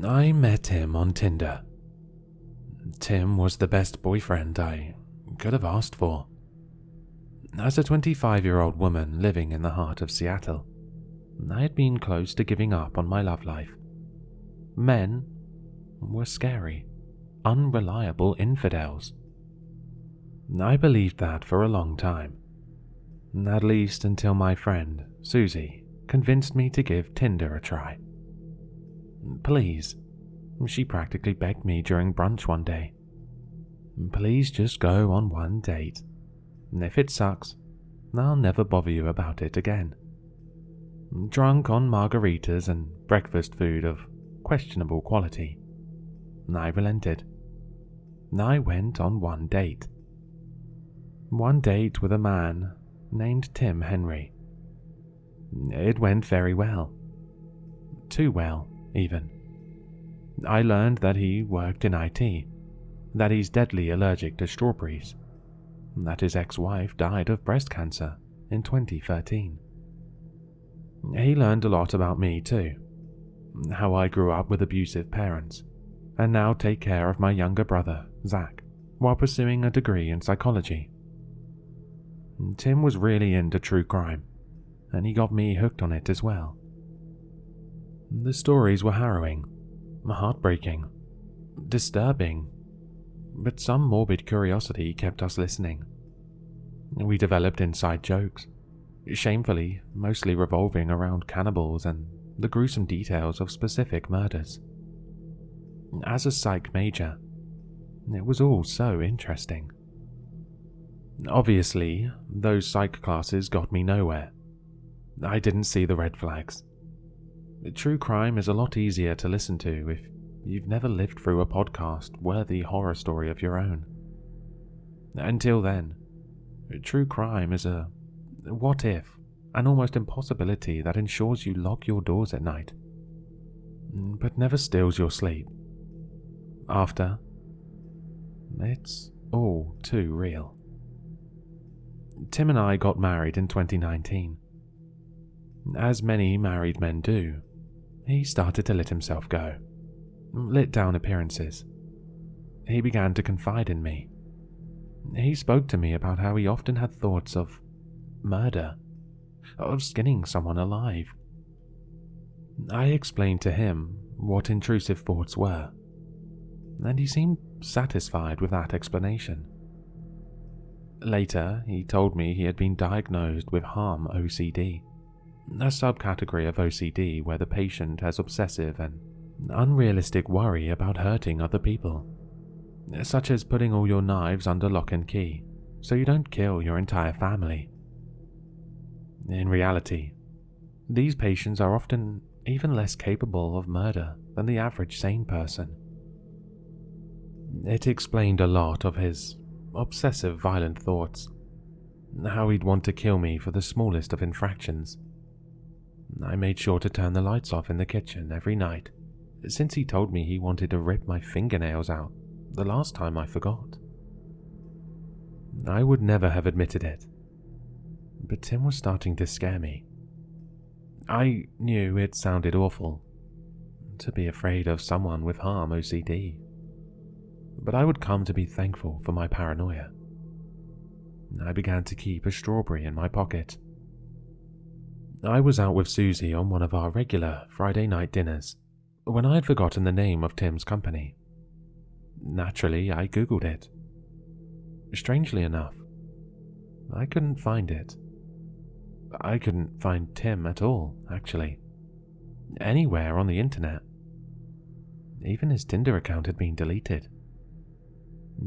I met him on Tinder. Tim was the best boyfriend I could have asked for. As a 25-year-old woman living in the heart of Seattle, I had been close to giving up on my love life. Men were scary, unreliable infidels. I believed that for a long time, at least until my friend, Susie, convinced me to give Tinder a try. Please, she practically begged me during brunch one day. Please just go on one date. If it sucks, I'll never bother you about it again. Drunk on margaritas and breakfast food of questionable quality, I relented. I went on one date. One date with a man named Tim Henry. It went very well. Too well, even. I learned that he worked in IT, that he's deadly allergic to strawberries, that his ex-wife died of breast cancer in 2013. He learned a lot about me too, how I grew up with abusive parents, and now take care of my younger brother, Zach, while pursuing a degree in psychology. Tim was really into true crime, and he got me hooked on it as well. The stories were harrowing, heartbreaking, disturbing, but some morbid curiosity kept us listening. We developed inside jokes, shamefully mostly revolving around cannibals and the gruesome details of specific murders. As a psych major, it was all so interesting. Obviously, those psych classes got me nowhere. I didn't see the red flags. True crime is a lot easier to listen to if you've never lived through a podcast-worthy horror story of your own. Until then, true crime is a what-if, an almost impossibility that ensures you lock your doors at night, but never steals your sleep. After, it's all too real. Tim and I got married in 2019. As many married men do, he started to let himself go, let down appearances. He began to confide in me. He spoke to me about how he often had thoughts of murder, of skinning someone alive. I explained to him what intrusive thoughts were, and he seemed satisfied with that explanation. Later, he told me he had been diagnosed with harm OCD, a subcategory of OCD where the patient has obsessive and unrealistic worry about hurting other people, such as putting all your knives under lock and key so you don't kill your entire family. In reality, these patients are often even less capable of murder than the average sane person. It explained a lot of his obsessive violent thoughts, how he'd want to kill me for the smallest of infractions. I made sure to turn the lights off in the kitchen every night, since he told me he wanted to rip my fingernails out the last time I forgot. I would never have admitted it, but Tim was starting to scare me. I knew it sounded awful, to be afraid of someone with harm OCD, but I would come to be thankful for my paranoia. I began to keep a strawberry in my pocket. I was out with Susie on one of our regular Friday night dinners when I had forgotten the name of Tim's company. Naturally, I googled it. Strangely enough, I couldn't find it. I couldn't find Tim at all, actually. Anywhere on the internet. Even his Tinder account had been deleted.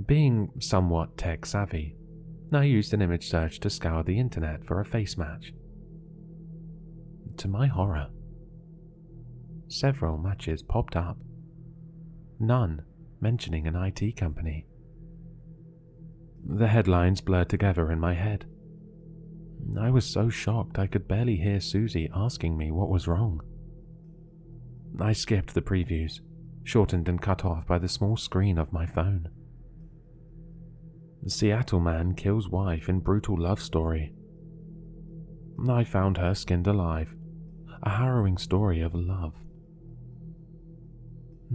Being somewhat tech-savvy, I used an image search to scour the internet for a face match. To my horror, several matches popped up, none mentioning an IT company. The headlines blurred together in my head. I was so shocked I could barely hear Susie asking me what was wrong. I skipped the previews, shortened and cut off by the small screen of my phone. The Seattle man kills wife in brutal love story. I found her skinned alive, a harrowing story of love.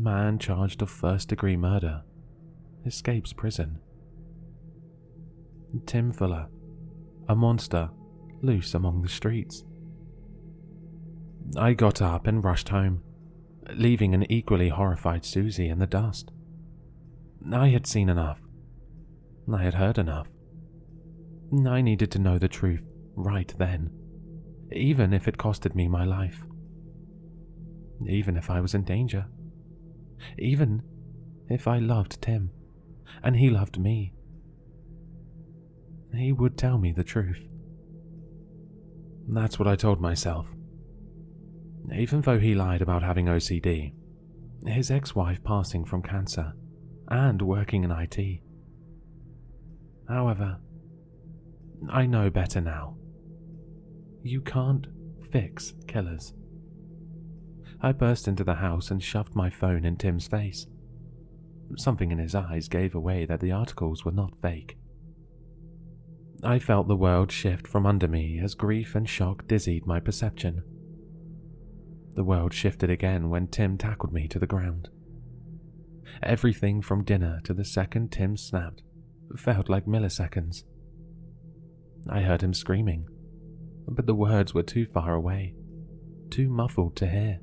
Man charged of first-degree murder escapes prison. Tim Fuller, a monster loose among the streets. I got up and rushed home, leaving an equally horrified Susie in the dust. I had seen enough. I had heard enough. I needed to know the truth right then, even if it costed me my life. Even if I was in danger. Even if I loved Tim, and he loved me. He would tell me the truth. That's what I told myself. Even though he lied about having OCD, his ex-wife passing from cancer, and working in IT. However, I know better now. You can't fix killers. I burst into the house and shoved my phone in Tim's face. Something in his eyes gave away that the articles were not fake. I felt the world shift from under me as grief and shock dizzied my perception. The world shifted again when Tim tackled me to the ground. Everything from dinner to the second Tim snapped felt like milliseconds. I heard him screaming, but the words were too far away, too muffled to hear.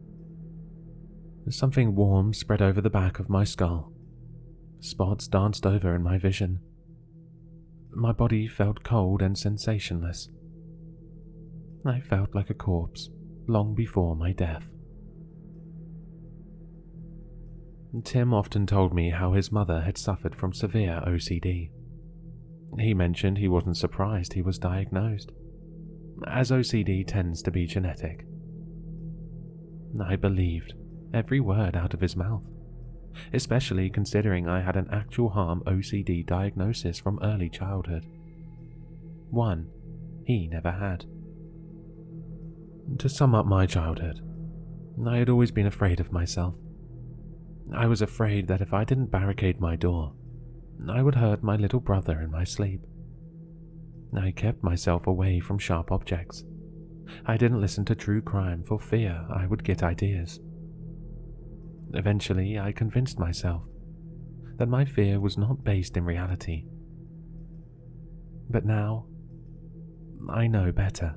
Something warm spread over the back of my skull. Spots danced over in my vision. My body felt cold and sensationless. I felt like a corpse long before my death. Tim often told me how his mother had suffered from severe OCD. He mentioned he wasn't surprised he was diagnosed, as OCD tends to be genetic. I believed every word out of his mouth, especially considering I had an actual harm OCD diagnosis from early childhood. One he never had. To sum up my childhood, I had always been afraid of myself. I was afraid that if I didn't barricade my door, I would hurt my little brother in my sleep. I kept myself away from sharp objects. I didn't listen to true crime for fear I would get ideas. Eventually, I convinced myself that my fear was not based in reality. But now, I know better.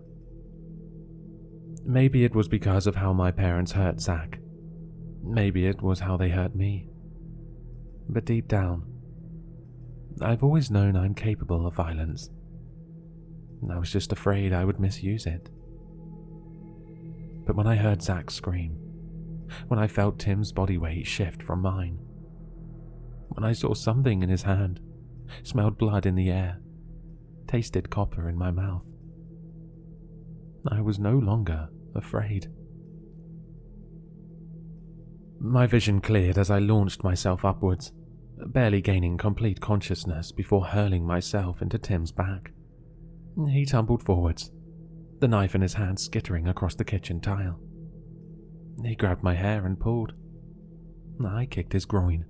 Maybe it was because of how my parents hurt Zach. Maybe it was how they hurt me. But deep down, I've always known I'm capable of violence. I was just afraid I would misuse it. But when I heard Zach scream, when I felt Tim's body weight shift from mine, when I saw something in his hand, smelled blood in the air, tasted copper in my mouth, I was no longer afraid. My vision cleared as I launched myself upwards, barely gaining complete consciousness before hurling myself into Tim's back. He tumbled forwards, the knife in his hand skittering across the kitchen tile. He grabbed my hair and pulled. I kicked his groin.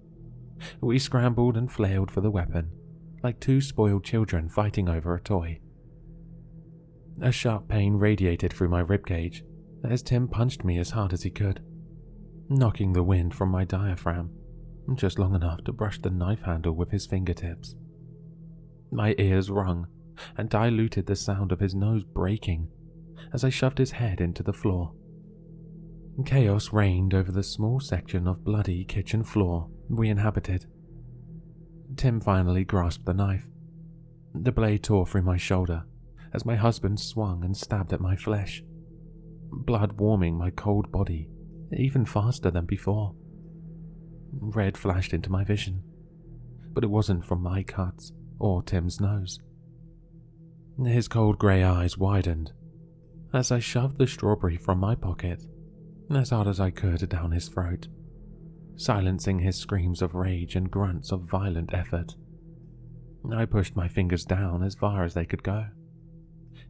We scrambled and flailed for the weapon, like two spoiled children fighting over a toy. A sharp pain radiated through my ribcage as Tim punched me as hard as he could, knocking the wind from my diaphragm, just long enough to brush the knife handle with his fingertips. My ears rung and diluted the sound of his nose breaking as I shoved his head into the floor. Chaos reigned over the small section of bloody kitchen floor we inhabited. Tim finally grasped the knife. The blade tore through my shoulder as my husband swung and stabbed at my flesh, blood warming my cold body even faster than before. Red flashed into my vision, but it wasn't from my cuts or Tim's nose. His cold grey eyes widened as I shoved the strawberry from my pocket as hard as I could down his throat, silencing his screams of rage and grunts of violent effort. I pushed my fingers down as far as they could go.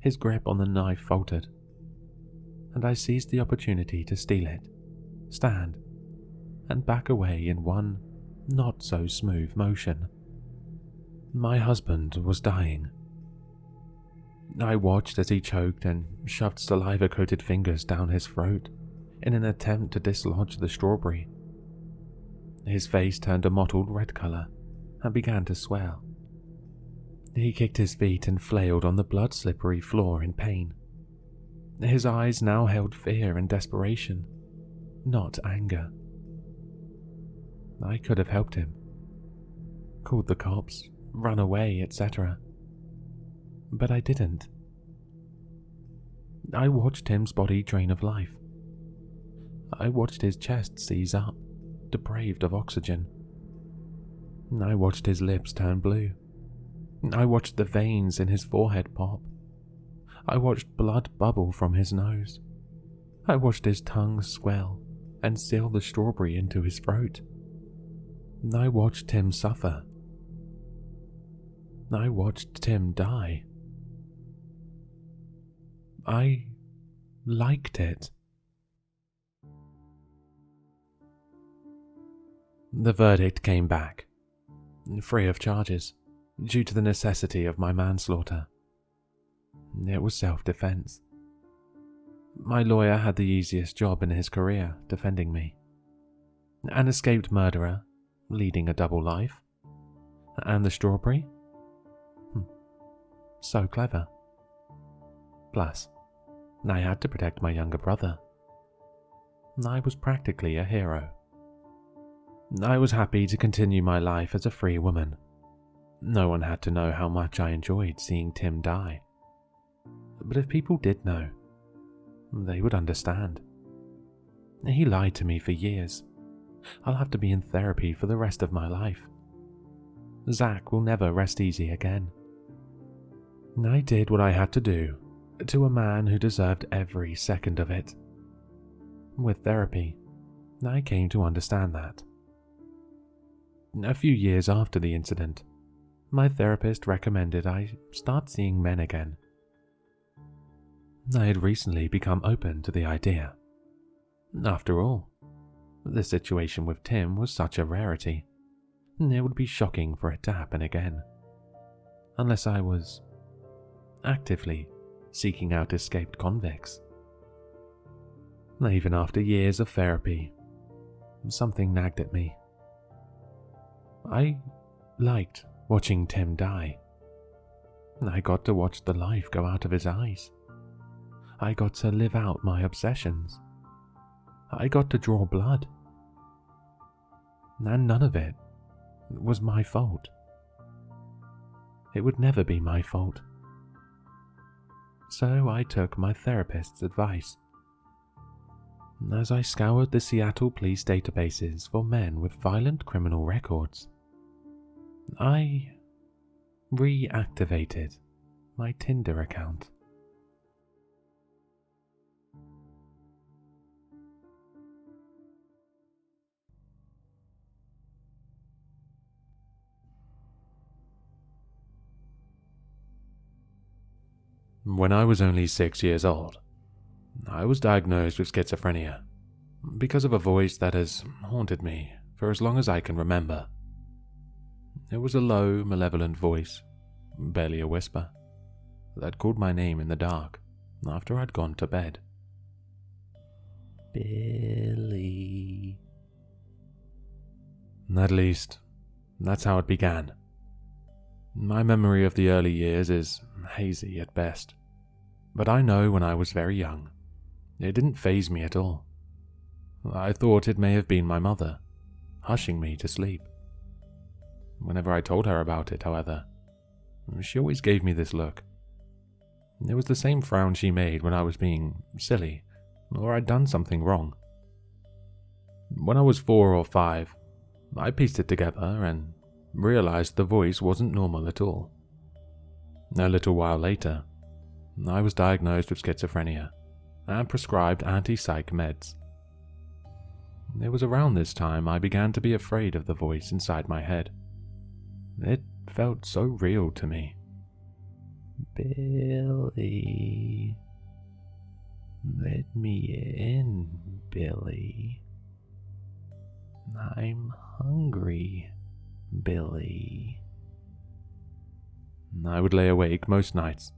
His grip on the knife faltered, and I seized the opportunity to steal it, stand, and back away in one not-so-smooth motion. My husband was dying. I watched as he choked and shoved saliva-coated fingers down his throat in an attempt to dislodge the strawberry. His face turned a mottled red color and began to swell. He kicked his feet and flailed on the blood-slippery floor in pain. His eyes now held fear and desperation, not anger. I could have helped him, called the cops, run away, etc. But I didn't. I watched Tim's body drain of life. I watched his chest seize up, deprived of oxygen. I watched his lips turn blue. I watched the veins in his forehead pop. I watched blood bubble from his nose. I watched his tongue swell and seal the strawberry into his throat. I watched Tim suffer. I watched Tim die. I liked it. The verdict came back, free of charges, due to the necessity of my manslaughter. It was self-defense. My lawyer had the easiest job in his career defending me. An escaped murderer, leading a double life. And the strawberry? So clever. Plus, I had to protect my younger brother. I was practically a hero. I was happy to continue my life as a free woman. No one had to know how much I enjoyed seeing Tim die. But if people did know, they would understand. He lied to me for years. I'll have to be in therapy for the rest of my life. Zach will never rest easy again. I did what I had to do to a man who deserved every second of it. With therapy, I came to understand that. A few years after the incident, my therapist recommended I start seeing men again. I had recently become open to the idea. After all, the situation with Tim was such a rarity. It would be shocking for it to happen again. Unless I was actively seeking out escaped convicts. Even after years of therapy, something nagged at me. I liked watching Tim die. I got to watch the life go out of his eyes. I got to live out my obsessions. I got to draw blood. And none of it was my fault. It would never be my fault. So I took my therapist's advice. As I scoured the Seattle police databases for men with violent criminal records, I reactivated my Tinder account. When I was only 6 years old, I was diagnosed with schizophrenia because of a voice that has haunted me for as long as I can remember. It was a low, malevolent voice, barely a whisper, that called my name in the dark after I'd gone to bed. Billy. At least, that's how it began. My memory of the early years is hazy at best, but I know when I was very young, it didn't faze me at all. I thought it may have been my mother, hushing me to sleep. Whenever I told her about it, however, she always gave me this look. It was the same frown she made when I was being silly, or I'd done something wrong. When I was 4 or 5, I pieced it together and realized the voice wasn't normal at all. A little while later, I was diagnosed with schizophrenia and prescribed anti-psych meds. It was around this time I began to be afraid of the voice inside my head. It felt so real to me. Billy. Let me in, Billy. I'm hungry, Billy. I would lay awake most nights,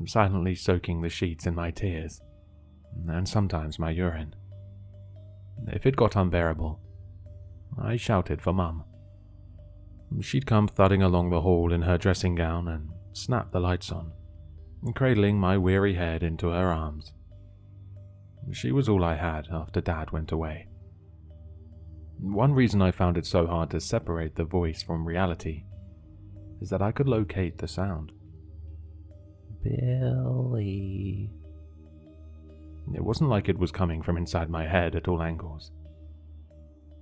silently soaking the sheets in my tears, and sometimes my urine. If it got unbearable, I shouted for Mum. She'd come thudding along the hall in her dressing gown and snapped the lights on, cradling my weary head into her arms. She was all I had after Dad went away. One reason I found it so hard to separate the voice from reality is that I could locate the sound. Billy. It wasn't like it was coming from inside my head at all angles.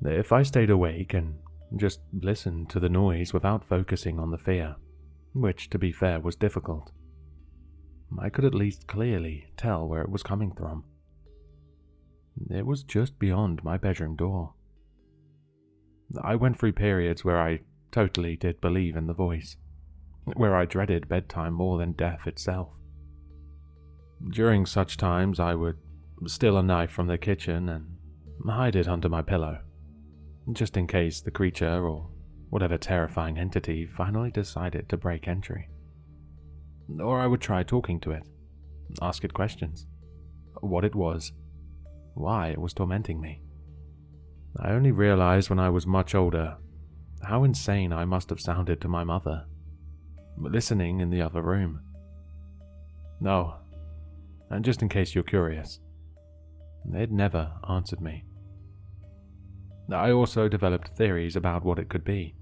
If I stayed awake and just listened to the noise without focusing on the fear, which, to be fair, was difficult, I could at least clearly tell where it was coming from. It was just beyond my bedroom door. I went through periods where I totally did believe in the voice, where I dreaded bedtime more than death itself. During such times, I would steal a knife from the kitchen and hide it under my pillow, just in case the creature or whatever terrifying entity finally decided to break entry. Or I would try talking to it, ask it questions, what it was, why it was tormenting me. I only realized when I was much older how insane I must have sounded to my mother, listening in the other room. No, and just in case you're curious, it never answered me. I also developed theories about what it could be.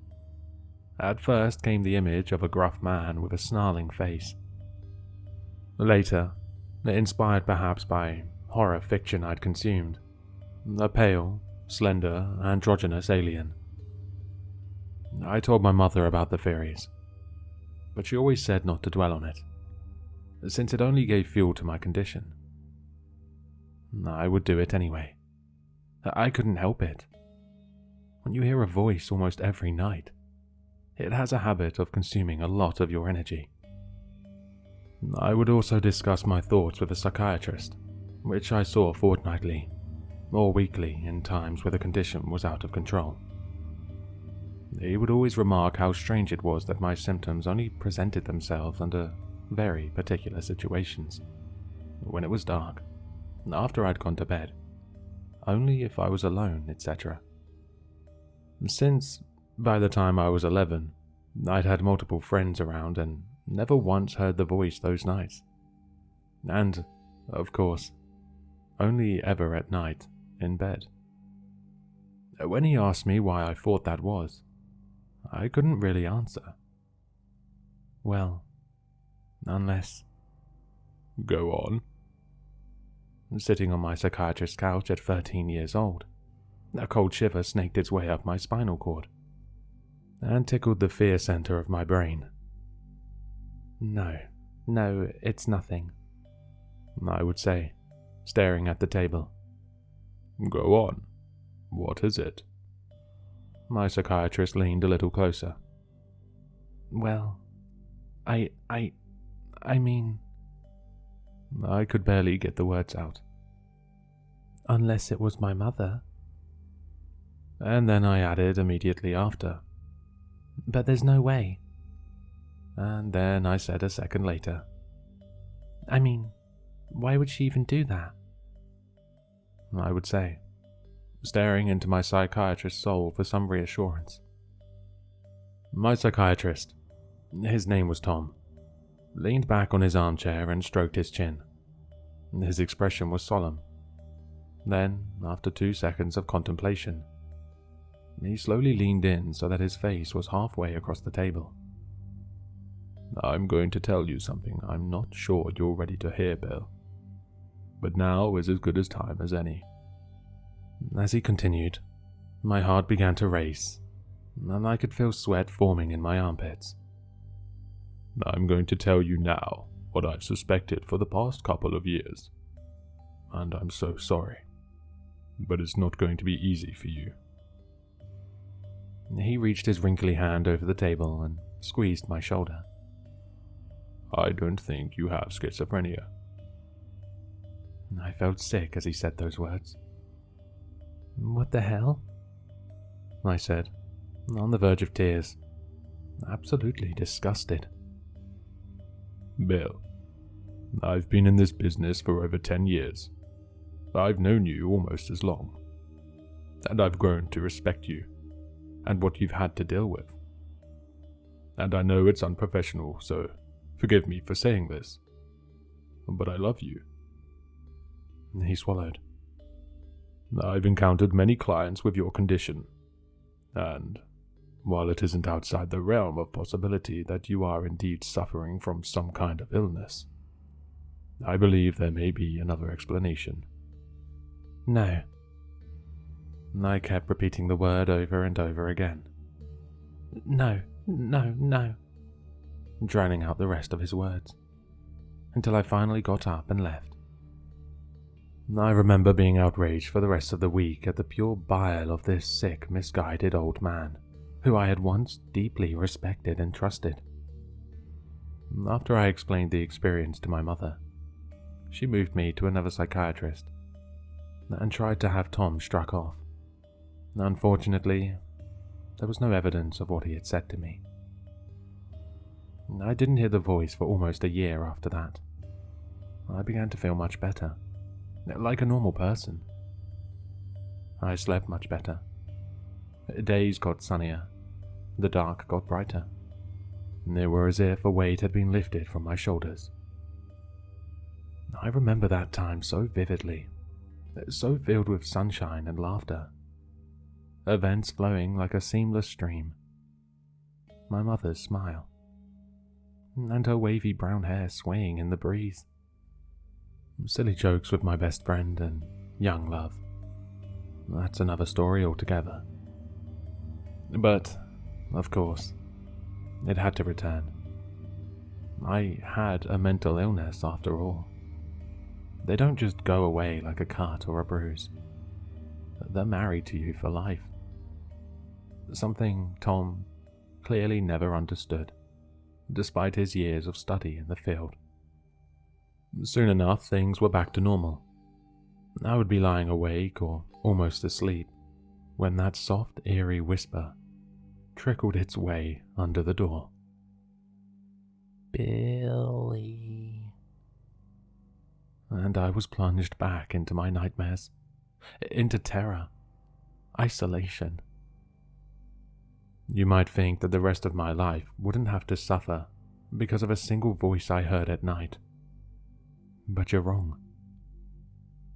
At first came the image of a gruff man with a snarling face. Later, inspired perhaps by horror fiction I'd consumed, a pale, slender, androgynous alien. I told my mother about the theories, but she always said not to dwell on it, since it only gave fuel to my condition. I would do it anyway. I couldn't help it. When you hear a voice almost every night, it has a habit of consuming a lot of your energy. I would also discuss my thoughts with a psychiatrist, which I saw fortnightly or weekly in times where the condition was out of control. He would always remark how strange it was that my symptoms only presented themselves under very particular situations, when it was dark, after I'd gone to bed, only if I was alone, etc. Since, by the time I was 11, I'd had multiple friends around and never once heard the voice those nights. And, of course, only ever at night in bed. When he asked me why I thought that was, I couldn't really answer. Well, unless... Go on. Sitting on my psychiatrist's couch at 13 years old, a cold shiver snaked its way up my spinal cord and tickled the fear center of my brain. No, it's nothing, I would say, staring at the table. Go on. What is it? My psychiatrist leaned a little closer. Well, I mean... I could barely get the words out. Unless it was my mother. And then I added immediately after. But there's no way. And then I said a second later. I mean, why would she even do that? I would say, staring into my psychiatrist's soul for some reassurance. My psychiatrist, his name was Tom, leaned back on his armchair and stroked his chin. His expression was solemn. Then, after 2 seconds of contemplation, he slowly leaned in so that his face was halfway across the table. I'm going to tell you something I'm not sure you're ready to hear, Bill. But now is as good a time as any. As he continued, my heart began to race, and I could feel sweat forming in my armpits. I'm going to tell you now what I've suspected for the past couple of years, and I'm so sorry, but it's not going to be easy for you. He reached his wrinkly hand over the table and squeezed my shoulder. I don't think you have schizophrenia. I felt sick as he said those words. What the hell? I said, on the verge of tears, absolutely disgusted. Bill, I've been in this business for over 10 years. I've known you almost as long, and I've grown to respect you and what you've had to deal with. And I know it's unprofessional, so forgive me for saying this, but I love you." He swallowed. "I've encountered many clients with your condition, and while it isn't outside the realm of possibility that you are indeed suffering from some kind of illness, I believe there may be another explanation." "No." I kept repeating the word over and over again. "No, no, no," drowning out the rest of his words, until I finally got up and left. I remember being outraged for the rest of the week at the pure bile of this sick, misguided old man, who I had once deeply respected and trusted. After I explained the experience to my mother, she moved me to another psychiatrist and tried to have Tom struck off. Unfortunately, there was no evidence of what he had said to me. I didn't hear the voice for almost a year after that. I began to feel much better, like a normal person. I slept much better. Days got sunnier, the dark got brighter. They were as if a weight had been lifted from my shoulders. I remember that time so vividly, so filled with sunshine and laughter, events flowing like a seamless stream. My mother's smile, and her wavy brown hair swaying in the breeze. Silly jokes with my best friend and young love. That's another story altogether. But, of course, it had to return. I had a mental illness after all. They don't just go away like a cut or a bruise. They're married to you for life. Something Tom clearly never understood, despite his years of study in the field. Soon enough, things were back to normal. I would be lying awake or almost asleep when that soft, eerie whisper trickled its way under the door. "Billy." And I was plunged back into my nightmares, into terror, isolation. You might think that the rest of my life wouldn't have to suffer because of a single voice I heard at night. But you're wrong.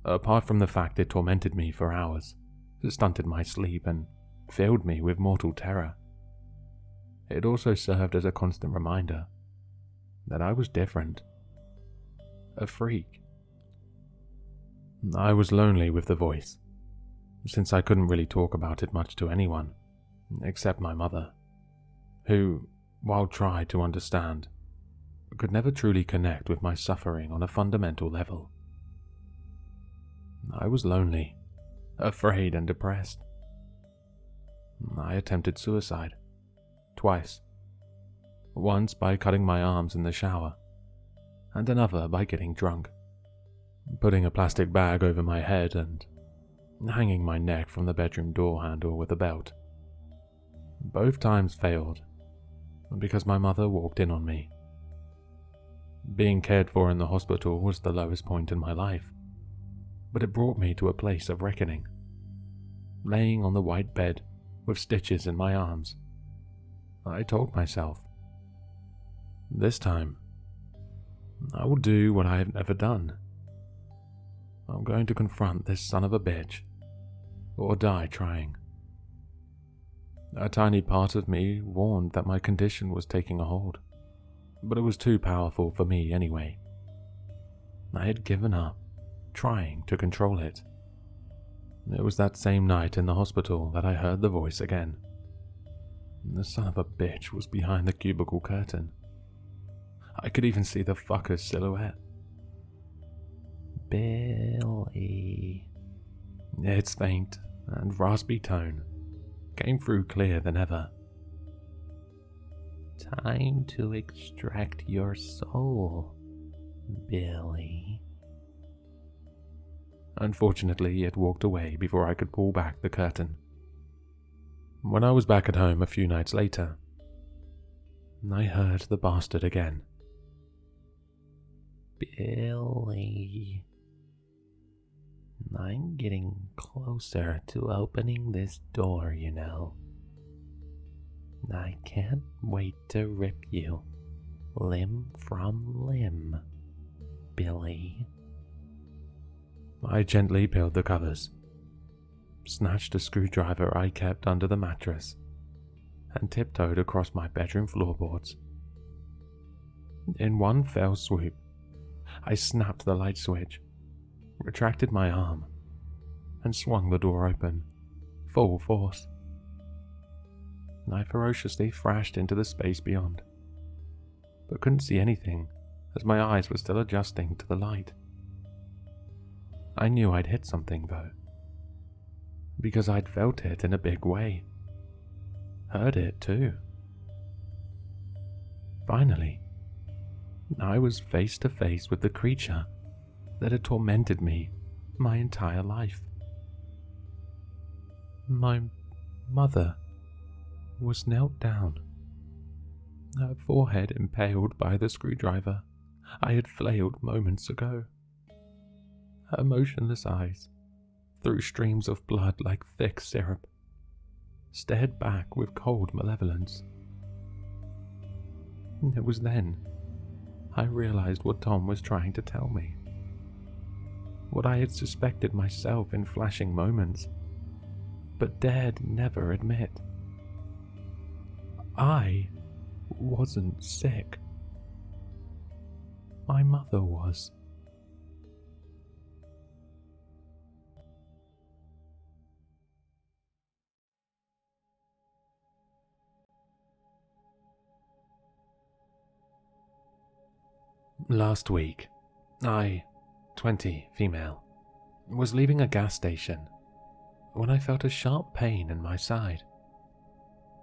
Apart from the fact it tormented me for hours, stunted my sleep, and filled me with mortal terror, it also served as a constant reminder that I was different. A freak. I was lonely with the voice, since I couldn't really talk about it much to anyone, except my mother, who, while tried to understand, could never truly connect with my suffering on a fundamental level. I was lonely, afraid and depressed. I attempted suicide, twice. Once by cutting my arms in the shower, and another by getting drunk, putting a plastic bag over my head and hanging my neck from the bedroom door handle with a belt. Both times failed, because my mother walked in on me. Being cared for in the hospital was the lowest point in my life, but it brought me to a place of reckoning. Laying on the white bed with stitches in my arms, I told myself, this time, I will do what I have never done. I'm going to confront this son of a bitch, or die trying. A tiny part of me warned that my condition was taking a hold, but it was too powerful for me anyway. I had given up trying to control it. It was that same night in the hospital that I heard the voice again. The son of a bitch was behind the cubicle curtain. I could even see the fucker's silhouette. Billy. Its faint and raspy tone came through clearer than ever. Time to extract your soul, Billy. Unfortunately, it walked away before I could pull back the curtain. When I was back at home a few nights later, I heard the bastard again. Billy. I'm getting closer to opening this door, you know. I can't wait to rip you limb from limb, Billy. I gently peeled the covers, snatched a screwdriver I kept under the mattress, and tiptoed across my bedroom floorboards. In one fell swoop, I snapped the light switch, retracted my arm, and swung the door open, full force. I ferociously thrashed into the space beyond, but couldn't see anything as my eyes were still adjusting to the light. I knew I'd hit something though, because I'd felt it in a big way. Heard it too. Finally, I was face to face with the creature that had tormented me my entire life. My mother was knelt down, her forehead impaled by the screwdriver I had flailed moments ago. Her motionless eyes, through streams of blood like thick syrup, stared back with cold malevolence. It was then I realized what Tom was trying to tell me, what I had suspected myself in flashing moments, but dared never admit. I wasn't sick. My mother was. Last week, I, 20, female, was leaving a gas station when I felt a sharp pain in my side.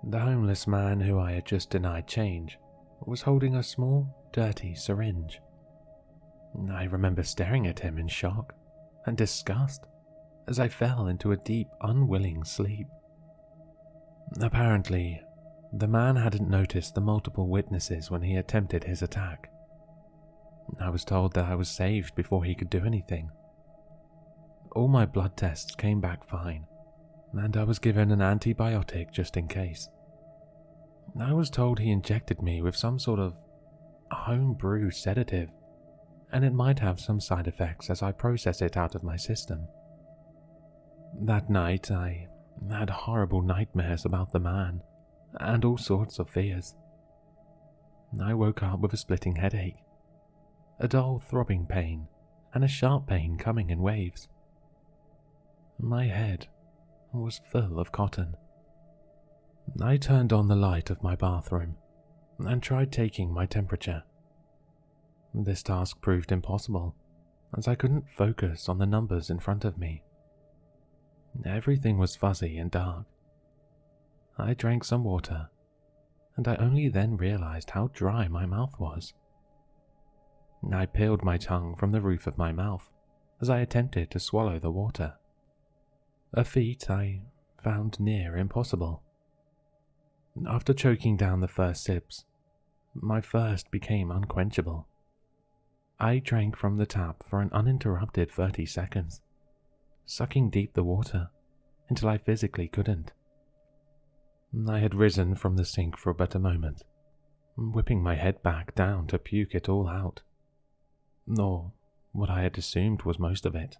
The homeless man who I had just denied change was holding a small, dirty syringe. I remember staring at him in shock and disgust as I fell into a deep, unwilling sleep. Apparently, the man hadn't noticed the multiple witnesses when he attempted his attack. I was told that I was saved before he could do anything. All my blood tests came back fine, and I was given an antibiotic just in case. I was told he injected me with some sort of homebrew sedative, and it might have some side effects as I process it out of my system. That night, I had horrible nightmares about the man, and all sorts of fears. I woke up with a splitting headache, a dull throbbing pain, and a sharp pain coming in waves. My head was full of cotton. I turned on the light of my bathroom and tried taking my temperature. This task proved impossible, as I couldn't focus on the numbers in front of me. Everything was fuzzy and dark. I drank some water, and I only then realized how dry my mouth was. I peeled my tongue from the roof of my mouth as I attempted to swallow the water, a feat I found near impossible. After choking down the first sips, my thirst became unquenchable. I drank from the tap for an uninterrupted 30 seconds, sucking deep the water until I physically couldn't. I had risen from the sink for but a moment, whipping my head back down to puke it all out, or what I had assumed was most of it,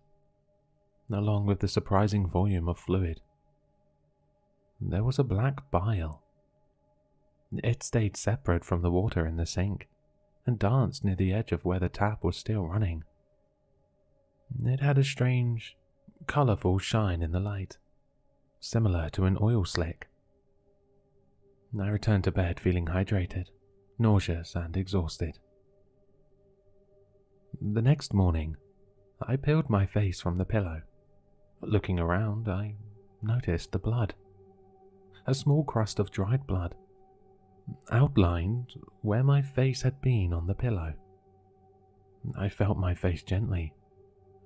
along with the surprising volume of fluid. There was a black bile. It stayed separate from the water in the sink and danced near the edge of where the tap was still running. It had a strange, colourful shine in the light, similar to an oil slick. I returned to bed feeling hydrated, nauseous and exhausted. The next morning, I peeled my face from the pillow. Looking around, I noticed the blood. A small crust of dried blood, outlined where my face had been on the pillow. I felt my face gently,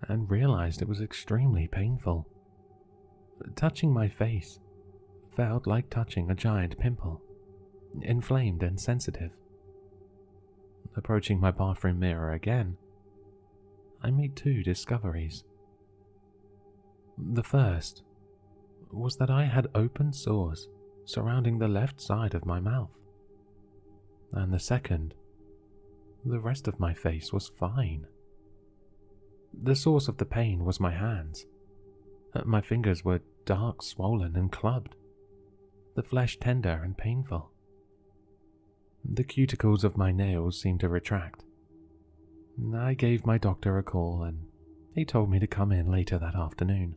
and realized it was extremely painful. Touching my face felt like touching a giant pimple, inflamed and sensitive. Approaching my bathroom mirror again, I made 2 discoveries. The first was that I had open sores surrounding the left side of my mouth. And the second, the rest of my face was fine. The source of the pain was my hands. My fingers were dark, swollen, and clubbed, the flesh tender and painful. The cuticles of my nails seemed to retract. I gave my doctor a call and he told me to come in later that afternoon.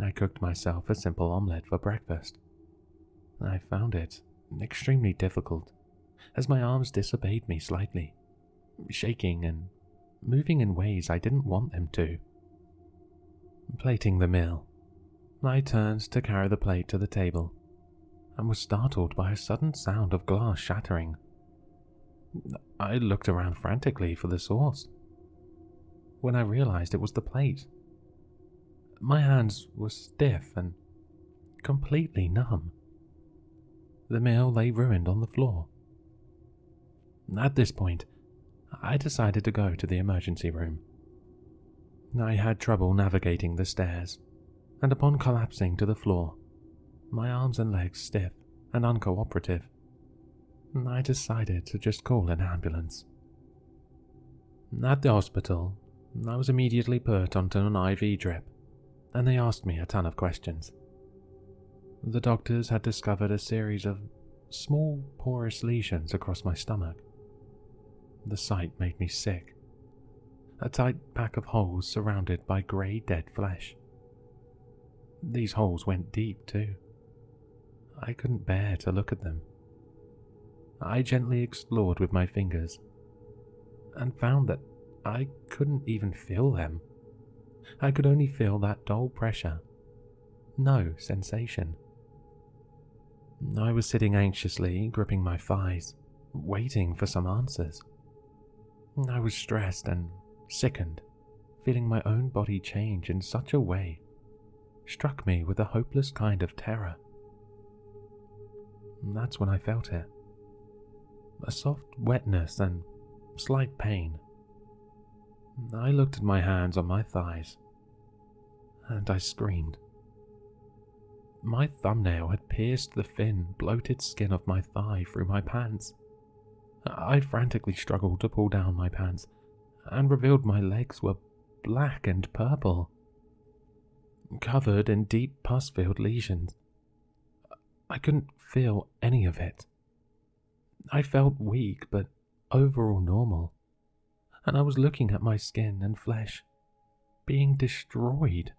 I cooked myself a simple omelette for breakfast. I found it extremely difficult as my arms disobeyed me slightly, shaking and moving in ways I didn't want them to. Plating the meal, I turned to carry the plate to the table and was startled by a sudden sound of glass shattering. I looked around frantically for the source, when I realized it was the plate. My hands were stiff and completely numb. The meal lay ruined on the floor. At this point, I decided to go to the emergency room. I had trouble navigating the stairs, and upon collapsing to the floor, my arms and legs stiff and uncooperative, I decided to just call an ambulance. At the hospital, I was immediately put onto an IV drip, and they asked me a ton of questions. The doctors had discovered a series of small porous lesions across my stomach. The sight made me sick. A tight pack of holes surrounded by grey dead flesh. These holes went deep too. I couldn't bear to look at them. I gently explored with my fingers and found that I couldn't even feel them. I could only feel that dull pressure. No sensation. I was sitting anxiously, gripping my thighs, waiting for some answers. I was stressed and sickened, feeling my own body change in such a way struck me with a hopeless kind of terror. That's when I felt it. A soft wetness and slight pain. I looked at my hands on my thighs, and I screamed. My thumbnail had pierced the thin, bloated skin of my thigh through my pants. I frantically struggled to pull down my pants, and revealed my legs were black and purple, covered in deep pus-filled lesions. I couldn't feel any of it. I felt weak, but overall normal, and I was looking at my skin and flesh being destroyed.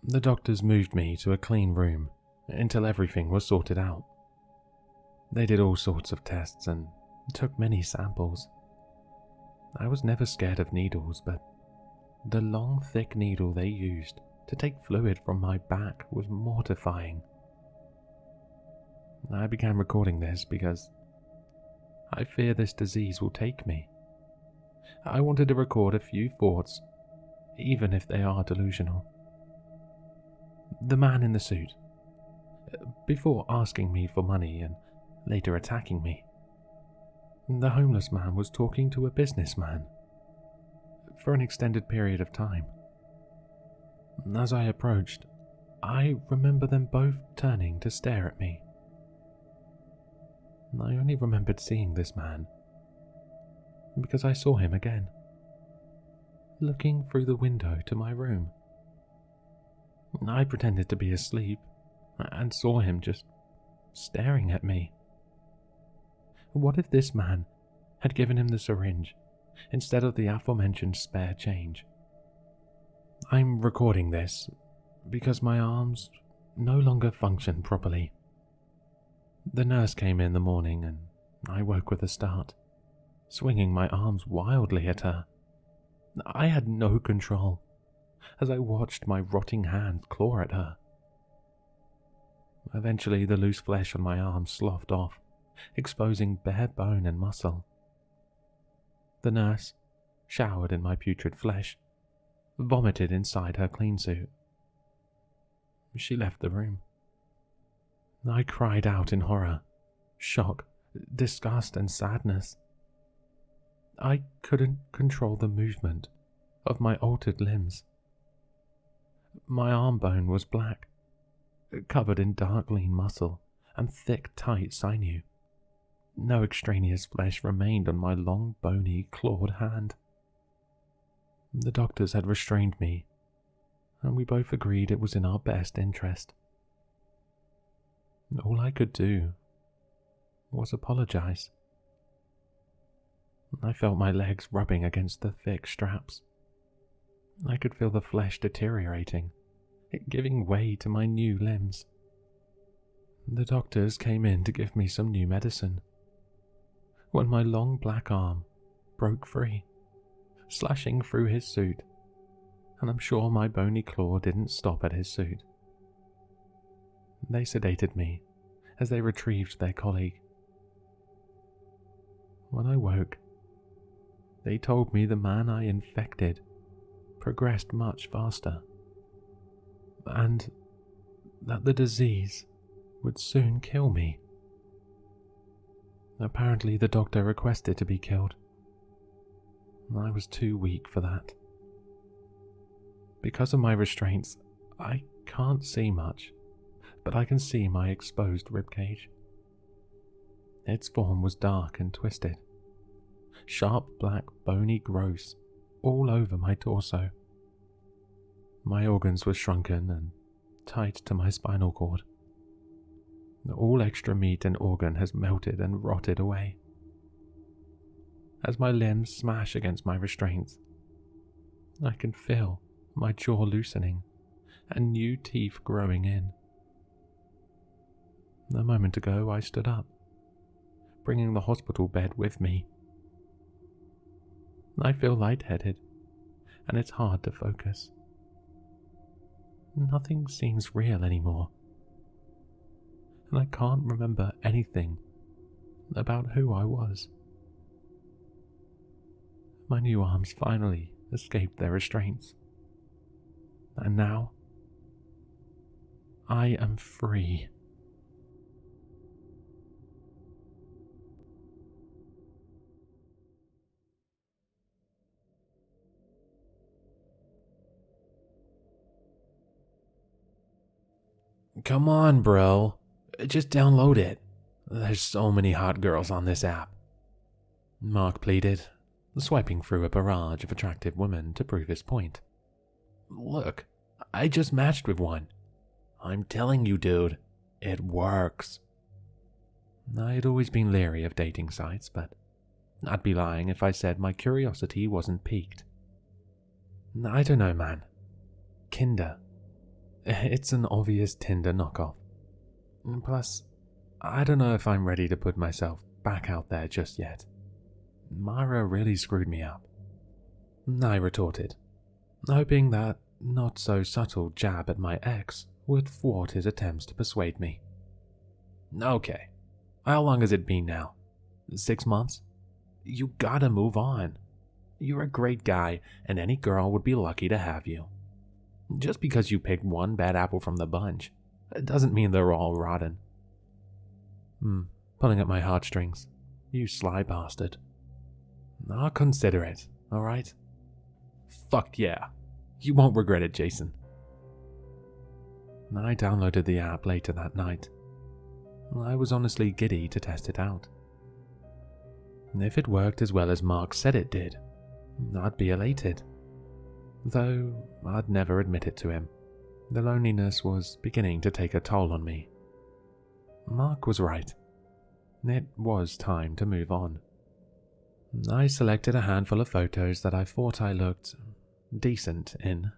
The doctors moved me to a clean room until everything was sorted out. They did all sorts of tests and took many samples. I was never scared of needles, but the long, thick needle they used to take fluid from my back was mortifying. I began recording this because I fear this disease will take me. I wanted to record a few thoughts, even if they are delusional. The man in the suit, before asking me for money and later attacking me, the homeless man was talking to a businessman for an extended period of time. As I approached, I remember them both turning to stare at me. I only remembered seeing this man because I saw him again, looking through the window to my room. I pretended to be asleep and saw him just staring at me. What if this man had given him the syringe instead of the aforementioned spare change? I'm recording this because my arms no longer function properly. The nurse came in the morning and I woke with a start, swinging my arms wildly at her. I had no control as I watched my rotting hand claw at her. Eventually, the loose flesh on my arms sloughed off, exposing bare bone and muscle. The nurse, showered in my putrid flesh, vomited inside her clean suit. She left the room. I cried out in horror, shock, disgust, and sadness. I couldn't control the movement of my altered limbs. My arm bone was black, covered in dark lean muscle and thick tight sinew. No extraneous flesh remained on my long bony clawed hand. The doctors had restrained me, and we both agreed it was in our best interest. All I could do was apologize. I felt my legs rubbing against the thick straps. I could feel the flesh deteriorating, it giving way to my new limbs. The doctors came in to give me some new medicine, when my long black arm broke free, slashing through his suit, and I'm sure my bony claw didn't stop at his suit. They sedated me as they retrieved their colleague. When I woke, they told me the man I infected progressed much faster, and that the disease would soon kill me. Apparently the doctor requested to be killed. I was too weak for that. Because of my restraints, I can't see much, but I can see my exposed ribcage. Its form was dark and twisted. Sharp black bony growths all over my torso. My organs were shrunken and tight to my spinal cord. All extra meat and organ has melted and rotted away. As my limbs smash against my restraints, I can feel my jaw loosening and new teeth growing in. A moment ago I stood up, bringing the hospital bed with me. I feel lightheaded, and it's hard to focus. Nothing seems real anymore, and I can't remember anything about who I was. My new arms finally escaped their restraints, and now I am free. Come on, bro. Just download it. There's so many hot girls on this app. Mark pleaded, swiping through a barrage of attractive women to prove his point. Look, I just matched with one. I'm telling you, dude, it works. I had always been leery of dating sites, but I'd be lying if I said my curiosity wasn't piqued. I don't know, man. Kinder. It's an obvious Tinder knockoff. Plus, I don't know if I'm ready to put myself back out there just yet. Myra really screwed me up. I retorted, hoping that not-so-subtle jab at my ex would thwart his attempts to persuade me. Okay, how long has it been now? 6 months? You gotta move on. You're a great guy, and any girl would be lucky to have you. Just because you picked one bad apple from the bunch, it doesn't mean they're all rotten. Pulling at my heartstrings. You sly bastard. I'll consider it, alright? Fuck yeah. You won't regret it, Jason. I downloaded the app later that night. I was honestly giddy to test it out. If it worked as well as Mark said it did, I'd be elated. Though I'd never admit it to him, the loneliness was beginning to take a toll on me. Mark was right. It was time to move on. I selected a handful of photos that I thought I looked decent in,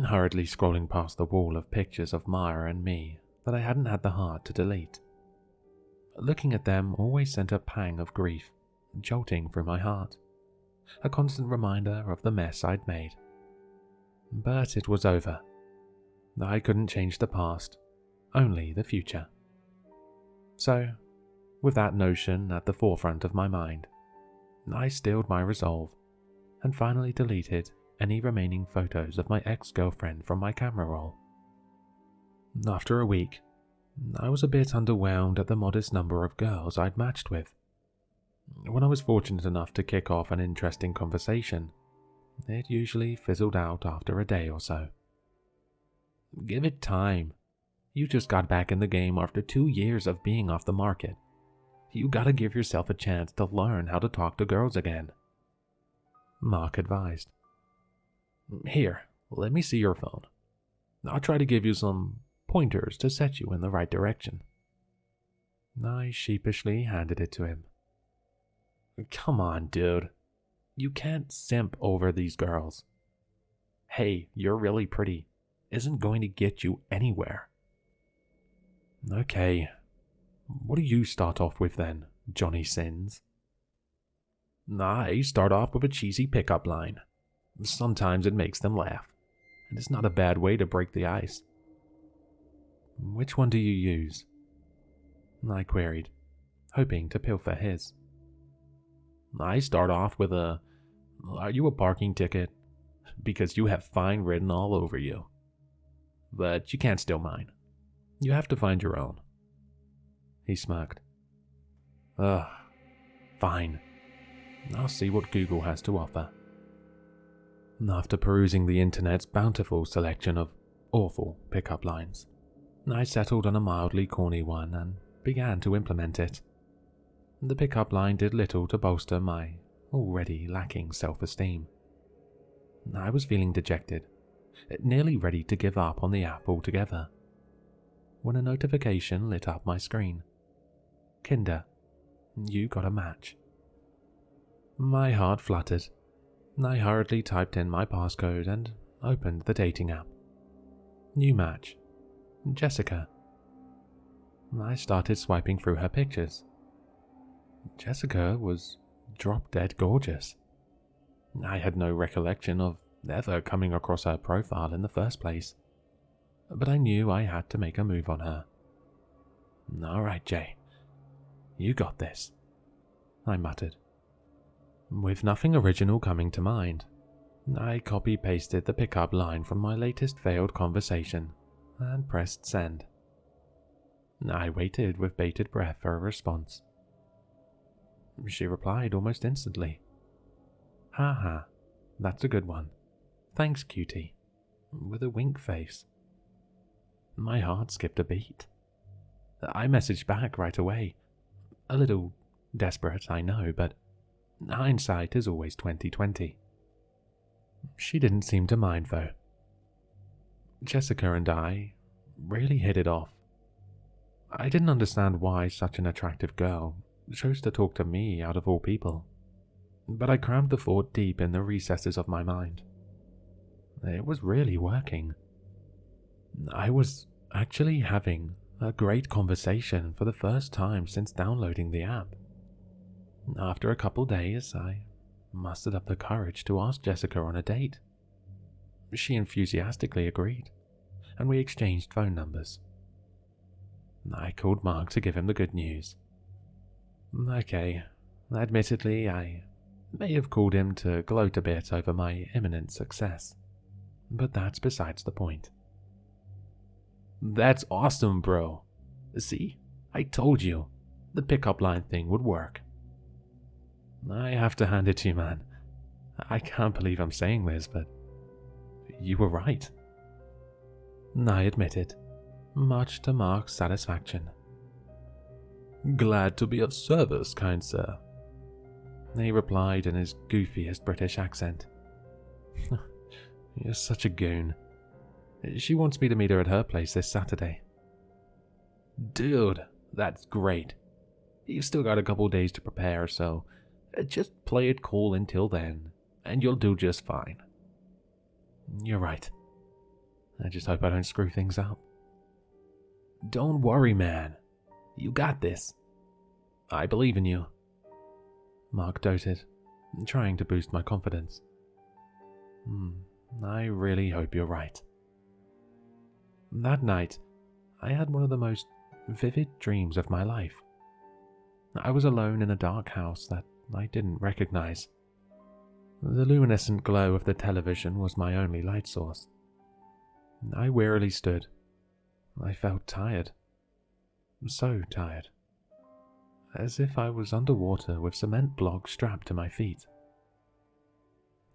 hurriedly scrolling past the wall of pictures of Myra and me that I hadn't had the heart to delete. Looking at them always sent a pang of grief, jolting through my heart, a constant reminder of the mess I'd made. But it was over. I couldn't change the past, only the future. So, with that notion at the forefront of my mind, I steeled my resolve and finally deleted any remaining photos of my ex-girlfriend from my camera roll. After a week, I was a bit underwhelmed at the modest number of girls I'd matched with. When I was fortunate enough to kick off an interesting conversation, it usually fizzled out after a day or so. Give it time. You just got back in the game after 2 years of being off the market. You gotta give yourself a chance to learn how to talk to girls again," Mark advised. "Here, let me see your phone. I'll try to give you some pointers to set you in the right direction." I sheepishly handed it to him. "Come on, dude. You can't simp over these girls. 'Hey, you're really pretty' isn't going to get you anywhere." "Okay, what do you start off with then, Johnny Sins?" "I start off with a cheesy pickup line. Sometimes it makes them laugh, and it's not a bad way to break the ice." "Which one do you use?" I queried, hoping to pilfer his. "I start off with a, 'Are you a parking ticket?' because you have fine written all over you. But you can't steal mine. You have to find your own." He smirked. "Ugh, fine. I'll see what Google has to offer." After perusing the internet's bountiful selection of awful pickup lines, I settled on a mildly corny one and began to implement it. The pickup line did little to bolster my already lacking self-esteem. I was feeling dejected, nearly ready to give up on the app altogether, when a notification lit up my screen. "Kinder, you got a match." My heart fluttered. I hurriedly typed in my passcode and opened the dating app. New match. Jessica. I started swiping through her pictures. Jessica was drop-dead gorgeous. I had no recollection of ever coming across her profile in the first place, but I knew I had to make a move on her. "All right, Jay. You got this," I muttered. With nothing original coming to mind, I copy-pasted the pickup line from my latest failed conversation and pressed send. I waited with bated breath for a response. She replied almost instantly. "Haha, that's a good one. Thanks, cutie," with a wink face. My heart skipped a beat. I messaged back right away. A little desperate, I know, but hindsight is always 20/20. She didn't seem to mind, though. Jessica and I really hit it off. I didn't understand why such an attractive girl chose to talk to me out of all people, but I crammed the thought deep in the recesses of my mind. It was really working. I was actually having a great conversation for the first time since downloading the app. After a couple days, I mustered up the courage to ask Jessica on a date. She enthusiastically agreed, and we exchanged phone numbers. I called Mark to give him the good news. Okay, admittedly, I may have called him to gloat a bit over my imminent success, but that's besides the point. "That's awesome, bro. See, I told you, the pickup line thing would work." I have to hand it to you, man. I can't believe I'm saying this, but you were right. I admitted, much to Mark's satisfaction. "Glad to be of service, kind sir," he replied in his goofiest British accent. "You're such a goon. She wants me to meet her at her place this Saturday." "Dude, that's great. You've still got a couple days to prepare, so just play it cool until then, and you'll do just fine." "You're right. I just hope I don't screw things up." "Don't worry, man. You got this. I believe in you." Mark doted, trying to boost my confidence. I really hope you're right. That night, I had one of the most vivid dreams of my life. I was alone in a dark house that I didn't recognize. The luminescent glow of the television was my only light source. I wearily stood. I felt tired. So tired. As if I was underwater with cement blocks strapped to my feet.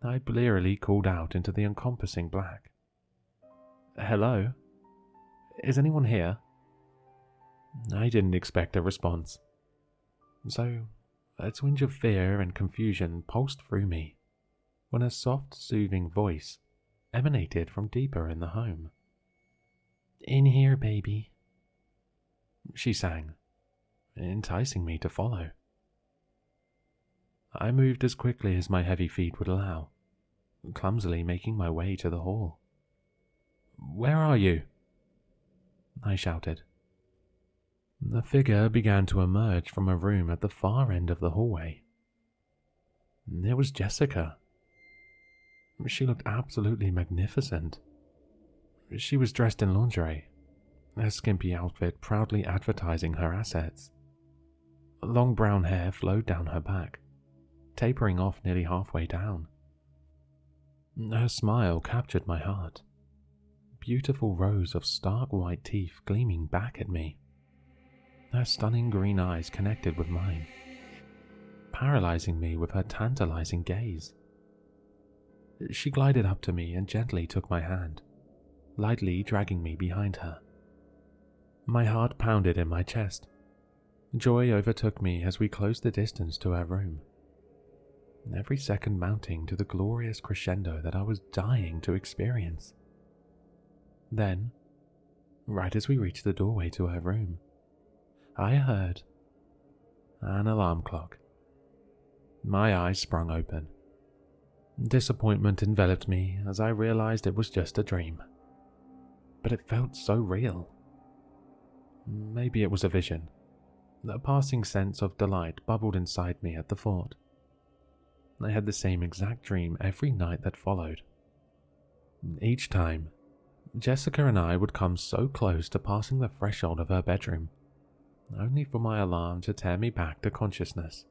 I blearily called out into the encompassing black. "Hello? Is anyone here?" I didn't expect a response, so a twinge of fear and confusion pulsed through me when a soft, soothing voice emanated from deeper in the home. "In here, baby," she sang, enticing me to follow. I moved as quickly as my heavy feet would allow, clumsily making my way to the hall. "Where are you?" I shouted. The figure began to emerge from a room at the far end of the hallway. It was Jessica. She looked absolutely magnificent. She was dressed in lingerie, her skimpy outfit proudly advertising her assets. Long brown hair flowed down her back, tapering off nearly halfway down. Her smile captured my heart, beautiful rows of stark white teeth gleaming back at me. Her stunning green eyes connected with mine, paralyzing me with her tantalizing gaze. She glided up to me and gently took my hand, lightly dragging me behind her. My heart pounded in my chest. Joy overtook me as we closed the distance to her room, every second mounting to the glorious crescendo that I was dying to experience. Then, right as we reached the doorway to her room, I heard an alarm clock. My eyes sprung open. Disappointment enveloped me as I realized it was just a dream. But it felt so real. Maybe it was a vision. A passing sense of delight bubbled inside me at the thought. I had the same exact dream every night that followed. Each time, Jessica and I would come so close to passing the threshold of her bedroom, only for my alarm to tear me back to consciousness.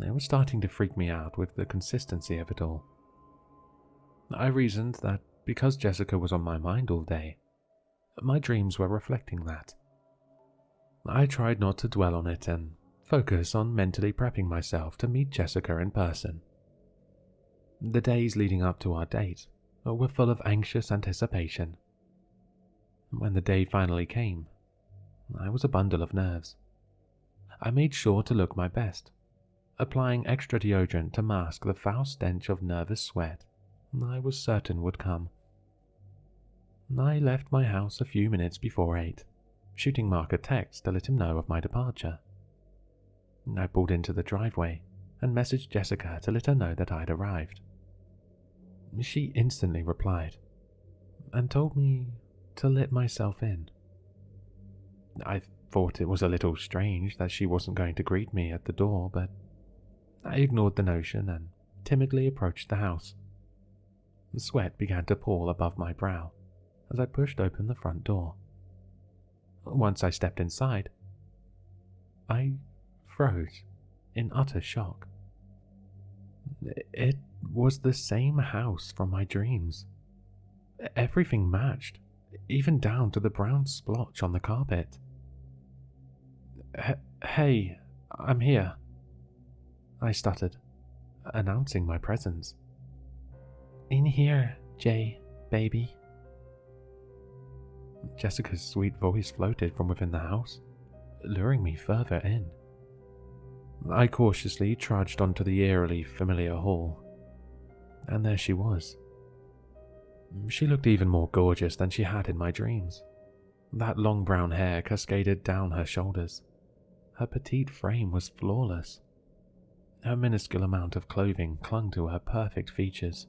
It was starting to freak me out with the consistency of it all. I reasoned that because Jessica was on my mind all day, my dreams were reflecting that. I tried not to dwell on it and focus on mentally prepping myself to meet Jessica in person. The days leading up to our date were full of anxious anticipation. When the day finally came, I was a bundle of nerves. I made sure to look my best, applying extra deodorant to mask the foul stench of nervous sweat I was certain would come. I left my house a few minutes before 8, shooting Mark a text to let him know of my departure. I pulled into the driveway and messaged Jessica to let her know that I'd arrived. She instantly replied and told me to let myself in. I thought it was a little strange that she wasn't going to greet me at the door, but I ignored the notion and timidly approached the house. The sweat began to pool above my brow as I pushed open the front door. Once I stepped inside, I froze in utter shock. It was the same house from my dreams. Everything matched, even down to the brown splotch on the carpet. Hey, I'm here," I stuttered, announcing my presence. "In here, Jay, baby." Jessica's sweet voice floated from within the house, luring me further in. I cautiously trudged onto the eerily familiar hall, and there she was. She looked even more gorgeous than she had in my dreams. That long brown hair cascaded down her shoulders. Her petite frame was flawless. Her minuscule amount of clothing clung to her perfect features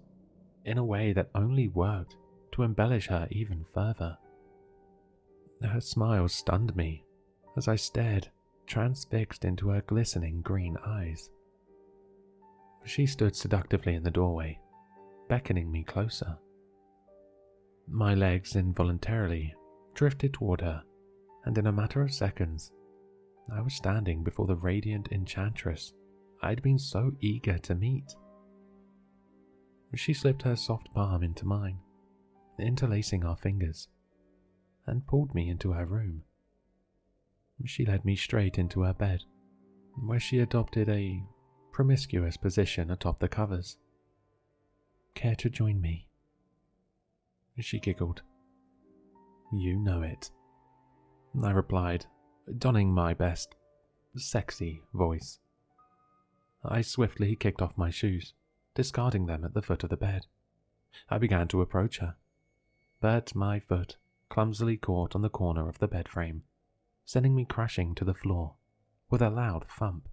in a way that only worked to embellish her even further. Her smile stunned me as I stared, transfixed into her glistening green eyes. She stood seductively in the doorway, beckoning me closer. My legs involuntarily drifted toward her, and in a matter of seconds, I was standing before the radiant enchantress I'd been so eager to meet. She slipped her soft palm into mine, interlacing our fingers, and pulled me into her room. She led me straight into her bed, where she adopted a promiscuous position atop the covers. "Care to join me?" She giggled. You know it," I replied, donning my best sexy voice. I swiftly kicked off my shoes, discarding them at the foot of the bed. I began to approach her, but my foot clumsily caught on the corner of the bed frame, sending me crashing to the floor with a loud thump.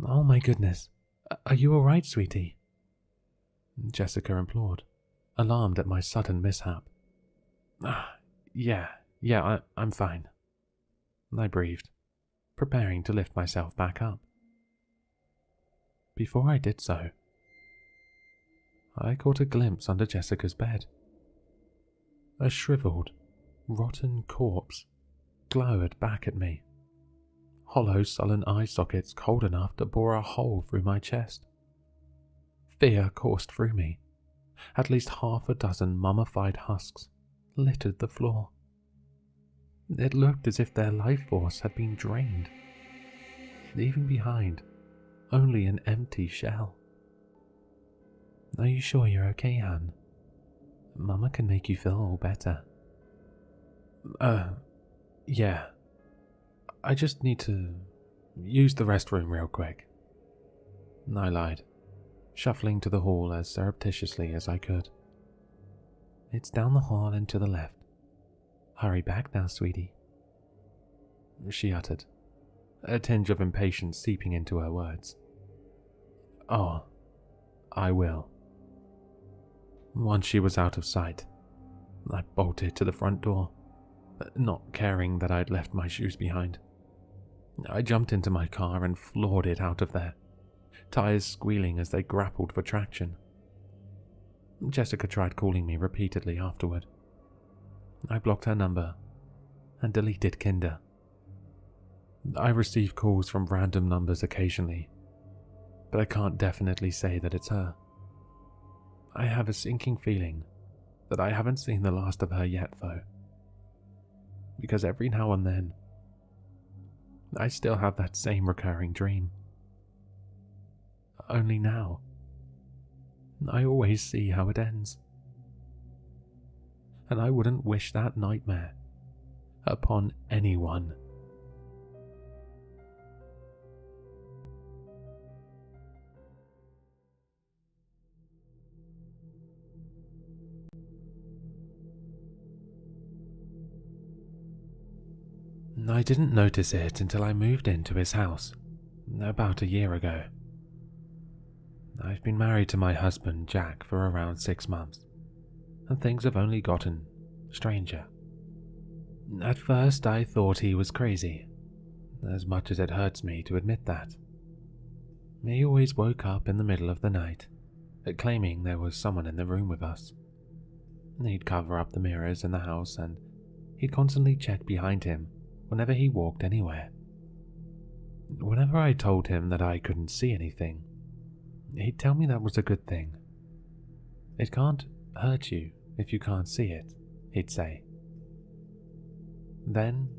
"Oh my goodness, are you alright, sweetie?" Jessica implored, alarmed at my sudden mishap. Yeah, I'm fine," I breathed, preparing to lift myself back up. Before I did so, I caught a glimpse under Jessica's bed. A shriveled, rotten corpse glowered back at me, hollow, sullen eye sockets cold enough to bore a hole through my chest. Fear coursed through me. At least half a dozen mummified husks littered the floor. It looked as if their life force had been drained, leaving behind only an empty shell. "Are you sure you're okay, Han? Mama can make you feel all better." Yeah. I just need to use the restroom real quick," I lied, shuffling to the hall as surreptitiously as I could. "It's down the hall and to the left. Hurry back now, sweetie," she uttered, a tinge of impatience seeping into her words. "Oh, I will." Once she was out of sight, I bolted to the front door, not caring that I'd left my shoes behind. I jumped into my car and floored it out of there, tires squealing as they grappled for traction. Jessica tried calling me repeatedly afterward. I blocked her number and deleted Kinder. I receive calls from random numbers occasionally, but I can't definitely say that it's her. I have a sinking feeling that I haven't seen the last of her yet, though, because every now and then, I still have that same recurring dream. Only now, I always see how it ends. And I wouldn't wish that nightmare upon anyone. I didn't notice it until I moved into his house, about a year ago. I've been married to my husband, Jack, for around 6 months, and things have only gotten stranger. At first, I thought he was crazy, as much as it hurts me to admit that. He always woke up in the middle of the night, claiming there was someone in the room with us. He'd cover up the mirrors in the house, and he'd constantly check behind him whenever he walked anywhere. Whenever I told him that I couldn't see anything, he'd tell me that was a good thing. "It can't hurt you if you can't see it," he'd say. Then,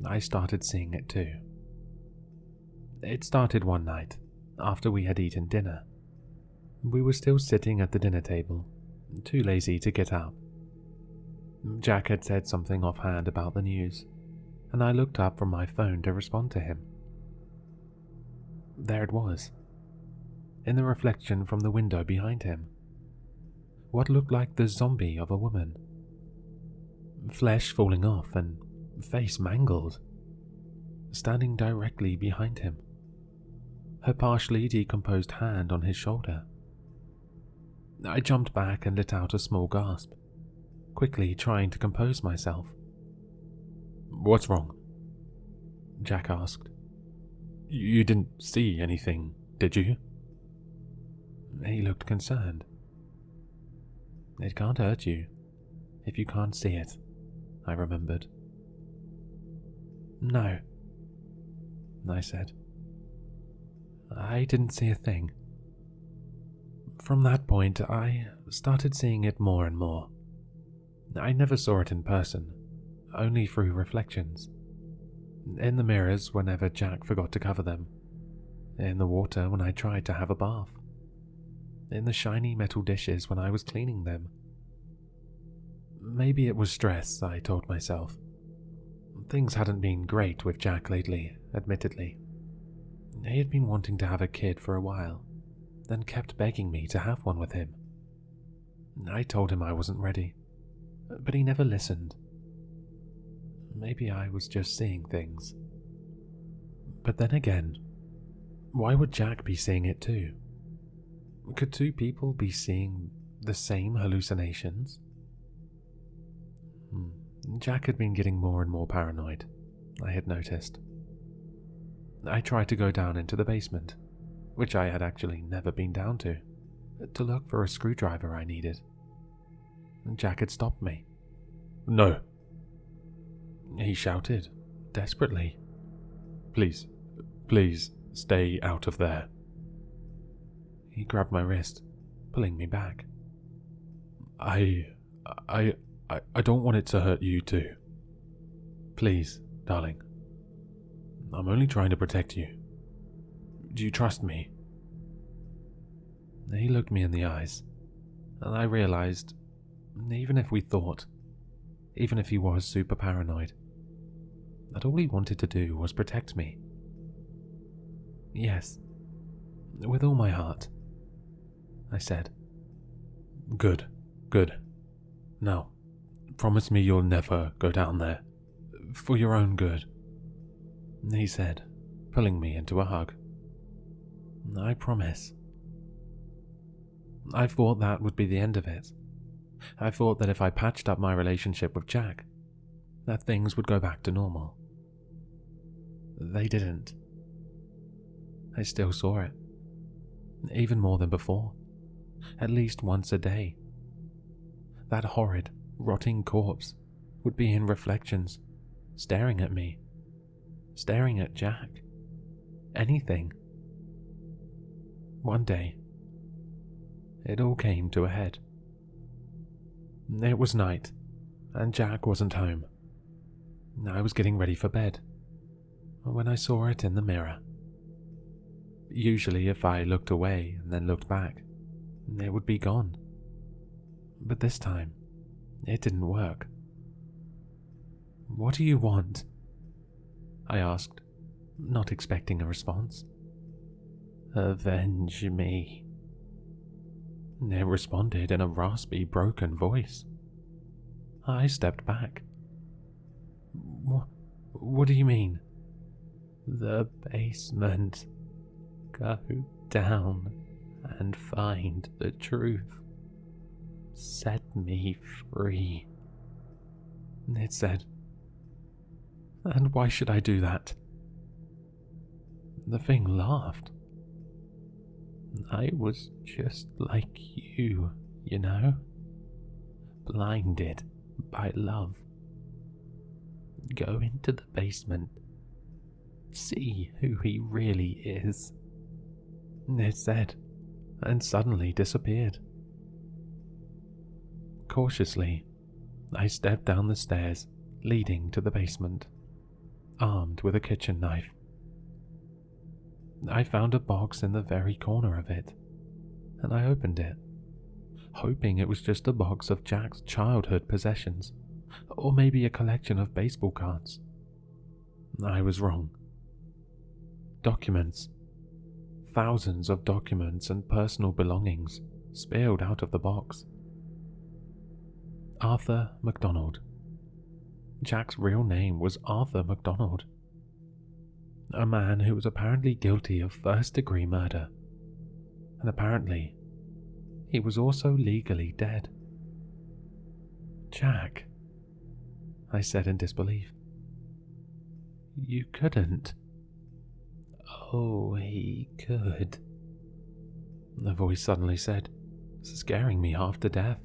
I started seeing it too. It started one night, after we had eaten dinner. We were still sitting at the dinner table, too lazy to get up. Jack had said something offhand about the news, and I looked up from my phone to respond to him. There it was, in the reflection from the window behind him. What looked like the zombie of a woman. Flesh falling off and face mangled, standing directly behind him, her partially decomposed hand on his shoulder. I jumped back and let out a small gasp, quickly trying to compose myself. "What's wrong?" Jack asked. "You didn't see anything, did you?" He looked concerned. "It can't hurt you if you can't see it," I remembered. "No," I said. "I didn't see a thing." From that point, I started seeing it more and more. I never saw it in person, only through reflections. In the mirrors whenever Jack forgot to cover them. In the water when I tried to have a bath. In the shiny metal dishes when I was cleaning them. Maybe it was stress, I told myself. Things hadn't been great with Jack lately, admittedly. He had been wanting to have a kid for a while, then kept begging me to have one with him. I told him I wasn't ready, but he never listened. Maybe I was just seeing things. But then again, why would Jack be seeing it too? Could two people be seeing the same hallucinations? Jack had been getting more and more paranoid, I had noticed. I tried to go down into the basement, which I had actually never been down to look for a screwdriver I needed. Jack had stopped me. "No," he shouted, desperately. Please, stay out of there." He grabbed my wrist, pulling me back. I don't want it to hurt you too. Please, darling. I'm only trying to protect you. Do you trust me?" He looked me in the eyes, and I realized, even if he was super paranoid, that all he wanted to do was protect me. "Yes, with all my heart," I said. Good. Now, promise me you'll never go down there. For your own good," he said, pulling me into a hug. "I promise." I thought that would be the end of it. I thought that if I patched up my relationship with Jack, that things would go back to normal. They didn't. I still saw it. Even more than before. At least once a day. That horrid, rotting corpse would be in reflections, staring at me, staring at Jack. Anything. One day, it all came to a head. It was night, and Jack wasn't home. I was getting ready for bed when I saw it in the mirror. Usually, if I looked away and then looked back, it would be gone. But this time, it didn't work. "What do you want?" I asked, not expecting a response. "Avenge me," it responded in a raspy, broken voice. I stepped back. What do you mean?" "The basement. Go down and find the truth. Set me free," it said. "And why should I do that?" The thing laughed. "I was just like you know? Blinded by love. Go into the basement. See who he really is," it said, and suddenly disappeared. Cautiously, I stepped down the stairs leading to the basement, armed with a kitchen knife. I found a box in the very corner of it, and I opened it, hoping it was just a box of Jack's childhood possessions, or maybe a collection of baseball cards. I was wrong. Documents. Thousands of documents and personal belongings spilled out of the box. Arthur MacDonald. Jack's real name was Arthur MacDonald. A man who was apparently guilty of first-degree murder. And apparently, he was also legally dead. "Jack," I said in disbelief. "You couldn't." "Oh, he could," the voice suddenly said, scaring me half to death.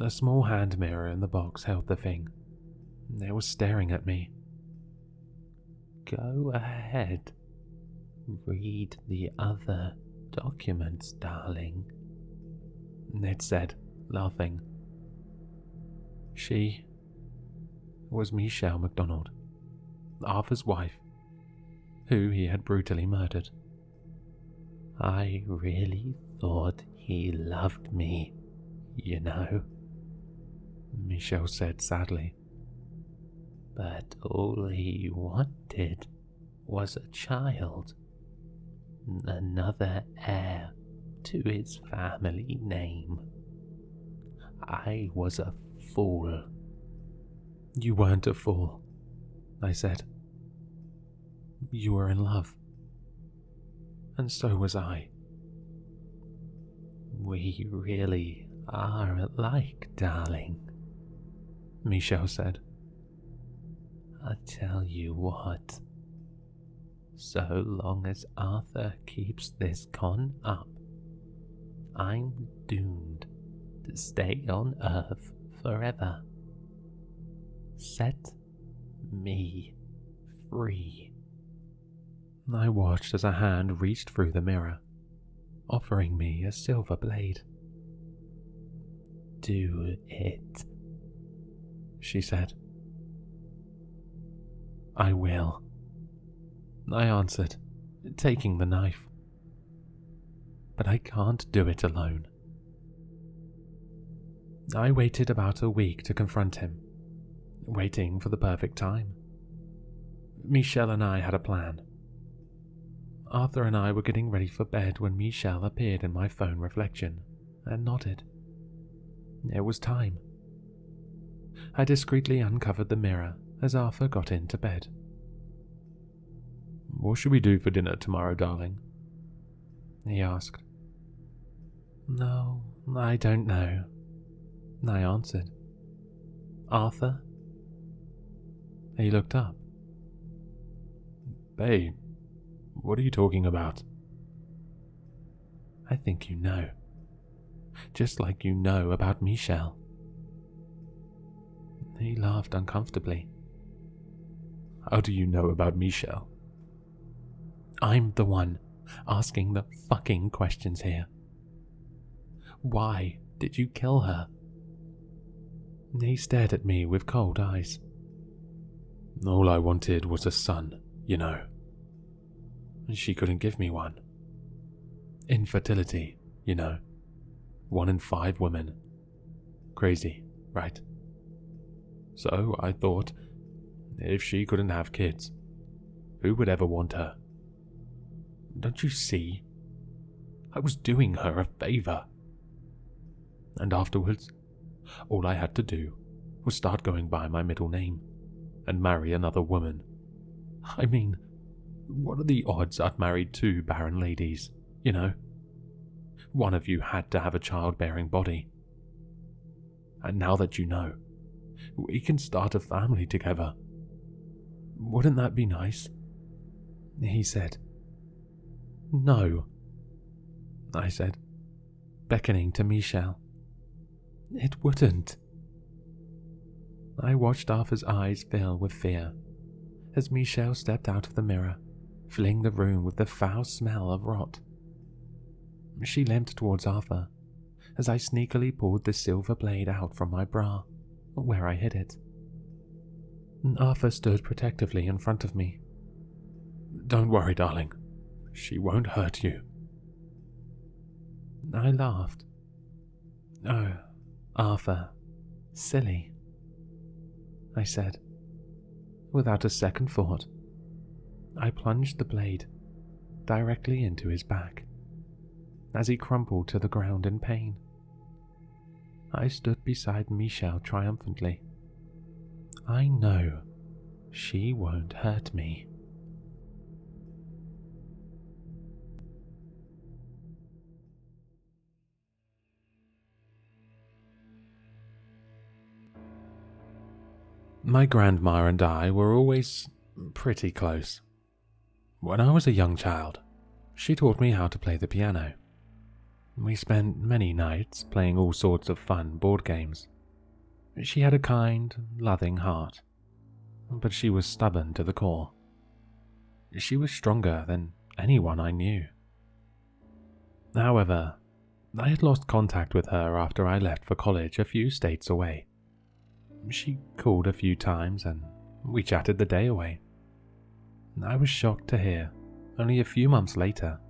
A small hand mirror in the box held the thing. It was staring at me. "Go ahead. Read the other documents, darling," it said, laughing. She was Michelle MacDonald, Arthur's wife, who he had brutally murdered. "I really thought he loved me, you know," Michelle said sadly. But all he wanted was a child, another heir to his family name. I was a fool. You weren't a fool, I said. You were in love. And so was I. We really are alike, darling, Michelle said. I tell you what, so long as Arthur keeps this con up, I'm doomed to stay on Earth forever. Set me free. I watched as a hand reached through the mirror, offering me a silver blade. Do it, she said. I will, I answered, taking the knife. But I can't do it alone. I waited about a week to confront him, waiting for the perfect time. Michelle and I had a plan. Arthur and I were getting ready for bed when Michelle appeared in my phone reflection and nodded. It was time. I discreetly uncovered the mirror as Arthur got into bed. What should we do for dinner tomorrow, darling? He asked. No, I don't know, I answered. Arthur? He looked up. Babe, what are you talking about? I think you know. Just like you know about Michelle. He laughed uncomfortably. How do you know about Michelle? I'm the one asking the fucking questions here. Why did you kill her? He stared at me with cold eyes. All I wanted was a son, you know. She couldn't give me one. Infertility, you know. 1 in 5 women. Crazy, right? So I thought, if she couldn't have kids, who would ever want her? Don't you see? I was doing her a favor. And afterwards, all I had to do was start going by my middle name and marry another woman. I mean, what are the odds I'd marry 2 barren ladies, you know? One of you had to have a childbearing body. And now that you know, we can start a family together. Wouldn't that be nice? He said. No, I said, beckoning to Michelle. It wouldn't. I watched Arthur's eyes fill with fear as Michelle stepped out of the mirror, filling the room with the foul smell of rot. She limped towards Arthur as I sneakily pulled the silver blade out from my bra, where I hid it. Arthur stood protectively in front of me. Don't worry, darling. She won't hurt you. I laughed. Oh, Arthur, silly, I said. Without a second thought, I plunged the blade directly into his back as he crumpled to the ground in pain. I stood beside Michelle triumphantly. I know she won't hurt me. My grandma and I were always pretty close. When I was a young child, she taught me how to play the piano. We spent many nights playing all sorts of fun board games. She had a kind, loving heart, but she was stubborn to the core. She was stronger than anyone I knew. However, I had lost contact with her after I left for college a few states away. She called a few times and we chatted the day away. I was shocked to hear, only a few months later,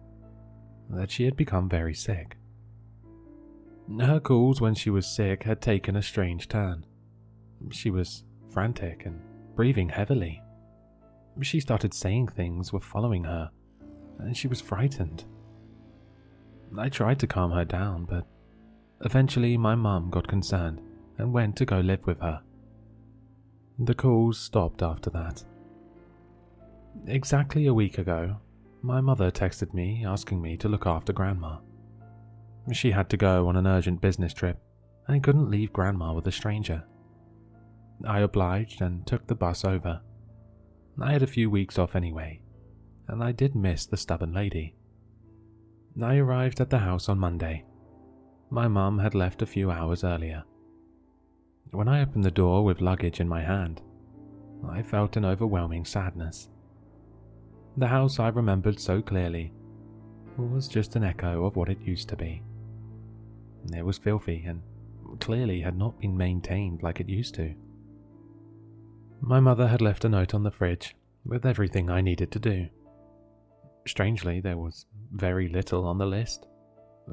that she had become very sick. Her calls when she was sick had taken a strange turn. She was frantic and breathing heavily. She started saying things were following her, and she was frightened. I tried to calm her down, but eventually my mum got concerned and went to go live with her. The calls stopped after that. Exactly a week ago, my mother texted me asking me to look after Grandma. She had to go on an urgent business trip and couldn't leave Grandma with a stranger. I obliged and took the bus over. I had a few weeks off anyway, and I did miss the stubborn lady. I arrived at the house on Monday. My mum had left a few hours earlier. When I opened the door with luggage in my hand, I felt an overwhelming sadness. The house I remembered so clearly was just an echo of what it used to be. It was filthy and clearly had not been maintained like it used to. My mother had left a note on the fridge with everything I needed to do. Strangely, there was very little on the list.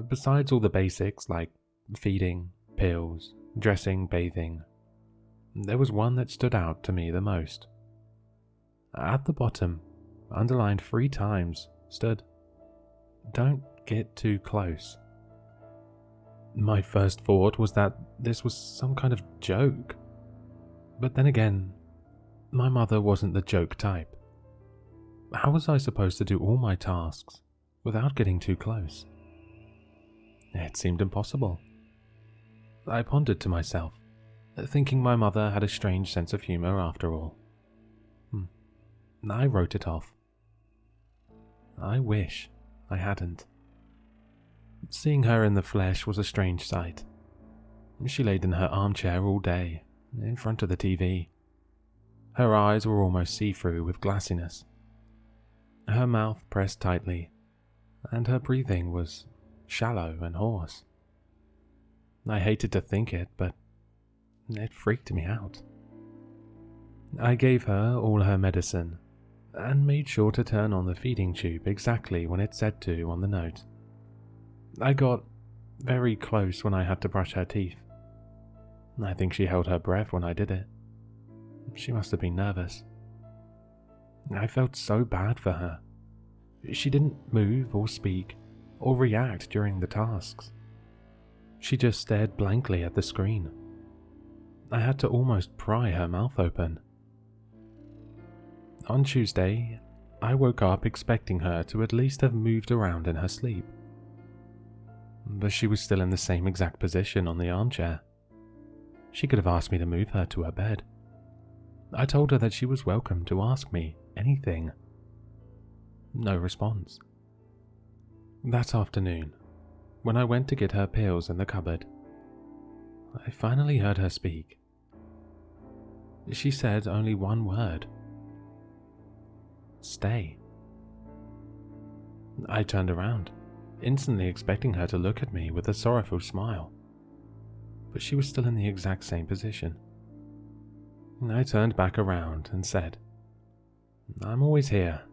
Besides all the basics like feeding, pills, dressing, bathing, there was one that stood out to me the most. At the bottom, underlined 3 times, stood, "Don't get too close." My first thought was that this was some kind of joke. But then again, my mother wasn't the joke type. How was I supposed to do all my tasks without getting too close? It seemed impossible. I pondered to myself, thinking my mother had a strange sense of humor after all. I wrote it off. I wish I hadn't. Seeing her in the flesh was a strange sight. She laid in her armchair all day, in front of the TV. Her eyes were almost see-through with glassiness. Her mouth pressed tightly, and her breathing was shallow and hoarse. I hated to think it, but it freaked me out. I gave her all her medicine, and made sure to turn on the feeding tube exactly when it said to on the note. I got very close when I had to brush her teeth. I think she held her breath when I did it. She must have been nervous. I felt so bad for her. She didn't move or speak or react during the tasks. She just stared blankly at the screen. I had to almost pry her mouth open. On Tuesday, I woke up expecting her to at least have moved around in her sleep. But she was still in the same exact position on the armchair. She could have asked me to move her to her bed. I told her that she was welcome to ask me anything. No response. That afternoon, when I went to get her pills in the cupboard, I finally heard her speak. She said only one word. Stay. I turned around, instantly expecting her to look at me with a sorrowful smile, but she was still in the exact same position. I turned back around and said, "I'm always here.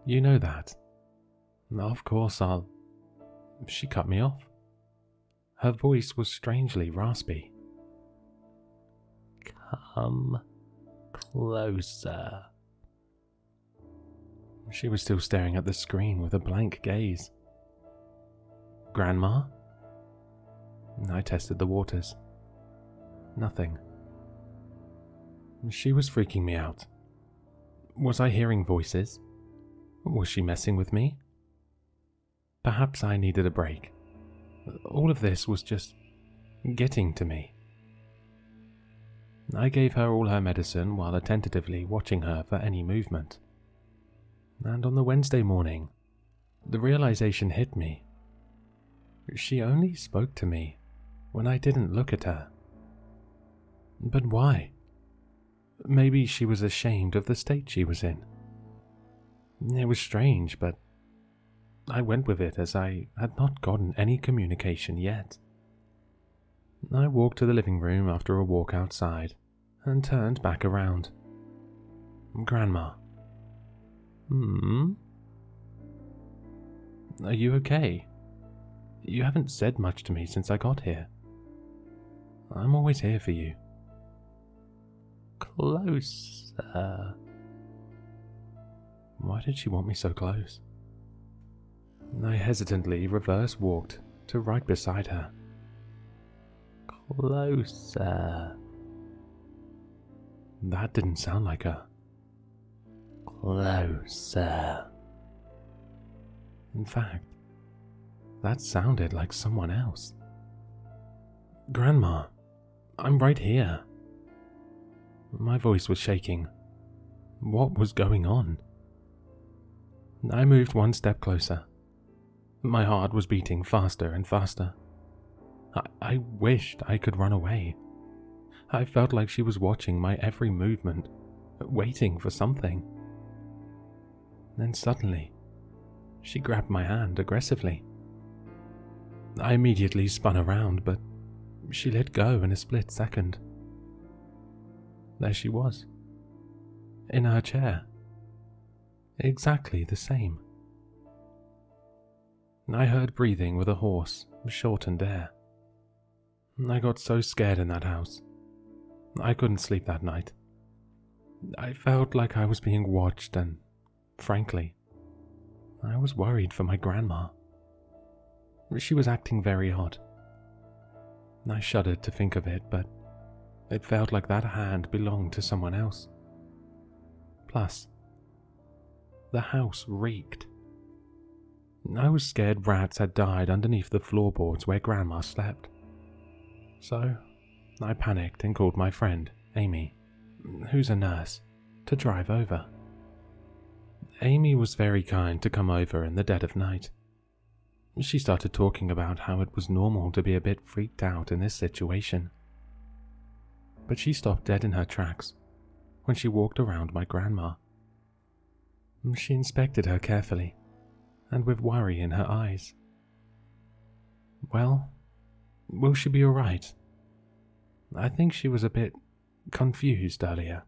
You know that." "Of course I'll..." She cut me off. Her voice was strangely raspy. "Come closer." She was still staring at the screen with a blank gaze. "Grandma?" I tested the waters. Nothing. She was freaking me out. Was I hearing voices? Was she messing with me? Perhaps I needed a break. All of this was just getting to me. I gave her all her medicine while attentively watching her for any movement. And on the Wednesday morning, the realization hit me. She only spoke to me when I didn't look at her. But why? Maybe she was ashamed of the state she was in. It was strange, but I went with it as I had not gotten any communication yet. I walked to the living room after a walk outside and turned back around. "Grandma." "Are you okay? You haven't said much to me since I got here." "I'm always here for you." Closer. Why did she want me so close? I hesitantly reverse walked to right beside her. Closer. That didn't sound like her. Closer. In fact, that sounded like someone else. Grandma, I'm right here. My voice was shaking. What was going on? I moved one step closer. My heart was beating faster and faster. I wished I could run away. I felt like she was watching my every movement, waiting for something. Then suddenly, she grabbed my hand aggressively. I immediately spun around, but she let go in a split second. There she was, in her chair, exactly the same. I heard breathing with a hoarse, shortened air. I got so scared in that house. I couldn't sleep that night. I felt like I was being watched and, frankly, I was worried for my grandma. She was acting very odd. I shuddered to think of it, but it felt like that hand belonged to someone else. Plus, the house reeked. I was scared rats had died underneath the floorboards where Grandma slept. So, I panicked and called my friend, Amy, who's a nurse, to drive over. Amy was very kind to come over in the dead of night. She started talking about how it was normal to be a bit freaked out in this situation. But she stopped dead in her tracks when she walked around my grandma. She inspected her carefully and with worry in her eyes. Well, will she be alright? I think she was a bit confused earlier.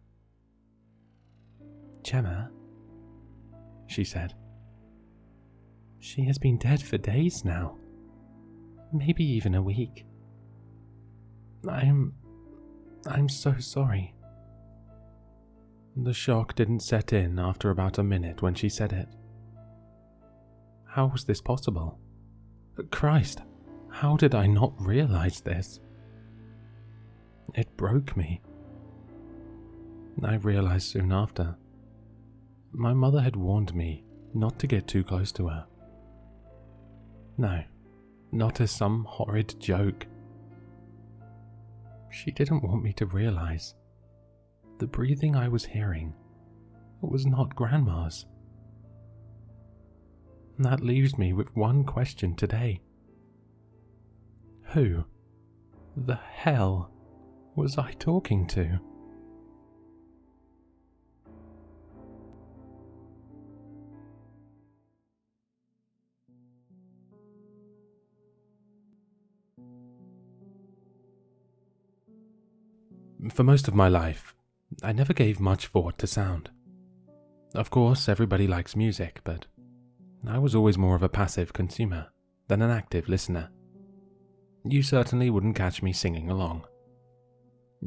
Gemma, she said. She has been dead for days now. Maybe even a week. I'm so sorry. The shock didn't set in after about a minute when she said it. How was this possible? Christ, how did I not realize this? It broke me. I realized soon after. My mother had warned me not to get too close to her. No, not as some horrid joke. She didn't want me to realize the breathing I was hearing was not Grandma's. That leaves me with one question today. Who the hell was I talking to? For most of my life, I never gave much thought to sound. Of course, everybody likes music, but I was always more of a passive consumer than an active listener. You certainly wouldn't catch me singing along.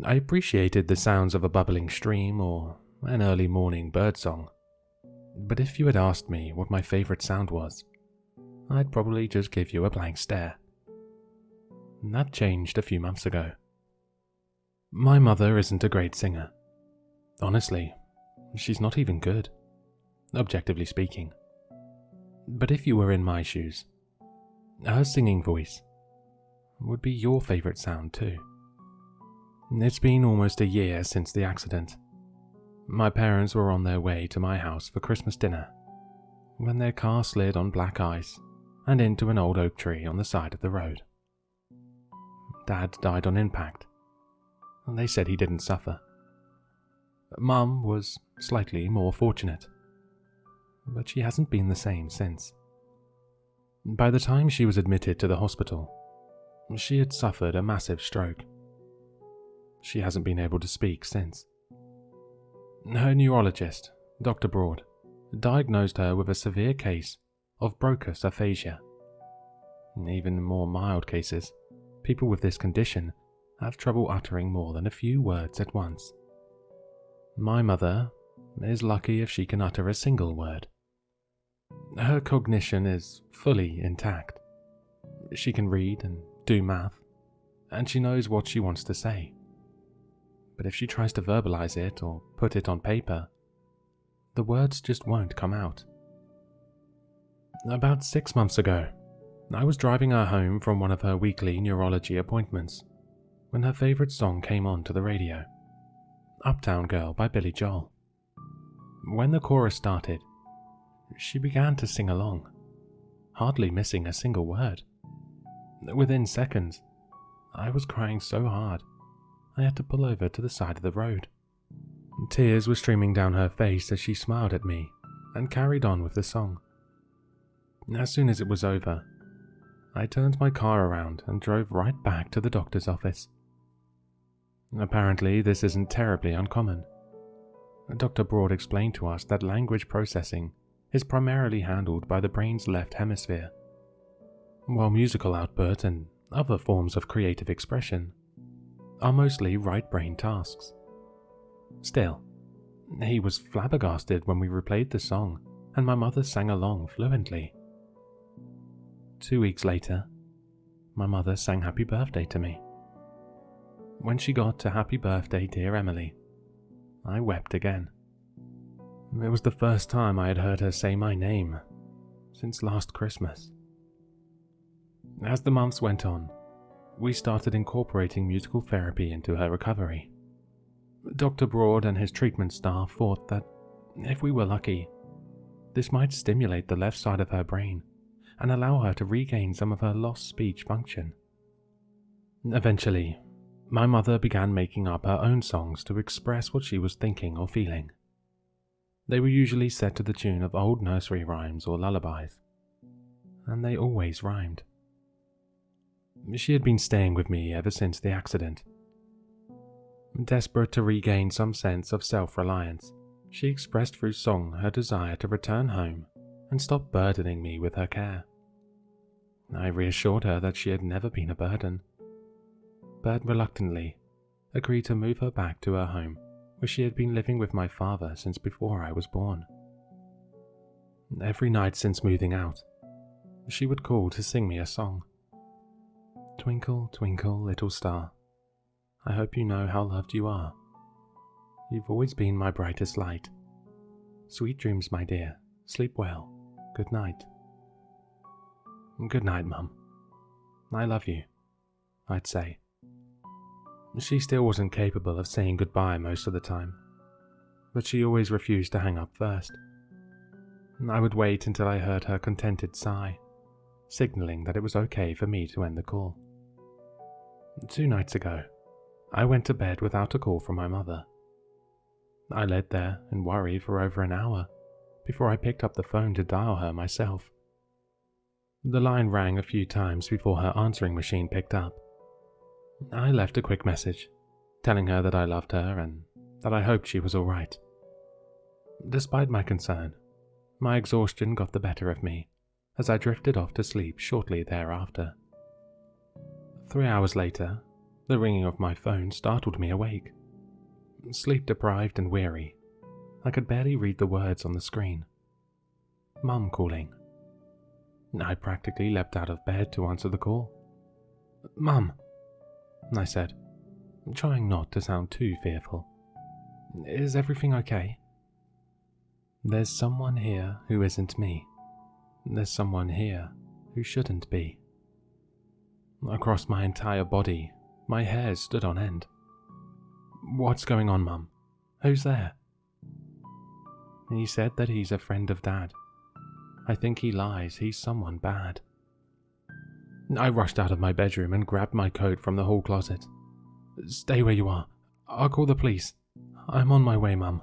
I appreciated the sounds of a bubbling stream or an early morning birdsong, but if you had asked me what my favorite sound was, I'd probably just give you a blank stare. That changed a few months ago. My mother isn't a great singer. Honestly, she's not even good, objectively speaking. But if you were in my shoes, her singing voice would be your favorite sound too. It's been almost a year since the accident. My parents were on their way to my house for Christmas dinner when their car slid on black ice and into an old oak tree on the side of the road. Dad died on impact. They said he didn't suffer. Mum was slightly more fortunate, but she hasn't been the same since. By the time she was admitted to the hospital, she had suffered a massive stroke. She hasn't been able to speak since. Her neurologist, Dr. Broad, diagnosed her with a severe case of Broca's aphasia. In even more mild cases, people with this condition have trouble uttering more than a few words at once. My mother is lucky if she can utter a single word. Her cognition is fully intact. She can read and do math, and she knows what she wants to say. But if she tries to verbalize it or put it on paper, the words just won't come out. About 6 months ago, I was driving her home from one of her weekly neurology appointments when her favorite song came on to the radio, Uptown Girl by Billy Joel. When the chorus started, she began to sing along, hardly missing a single word. Within seconds, I was crying so hard I had to pull over to the side of the road. Tears were streaming down her face as she smiled at me and carried on with the song. As soon as it was over, I turned my car around and drove right back to the doctor's office. Apparently, this isn't terribly uncommon. Dr. Broad explained to us that language processing is primarily handled by the brain's left hemisphere, while musical output and other forms of creative expression are mostly right brain tasks. Still, he was flabbergasted when we replayed the song and my mother sang along fluently. 2 weeks later, my mother sang Happy Birthday to me. When she got to Happy Birthday, Dear Emily, I wept again. It was the first time I had heard her say my name since last Christmas. As the months went on, we started incorporating musical therapy into her recovery. Dr. Broad and his treatment staff thought that, if we were lucky, this might stimulate the left side of her brain and allow her to regain some of her lost speech function. Eventually, my mother began making up her own songs to express what she was thinking or feeling. They were usually set to the tune of old nursery rhymes or lullabies, and they always rhymed. She had been staying with me ever since the accident. Desperate to regain some sense of self-reliance, she expressed through song her desire to return home and stop burdening me with her care. I reassured her that she had never been a burden, but reluctantly agreed to move her back to her home where she had been living with my father since before I was born. Every night since moving out, she would call to sing me a song. Twinkle, twinkle, little star, I hope you know how loved you are. You've always been my brightest light. Sweet dreams, my dear. Sleep well. Good night. Good night, Mum. I love you, I'd say. She still wasn't capable of saying goodbye most of the time, but she always refused to hang up first. I would wait until I heard her contented sigh, signaling that it was okay for me to end the call. 2 nights ago, I went to bed without a call from my mother. I lay there in worry for over an hour before I picked up the phone to dial her myself. The line rang a few times before her answering machine picked up. I left a quick message, telling her that I loved her and that I hoped she was all right. Despite my concern, my exhaustion got the better of me as I drifted off to sleep shortly thereafter. 3 hours later, the ringing of my phone startled me awake. Sleep-deprived and weary, I could barely read the words on the screen. Mum calling. I practically leapt out of bed to answer the call. Mum, I said, trying not to sound too fearful. Is everything okay? There's someone here who isn't me. There's someone here who shouldn't be. Across my entire body, my hair stood on end. What's going on, Mum? Who's there? He said that he's a friend of Dad. I think he lies, he's someone bad. I rushed out of my bedroom and grabbed my coat from the hall closet. Stay where you are. I'll call the police. I'm on my way, Mum.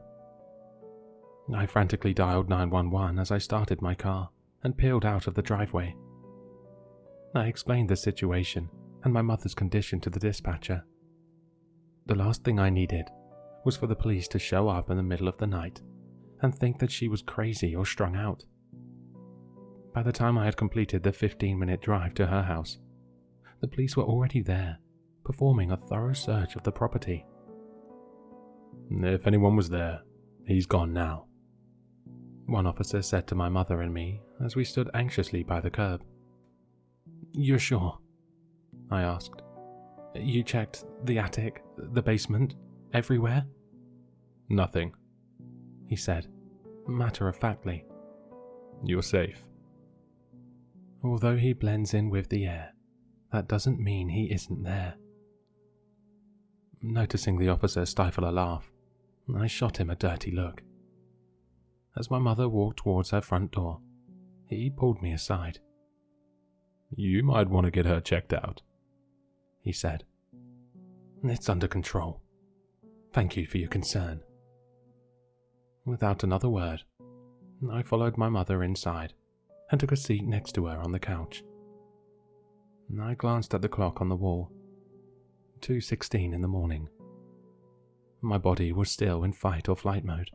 I frantically dialed 911 as I started my car and peeled out of the driveway. I explained the situation and my mother's condition to the dispatcher. The last thing I needed was for the police to show up in the middle of the night and think that she was crazy or strung out. By the time I had completed the 15-minute drive to her house, the police were already there, performing a thorough search of the property. If anyone was there, he's gone now," one officer said to my mother and me as we stood anxiously by the curb. "You're sure?" I asked. "You checked the attic, the basement, everywhere?" "Nothing," he said, matter-of-factly. "You're safe." Although he blends in with the air, that doesn't mean he isn't there. Noticing the officer stifle a laugh, I shot him a dirty look. As my mother walked towards her front door, he pulled me aside. "You might want to get her checked out," he said. "It's under control. Thank you for your concern." Without another word, I followed my mother inside and took a seat next to her on the couch. I glanced at the clock on the wall. 2:16 in the morning. My body was still in fight or flight mode,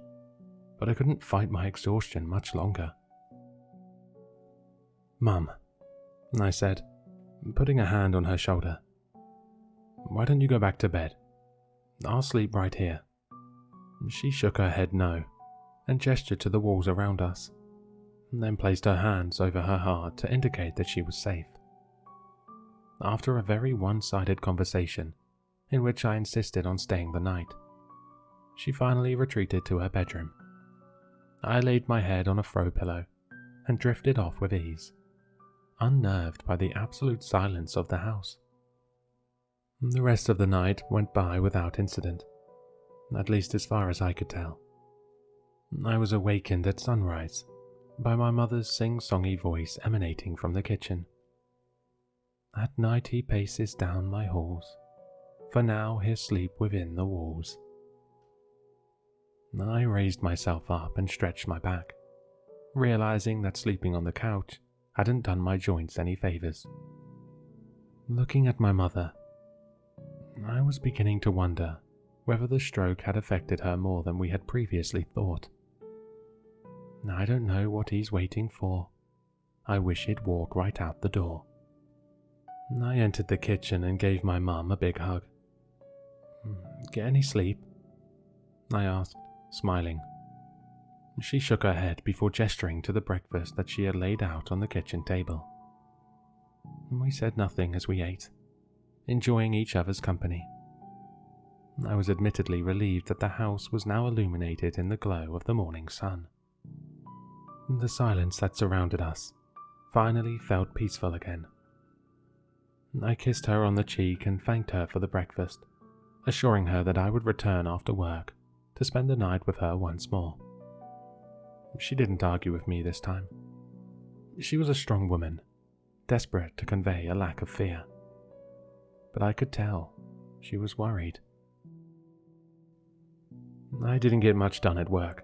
but I couldn't fight my exhaustion much longer. "Mum," I said, putting a hand on her shoulder, "why don't you go back to bed? I'll sleep right here." She shook her head no, and gestured to the walls around us, then placed her hands over her heart to indicate that she was safe. After a very one-sided conversation, in which I insisted on staying the night, she finally retreated to her bedroom. I laid my head on a throw pillow and drifted off with ease, unnerved by the absolute silence of the house. The rest of the night went by without incident, at least as far as I could tell. I was awakened at sunrise by my mother's sing-songy voice emanating from the kitchen. "At night he paces down my halls, for now he'll sleep within the walls." I raised myself up and stretched my back, realizing that sleeping on the couch hadn't done my joints any favors. Looking at my mother, I was beginning to wonder whether the stroke had affected her more than we had previously thought. I don't know what he's waiting for. I wish he'd walk right out the door. I entered the kitchen and gave my mum a big hug. "Get any sleep?" I asked, smiling. She shook her head before gesturing to the breakfast that she had laid out on the kitchen table. We said nothing as we ate, enjoying each other's company. I was admittedly relieved that the house was now illuminated in the glow of the morning sun. The silence that surrounded us finally felt peaceful again. I kissed her on the cheek and thanked her for the breakfast, assuring her that I would return after work to spend the night with her once more. She didn't argue with me this time. She was a strong woman, desperate to convey a lack of fear. But I could tell she was worried. I didn't get much done at work.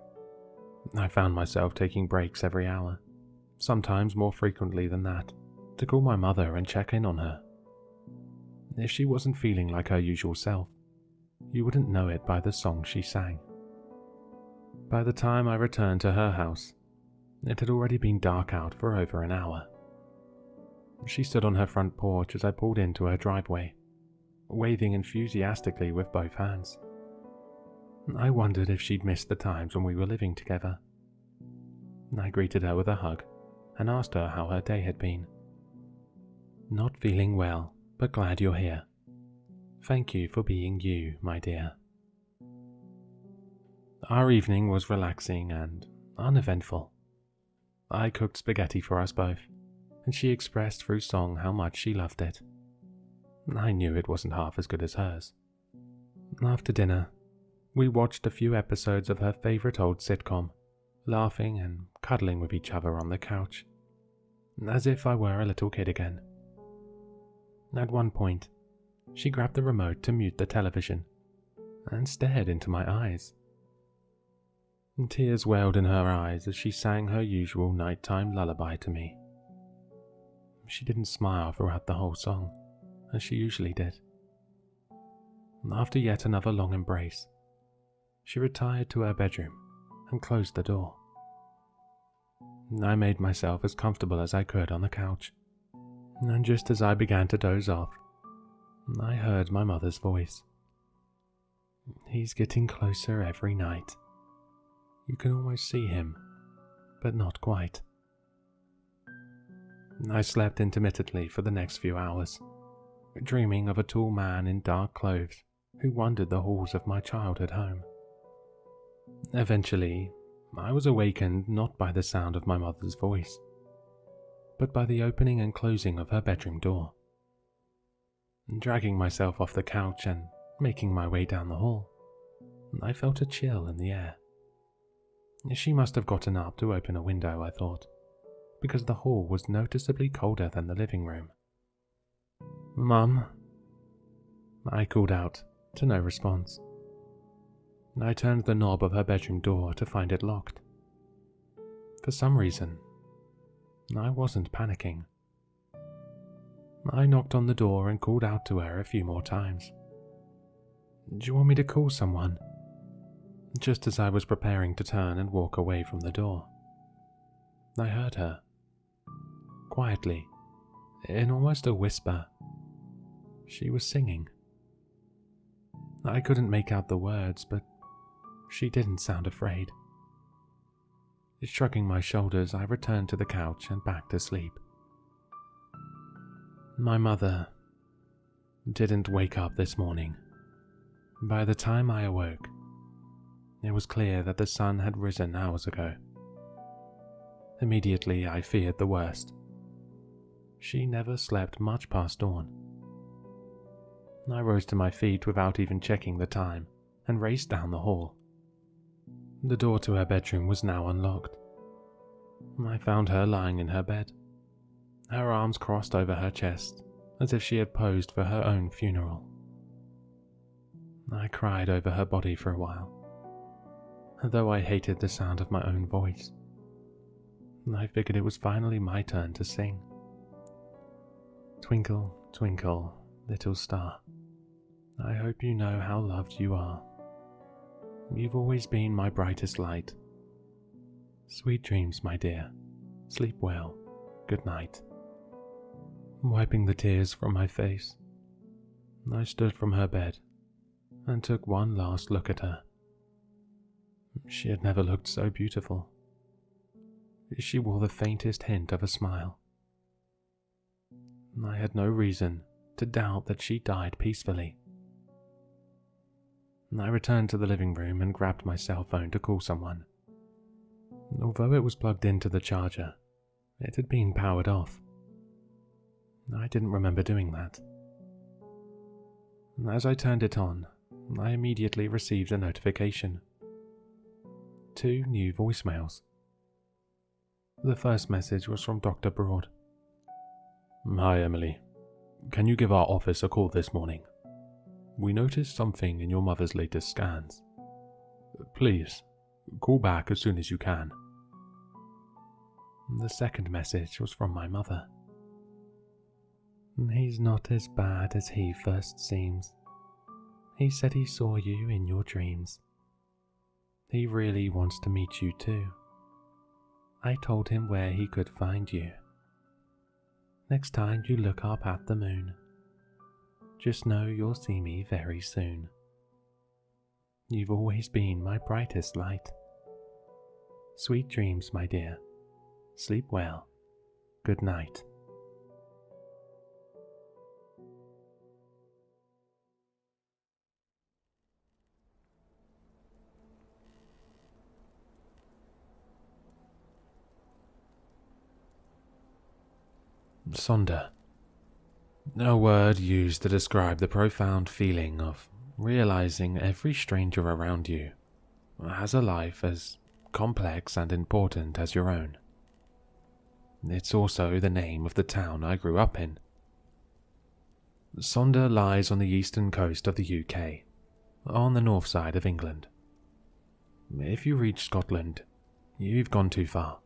I found myself taking breaks every hour, sometimes more frequently than that, to call my mother and check in on her. If she wasn't feeling like her usual self, you wouldn't know it by the song she sang. By the time I returned to her house, it had already been dark out for over an hour. She stood on her front porch as I pulled into her driveway, waving enthusiastically with both hands. I wondered if she'd missed the times when we were living together. I greeted her with a hug and asked her how her day had been. "Not feeling well, but glad you're here. Thank you for being you, my dear." Our evening was relaxing and uneventful. I cooked spaghetti for us both, and she expressed through song how much she loved it. I knew it wasn't half as good as hers. After dinner, we watched a few episodes of her favorite old sitcom, laughing and cuddling with each other on the couch, as if I were a little kid again. At one point, she grabbed the remote to mute the television and stared into my eyes. Tears welled in her eyes as she sang her usual nighttime lullaby to me. She didn't smile throughout the whole song, as she usually did. After yet another long embrace, she retired to her bedroom and closed the door. I made myself as comfortable as I could on the couch, and just as I began to doze off, I heard my mother's voice. He's getting closer every night. You can almost see him, but not quite. I slept intermittently for the next few hours, dreaming of a tall man in dark clothes who wandered the halls of my childhood home. Eventually, I was awakened not by the sound of my mother's voice, but by the opening and closing of her bedroom door. Dragging myself off the couch and making my way down the hall, I felt a chill in the air. She must have gotten up to open a window, I thought, because the hall was noticeably colder than the living room. "Mum?" I called out, to no response. I turned the knob of her bedroom door to find it locked. For some reason, I wasn't panicking. I knocked on the door and called out to her a few more times. "Do you want me to call someone?" Just as I was preparing to turn and walk away from the door, I heard her, quietly, in almost a whisper. She was singing. I couldn't make out the words, but she didn't sound afraid. Shrugging my shoulders, I returned to the couch and back to sleep. My mother didn't wake up this morning. By the time I awoke, it was clear that the sun had risen hours ago. Immediately, I feared the worst. She never slept much past dawn. I rose to my feet without even checking the time and raced down the hall. The door to her bedroom was now unlocked. I found her lying in her bed, her arms crossed over her chest as if she had posed for her own funeral. I cried over her body for a while, though I hated the sound of my own voice. I figured it was finally my turn to sing. "Twinkle, twinkle, little star, I hope you know how loved you are. You've always been my brightest light. Sweet dreams, my dear. Sleep well. Good night." Wiping the tears from my face, I stood from her bed and took one last look at her. She had never looked so beautiful. She wore the faintest hint of a smile. I had no reason to doubt that she died peacefully. I returned to the living room and grabbed my cell phone to call someone. Although it was plugged into the charger, it had been powered off. I didn't remember doing that. As I turned it on, I immediately received a notification. 2 new voicemails. The first message was from Dr. Broad. "Hi, Emily. Can you give our office a call this morning? We noticed something in your mother's latest scans. Please, call back as soon as you can." The second message was from my mother. "He's not as bad as he first seems. He said he saw you in your dreams. He really wants to meet you too. I told him where he could find you. Next time you look up at the moon, just know you'll see me very soon. You've always been my brightest light. Sweet dreams, my dear. Sleep well. Good night." Sonder. A word used to describe the profound feeling of realizing every stranger around you has a life as complex and important as your own. It's also the name of the town I grew up in. Sonder lies on the eastern coast of the UK, on the north side of England. If you reach Scotland, you've gone too far.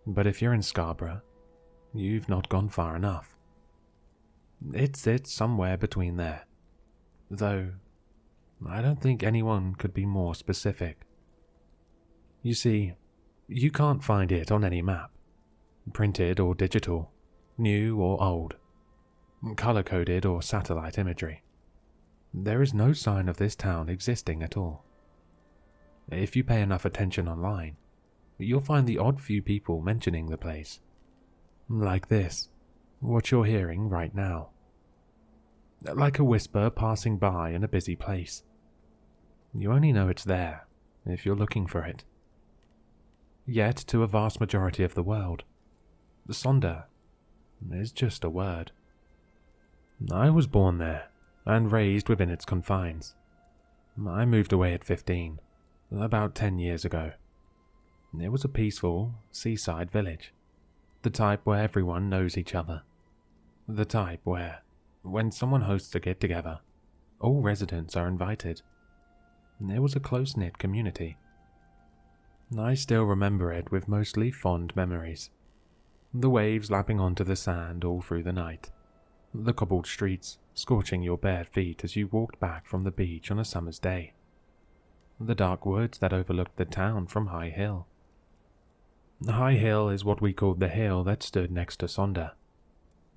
But if you're in Scarborough, you've not gone far enough. It sits somewhere between there, though I don't think anyone could be more specific. You see, you can't find it on any map, printed or digital, new or old, color-coded or satellite imagery. There is no sign of this town existing at all. If you pay enough attention online, you'll find the odd few people mentioning the place. Like this, what you're hearing right now. Like a whisper passing by in a busy place. You only know it's there if you're looking for it. Yet, to a vast majority of the world, Sonder is just a word. I was born there and raised within its confines. I moved away at 15, about 10 years ago. It was a peaceful, seaside village, the type where everyone knows each other, the type where, when someone hosts a get-together, all residents are invited. It was a close-knit community. I still remember it with mostly fond memories. The waves lapping onto the sand all through the night, the cobbled streets scorching your bare feet as you walked back from the beach on a summer's day, the dark woods that overlooked the town from High Hill. High Hill is what we called the hill that stood next to Sonder.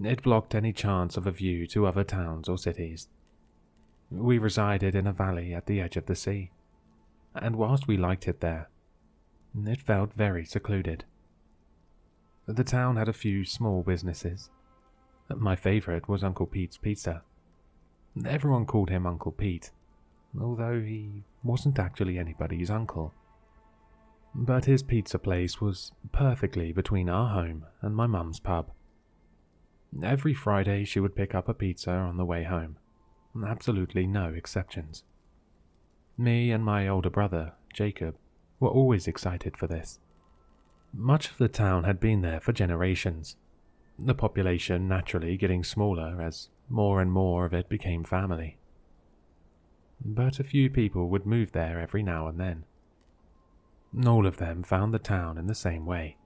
It blocked any chance of a view to other towns or cities. We resided in a valley at the edge of the sea, and whilst we liked it there, it felt very secluded. The town had a few small businesses. My favourite was Uncle Pete's Pizza. Everyone called him Uncle Pete, although he wasn't actually anybody's uncle. But his pizza place was perfectly between our home and my mum's pub. Every Friday she would pick up a pizza on the way home. Absolutely no exceptions. Me and my older brother, Jacob, were always excited for this. Much of the town had been there for generations, the population naturally getting smaller as more and more of it became family. But a few people would move there every now and then. All of them found the town in the same way,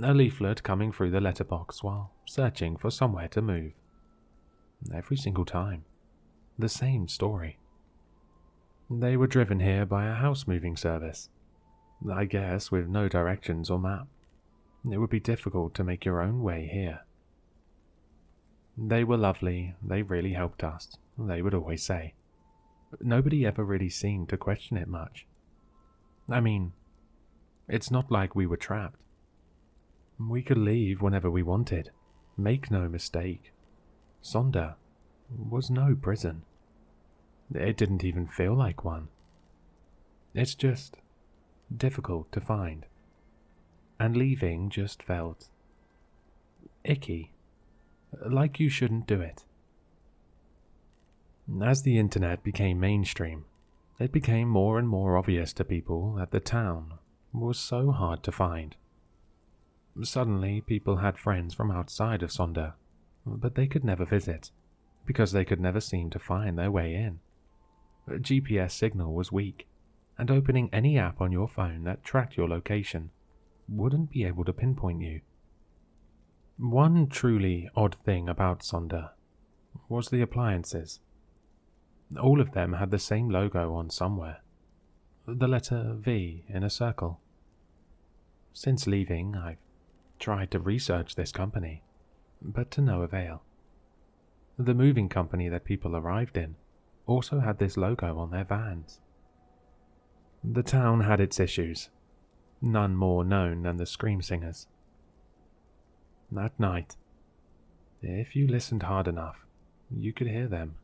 a leaflet coming through the letterbox while searching for somewhere to move. Every single time, the same story. They were driven here by a house-moving service. I guess with no directions or map, it would be difficult to make your own way here. They were lovely, they really helped us, they would always say. Nobody ever really seemed to question it much. I mean, it's not like we were trapped. We could leave whenever we wanted, make no mistake. Sonder was no prison. It didn't even feel like one. It's just difficult to find. And leaving just felt icky, like you shouldn't do it. As the internet became mainstream, it became more and more obvious to people that the town was so hard to find. Suddenly, people had friends from outside of Sonder, but they could never visit, because they could never seem to find their way in. A GPS signal was weak, and opening any app on your phone that tracked your location wouldn't be able to pinpoint you. One truly odd thing about Sonder was the appliances. All of them had the same logo on somewhere, the letter V in a circle. Since leaving, I've tried to research this company, but to no avail. The moving company that people arrived in also had this logo on their vans. The town had its issues, none more known than the scream singers. At night, if you listened hard enough, you could hear them.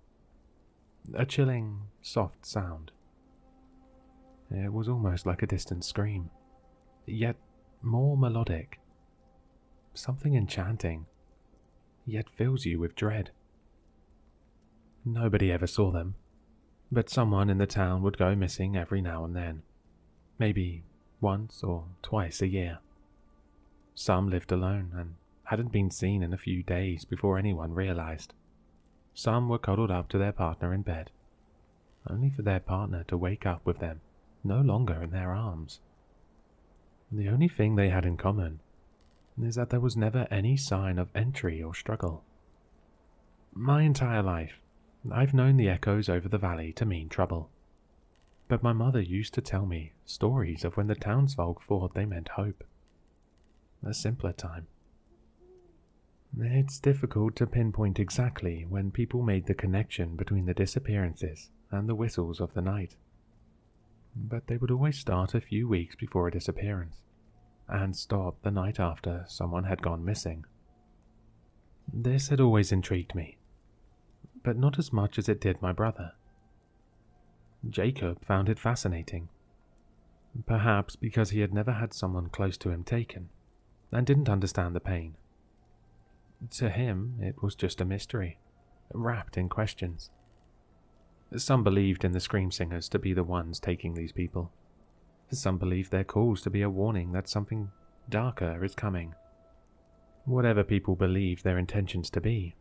A chilling, soft sound. It was almost like a distant scream, yet more melodic. Something enchanting, yet fills you with dread. Nobody ever saw them, but someone in the town would go missing every now and then, maybe once or twice a year. Some lived alone and hadn't been seen in a few days before anyone realized. Some were cuddled up to their partner in bed, only for their partner to wake up with them no longer in their arms. The only thing they had in common is that there was never any sign of entry or struggle. My entire life, I've known the echoes over the valley to mean trouble, but my mother used to tell me stories of when the townsfolk thought they meant hope. A simpler time. It's difficult to pinpoint exactly when people made the connection between the disappearances and the whistles of the night, but they would always start a few weeks before a disappearance and stop the night after someone had gone missing. This had always intrigued me, but not as much as it did my brother. Jacob found it fascinating, perhaps because he had never had someone close to him taken and didn't understand the pain. To him, it was just a mystery, wrapped in questions. Some believed in the scream singers to be the ones taking these people. Some believed their calls to be a warning that something darker is coming. Whatever people believed their intentions to be,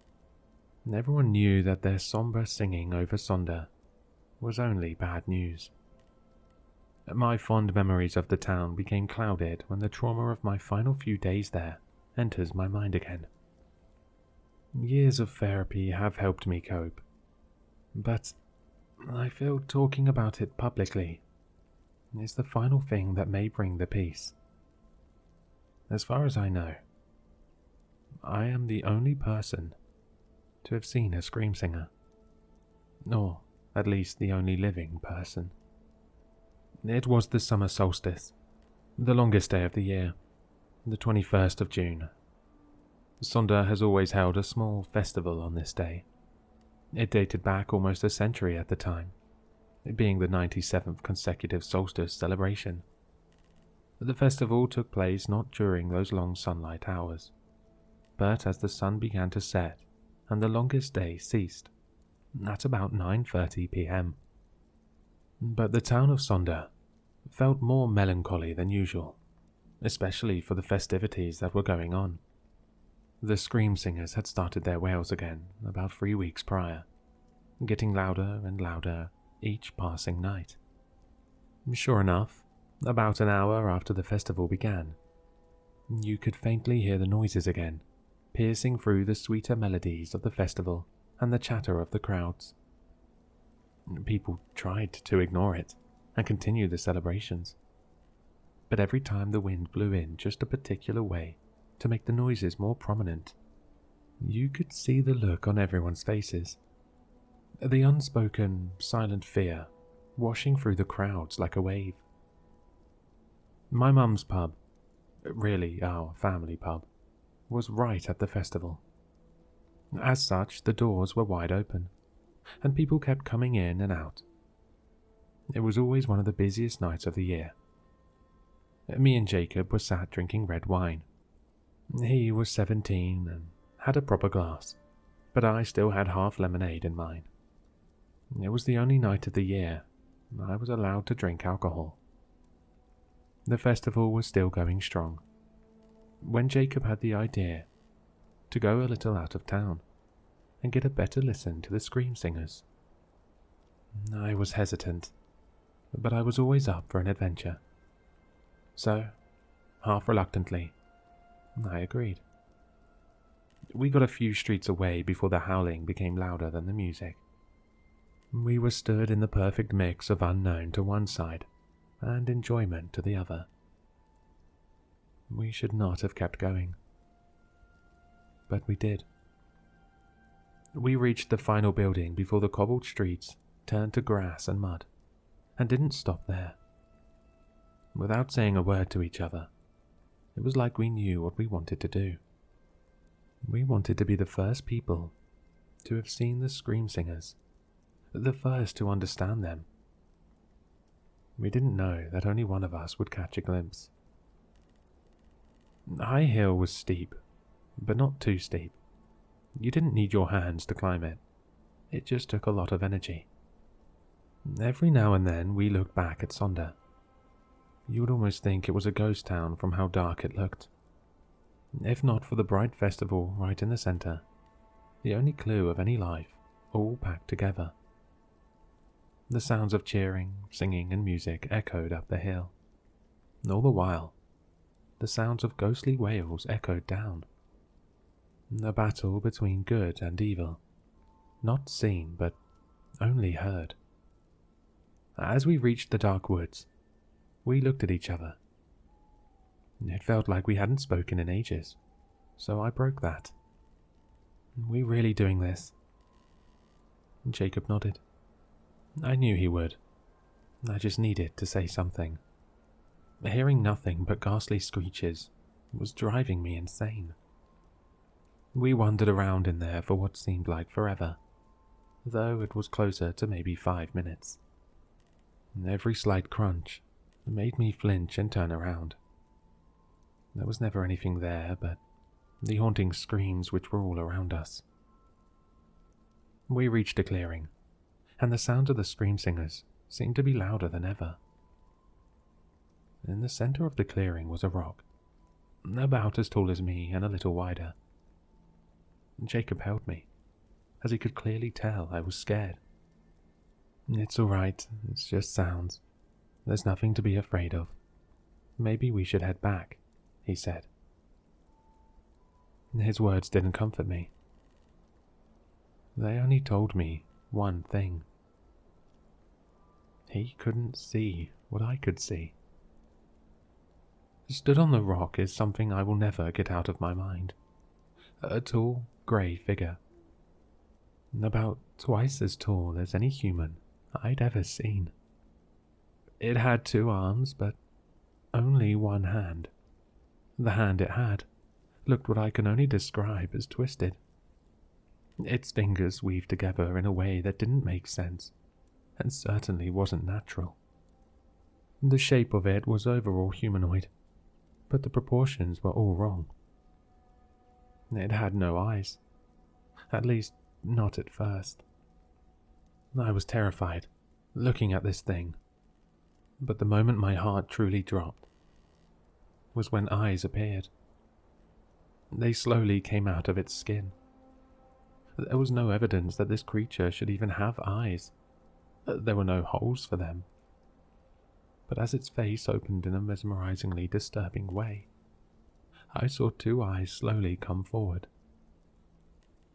everyone knew that their somber singing over Sonder was only bad news. My fond memories of the town became clouded when the trauma of my final few days there enters my mind again. Years of therapy have helped me cope, but I feel talking about it publicly is the final thing that may bring the peace. As far as I know, I am the only person to have seen a scream singer, or at least the only living person. It was the summer solstice, the longest day of the year, the 21st of June. Sonder has always held a small festival on this day. It dated back almost a century at the time, it being the 97th consecutive solstice celebration. The festival took place not during those long sunlight hours, but as the sun began to set and the longest day ceased, at about 9:30 p.m. But the town of Sonder felt more melancholy than usual, especially for the festivities that were going on. The scream singers had started their wails again about 3 weeks prior, getting louder and louder each passing night. Sure enough, about an hour after the festival began, you could faintly hear the noises again, piercing through the sweeter melodies of the festival and the chatter of the crowds. People tried to ignore it and continue the celebrations, but every time the wind blew in just a particular way to make the noises more prominent, you could see the look on everyone's faces, the unspoken, silent fear washing through the crowds like a wave. My mum's pub, really our family pub, was right at the festival. As such, the doors were wide open, and people kept coming in and out. It was always one of the busiest nights of the year. Me and Jacob were sat drinking red wine. He was 17 and had a proper glass, but I still had half lemonade in mine. It was the only night of the year I was allowed to drink alcohol. The festival was still going strong, when Jacob had the idea to go a little out of town and get a better listen to the scream singers. I was hesitant, but I was always up for an adventure. So, half reluctantly, I agreed. We got a few streets away before the howling became louder than the music. We were stood in the perfect mix of unknown to one side and enjoyment to the other. We should not have kept going, but we did. We reached the final building before the cobbled streets turned to grass and mud, and didn't stop there. Without saying a word to each other, it was like we knew what we wanted to do. We wanted to be the first people to have seen the scream singers, the first to understand them. We didn't know that only one of us would catch a glimpse. High Hill was steep, but not too steep. You didn't need your hands to climb it. It just took a lot of energy. Every now and then we looked back at Sonder. You would almost think it was a ghost town from how dark it looked. If not for the bright festival right in the center, the only clue of any life, all packed together. The sounds of cheering, singing, and music echoed up the hill. All the while, the sounds of ghostly wails echoed down. A battle between good and evil, not seen but only heard. As we reached the dark woods, we looked at each other. It felt like we hadn't spoken in ages, so I broke that. We really doing this?" Jacob nodded. I knew he would. I just needed to say something. Hearing nothing but ghastly screeches was driving me insane. We wandered around in there for what seemed like forever, though it was closer to maybe 5 minutes. Every slight crunch made me flinch and turn around. There was never anything there but the haunting screams which were all around us. We reached a clearing, and the sound of the scream singers seemed to be louder than ever. In the center of the clearing was a rock, about as tall as me and a little wider. Jacob held me, as he could clearly tell I was scared. "It's all right, it's just sounds. There's nothing to be afraid of. Maybe we should head back," he said. His words didn't comfort me. They only told me one thing. He couldn't see what I could see. Stood on the rock is something I will never get out of my mind. A tall, grey figure. About twice as tall as any human I'd ever seen. It had 2 arms, but only one hand. The hand it had looked what I can only describe as twisted. Its fingers weaved together in a way that didn't make sense, and certainly wasn't natural. The shape of it was overall humanoid, but the proportions were all wrong. It had no eyes, at least not at first. I was terrified, looking at this thing, but the moment my heart truly dropped was when eyes appeared. They slowly came out of its skin. There was no evidence that this creature should even have eyes. There were no holes for them. But as its face opened in a mesmerizingly disturbing way, I saw 2 eyes slowly come forward.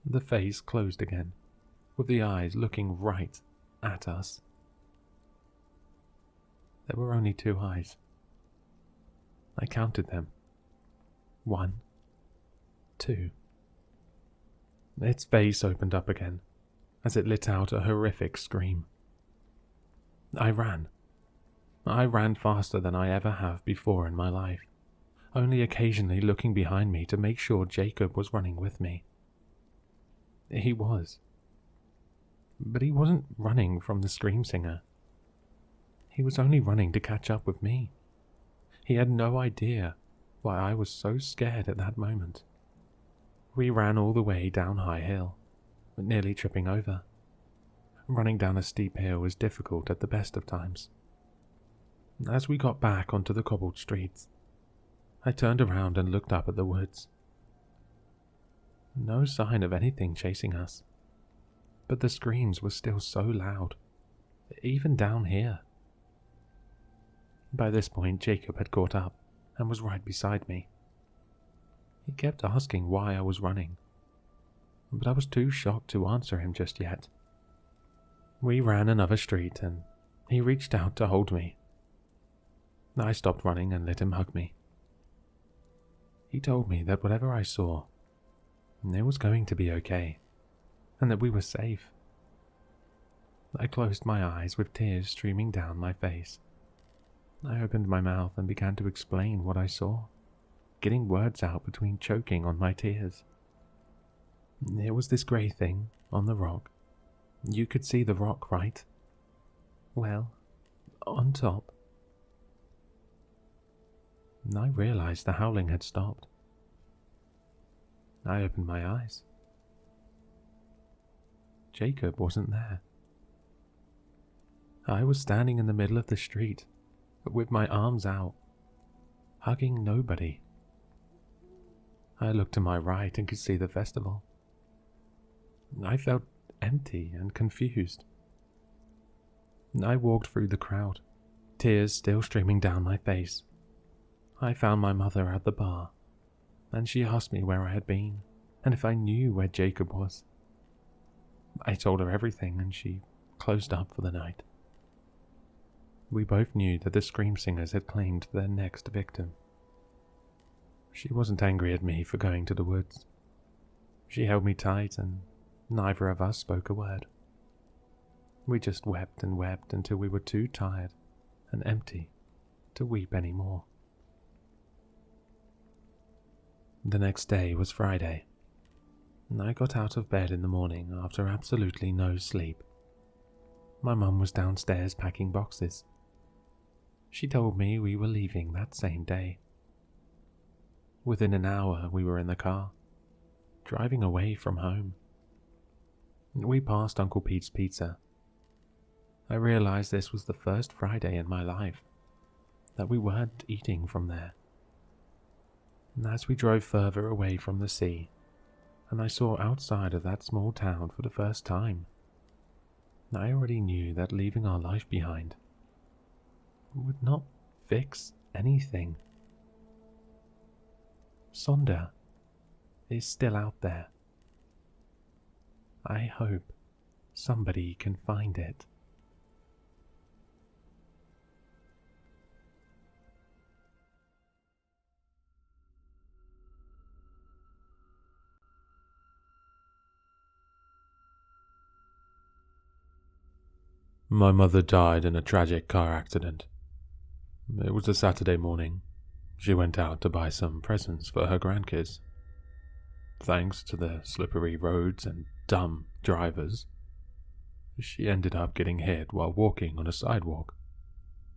The face closed again, with the eyes looking right at us. There were only 2 eyes. I counted them. 1, 2. Its face opened up again, as it let out a horrific scream. I ran. I ran faster than I ever have before in my life, only occasionally looking behind me to make sure Jacob was running with me. He was. But he wasn't running from the scream singer. He was only running to catch up with me. He had no idea why I was so scared at that moment. We ran all the way down High Hill, nearly tripping over. Running down a steep hill was difficult at the best of times. As we got back onto the cobbled streets, I turned around and looked up at the woods. No sign of anything chasing us, but the screams were still so loud, even down here. By this point, Jacob had caught up and was right beside me. He kept asking why I was running, but I was too shocked to answer him just yet. We ran another street and he reached out to hold me. I stopped running and let him hug me. He told me that whatever I saw, it was going to be okay, and that we were safe. I closed my eyes with tears streaming down my face. I opened my mouth and began to explain what I saw, getting words out between choking on my tears. It was this grey thing on the rock. You could see the rock, right? Well, on top. I realized the howling had stopped. I opened my eyes. Jacob wasn't there. I was standing in the middle of the street, with my arms out, hugging nobody. I looked to my right and could see the festival. I felt empty and confused. I walked through the crowd, tears still streaming down my face. I found my mother at the bar, and she asked me where I had been and if I knew where Jacob was. I told her everything and she closed up for the night. We both knew that the scream singers had claimed their next victim. She wasn't angry at me for going to the woods. She held me tight and neither of us spoke a word. We just wept and wept until we were too tired and empty to weep any more. The next day was Friday, and I got out of bed in the morning after absolutely no sleep. My mum was downstairs packing boxes. She told me we were leaving that same day. Within an hour we were in the car, driving away from home. We passed Uncle Pete's Pizza. I realized this was the first Friday in my life that we weren't eating from there. And as we drove further away from the sea, and I saw outside of that small town for the first time, I already knew that leaving our life behind would not fix anything. Sonder is still out there. I hope somebody can find it. My mother died in a tragic car accident. It was a Saturday morning. She went out to buy some presents for her grandkids. Thanks to the slippery roads and dumb drivers, she ended up getting hit while walking on a sidewalk,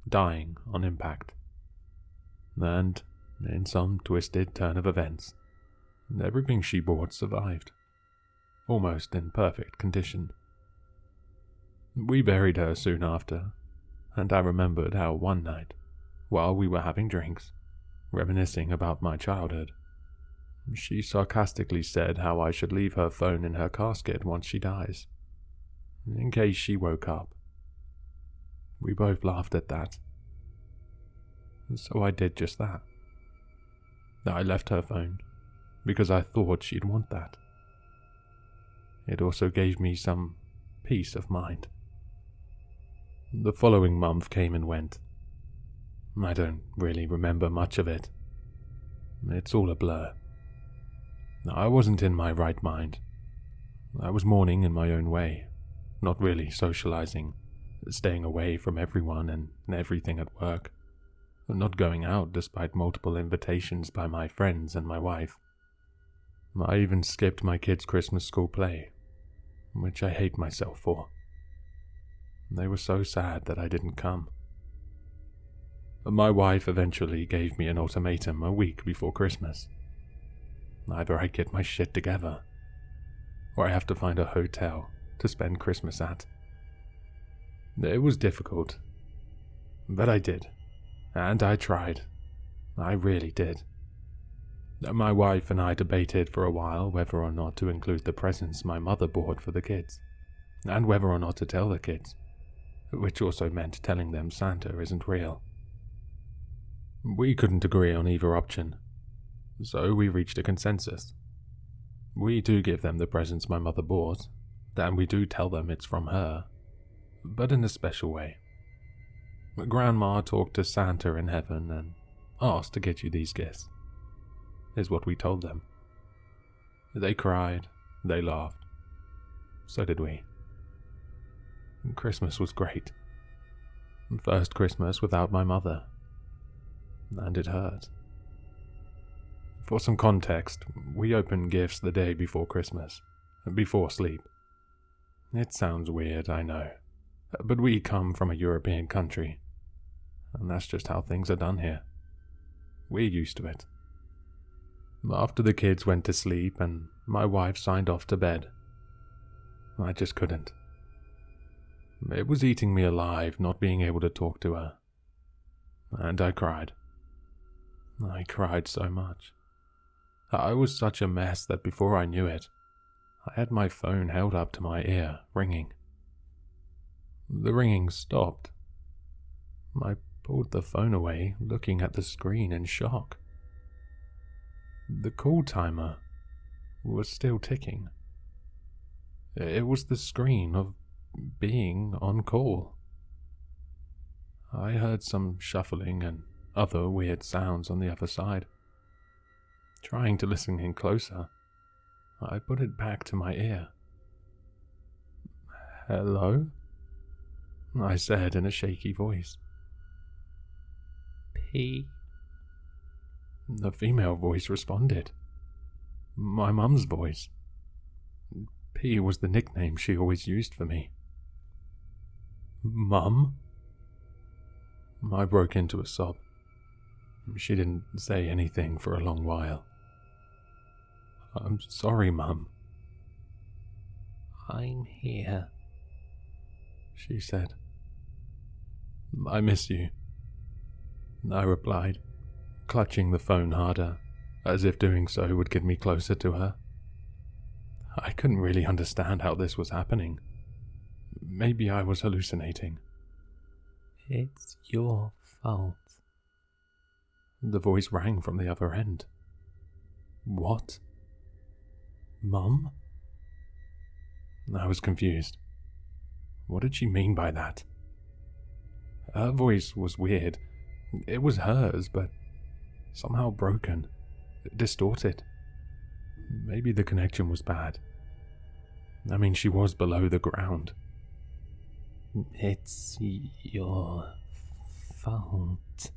dying on impact. And, in some twisted turn of events, everything she bought survived, almost in perfect condition. We buried her soon after, and I remembered how one night, while we were having drinks, reminiscing about my childhood, she sarcastically said how I should leave her phone in her casket once she dies, in case she woke up. We both laughed at that. So I did just that. I left her phone, because I thought she'd want that. It also gave me some peace of mind. The following month came and went. I don't really remember much of it. It's all a blur. I wasn't in my right mind. I was mourning in my own way, not really socializing, staying away from everyone and everything at work, not going out despite multiple invitations by my friends and my wife. I even skipped my kids' Christmas school play, which I hate myself for. They were so sad that I didn't come. My wife eventually gave me an ultimatum a week before Christmas. Either I get my shit together, or I have to find a hotel to spend Christmas at. It was difficult, but I did, and I tried. I really did. My wife and I debated for a while whether or not to include the presents my mother bought for the kids, and whether or not to tell the kids, which also meant telling them Santa isn't real. We couldn't agree on either option, so we reached a consensus. We do give them the presents my mother bought, and we do tell them it's from her, but in a special way. Grandma talked to Santa in heaven and asked to get you these gifts, is what we told them. They cried, they laughed. So did we. Christmas was great. First Christmas without my mother. And it hurt. For some context, we opened gifts the day before Christmas, before sleep. It sounds weird, I know, but we come from a European country, and that's just how things are done here. We're used to it. After the kids went to sleep and my wife signed off to bed, I just couldn't. It was eating me alive not being able to talk to her. And I cried. I cried so much. I was such a mess that before I knew it, I had my phone held up to my ear, ringing. The ringing stopped. I pulled the phone away, looking at the screen in shock. The call timer was still ticking. It was the screen of being on call. I heard some shuffling and other weird sounds on the other side. Trying to listen in closer, I put it back to my ear. "Hello?" I said in a shaky voice. P. The female voice responded. My mum's voice. P was the nickname she always used for me. "Mum?" I broke into a sob. She didn't say anything for a long while. "I'm sorry, Mum." I'm here, she said. "I miss you," I replied, clutching the phone harder, as if doing so would get me closer to her. I couldn't really understand how this was happening. Maybe I was hallucinating. It's your fault. The voice rang from the other end. What? Mum? I was confused. What did she mean by that? Her voice was weird. It was hers, but somehow broken, distorted. Maybe the connection was bad. I mean, she was below the ground. It's your fault,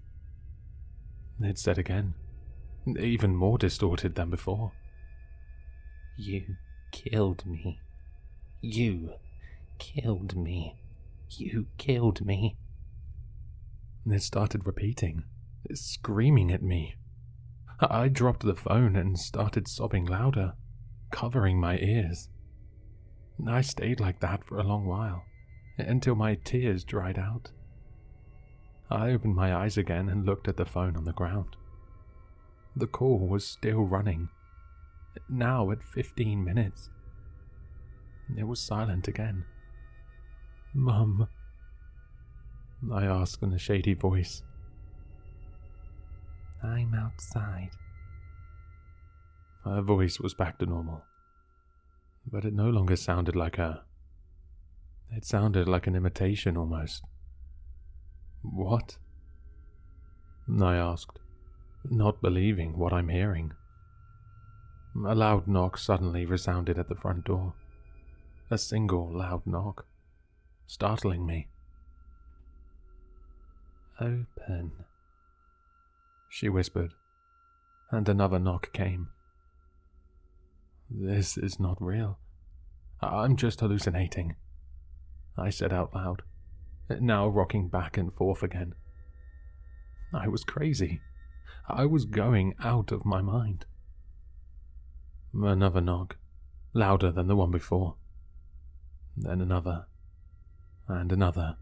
It said again, even more distorted than before. You killed me. You killed me. You killed me. It started repeating, screaming at me. I dropped the phone and started sobbing louder, covering my ears. I stayed like that for a long while, until my tears dried out. I opened my eyes again and looked at the phone on the ground. The call was still running, now at 15 minutes. It was silent again. "Mum?" I asked in a shady voice. I'm outside. Her voice was back to normal, but it no longer sounded like her. It sounded like an imitation almost. "What?" I asked, not believing what I'm hearing. A loud knock suddenly resounded at the front door. A single loud knock, startling me. Open, she whispered, and another knock came. "This is not real. I'm just hallucinating," I said out loud, now rocking back and forth again. I was crazy. I was going out of my mind. Another knock, louder than the one before. Then another, and another.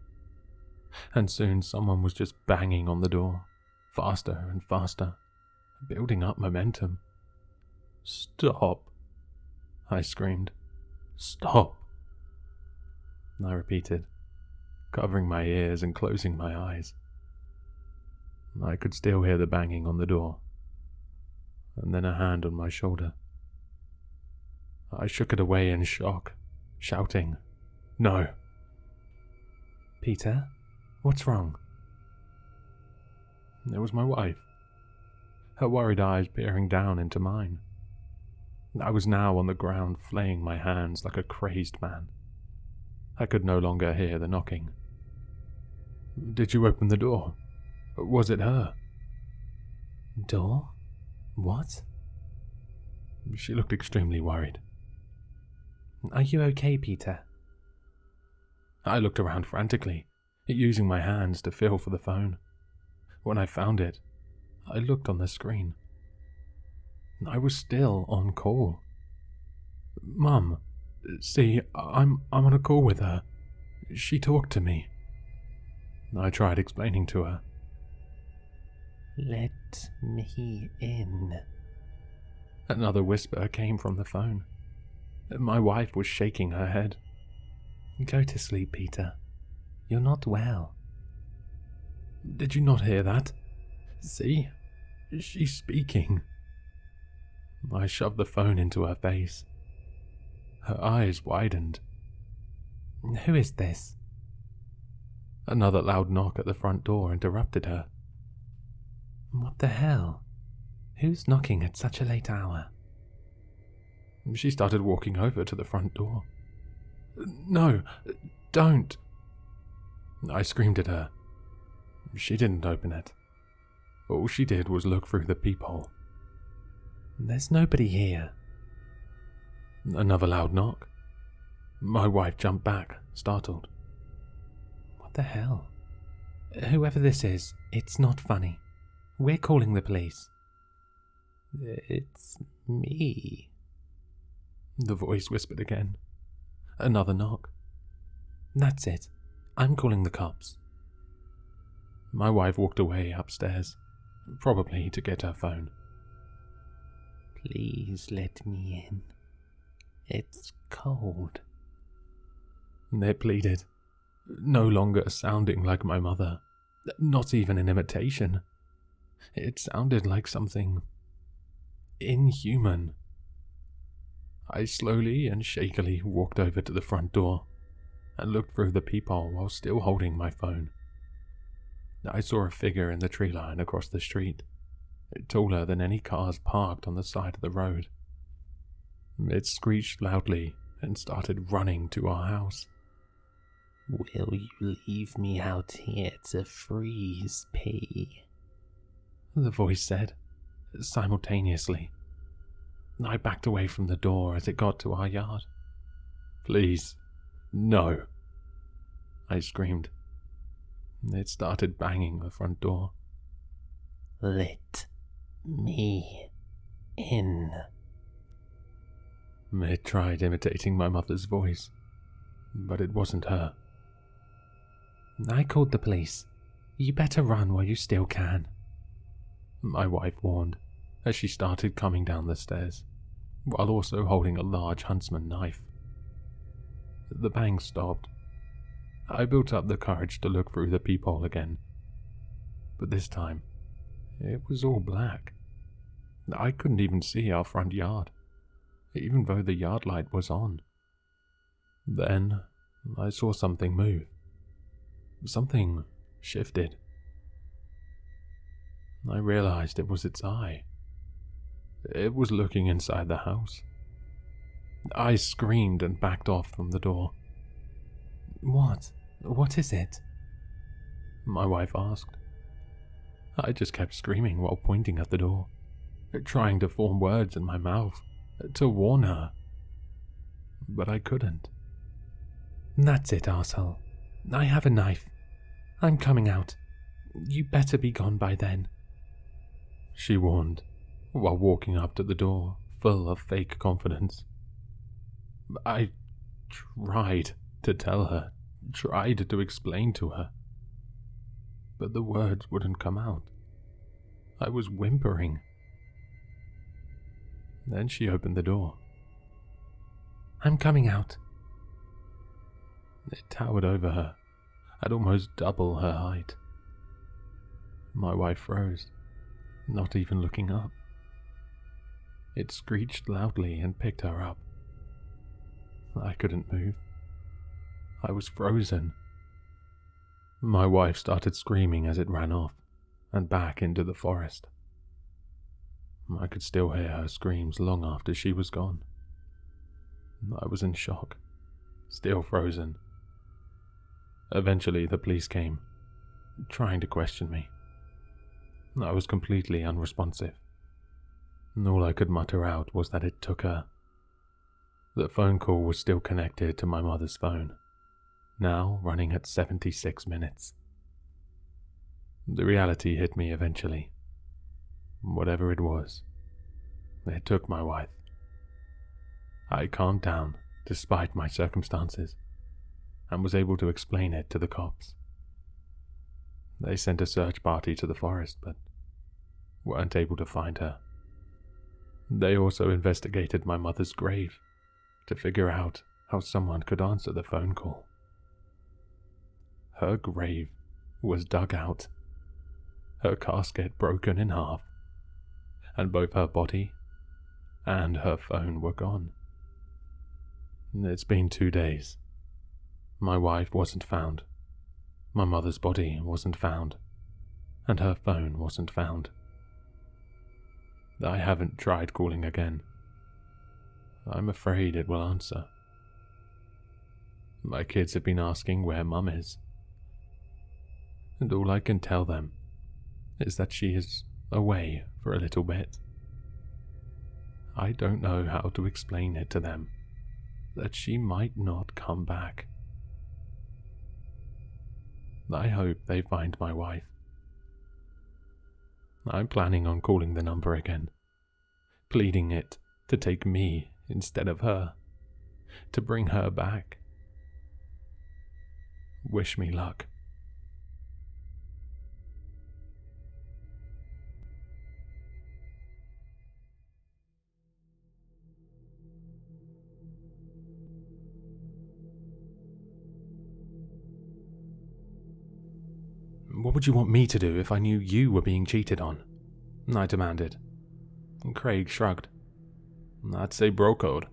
And soon someone was just banging on the door, faster and faster, building up momentum. "Stop!" I screamed. "Stop!" I repeated, covering my ears and closing my eyes. I could still hear the banging on the door, and then a hand on my shoulder. I shook it away in shock, shouting, "No!" Peter, what's wrong? It was my wife, her worried eyes peering down into mine. I was now on the ground, flaying my hands like a crazed man. I could no longer hear the knocking. "Did you open the door? Was it her?" Door? What? She looked extremely worried. Are you okay, Peter? I looked around frantically, using my hands to feel for the phone. When I found it, I looked on the screen. I was still on call. "Mum, see, I'm on a call with her. She talked to me." I tried explaining to her. Let me in. Another whisper came from the phone. My wife was shaking her head. Go to sleep, Peter. You're not well. "Did you not hear that? See? She's speaking." I shoved the phone into her face. Her eyes widened. Who is this? Another loud knock at the front door interrupted her. What the hell? Who's knocking at such a late hour? She started walking over to the front door. "No, don't!" I screamed at her. She didn't open it. All she did was look through the peephole. "There's nobody here." Another loud knock. My wife jumped back, startled. "What the hell? Whoever this is, it's not funny. We're calling the police." "It's me," the voice whispered again. Another knock. "That's it. I'm calling the cops." My wife walked away upstairs, probably to get her phone. "Please let me in. It's cold." They pleaded, no longer sounding like my mother, not even an imitation. It sounded like something inhuman. I slowly and shakily walked over to the front door and looked through the peephole while still holding my phone. I saw a figure in the tree line across the street, taller than any cars parked on the side of the road. It screeched loudly and started running to our house. "Will you leave me out here to freeze pee?" the voice said, simultaneously. I backed away from the door as it got to our yard. "Please, no," I screamed. It started banging the front door. "Let me in." It tried imitating my mother's voice, but it wasn't her. "I called the police. You better run while you still can," my wife warned as she started coming down the stairs, while also holding a large huntsman knife. The bang stopped. I built up the courage to look through the peephole again, but this time it was all black. I couldn't even see our front yard, even though the yard light was on. Then I saw something move. Something shifted. I realized it was its eye. It was looking inside the house. I screamed and backed off from the door. What is it?" my wife asked. I just kept screaming while pointing at the door, trying to form words in my mouth to warn her. But I couldn't. "That's it, arsehole. I have a knife. I'm coming out. You better be gone by then," she warned, while walking up to the door, full of fake confidence. I tried to tell her, tried to explain to her, but the words wouldn't come out. I was whimpering. Then she opened the door. "I'm coming out." It towered over her, at almost double her height. My wife froze, not even looking up. It screeched loudly and picked her up. I couldn't move. I was frozen. My wife started screaming as it ran off and back into the forest. I could still hear her screams long after she was gone. I was in shock, still frozen. Eventually the police came, trying to question me. I was completely unresponsive. All I could mutter out was that it took her. The phone call was still connected to my mother's phone, now running at 76 minutes. The reality hit me eventually. Whatever it was, it took my wife. I calmed down despite my circumstances and was able to explain it to the cops. They sent a search party to the forest, but weren't able to find her. They also investigated my mother's grave to figure out how someone could answer the phone call. Her grave was dug out, her casket broken in half, and both her body and her phone were gone. It's been 2 days. My wife wasn't found, my mother's body wasn't found, and her phone wasn't found. I haven't tried calling again. I'm afraid it will answer. My kids have been asking where Mum is, and all I can tell them is that she is away for a little bit. I don't know how to explain it to them, that she might not come back. I hope they find my wife. I'm planning on calling the number again, pleading it to take me instead of her, to bring her back. Wish me luck. What would you want me to do if I knew you were being cheated on? I demanded. Craig shrugged. I'd say bro code,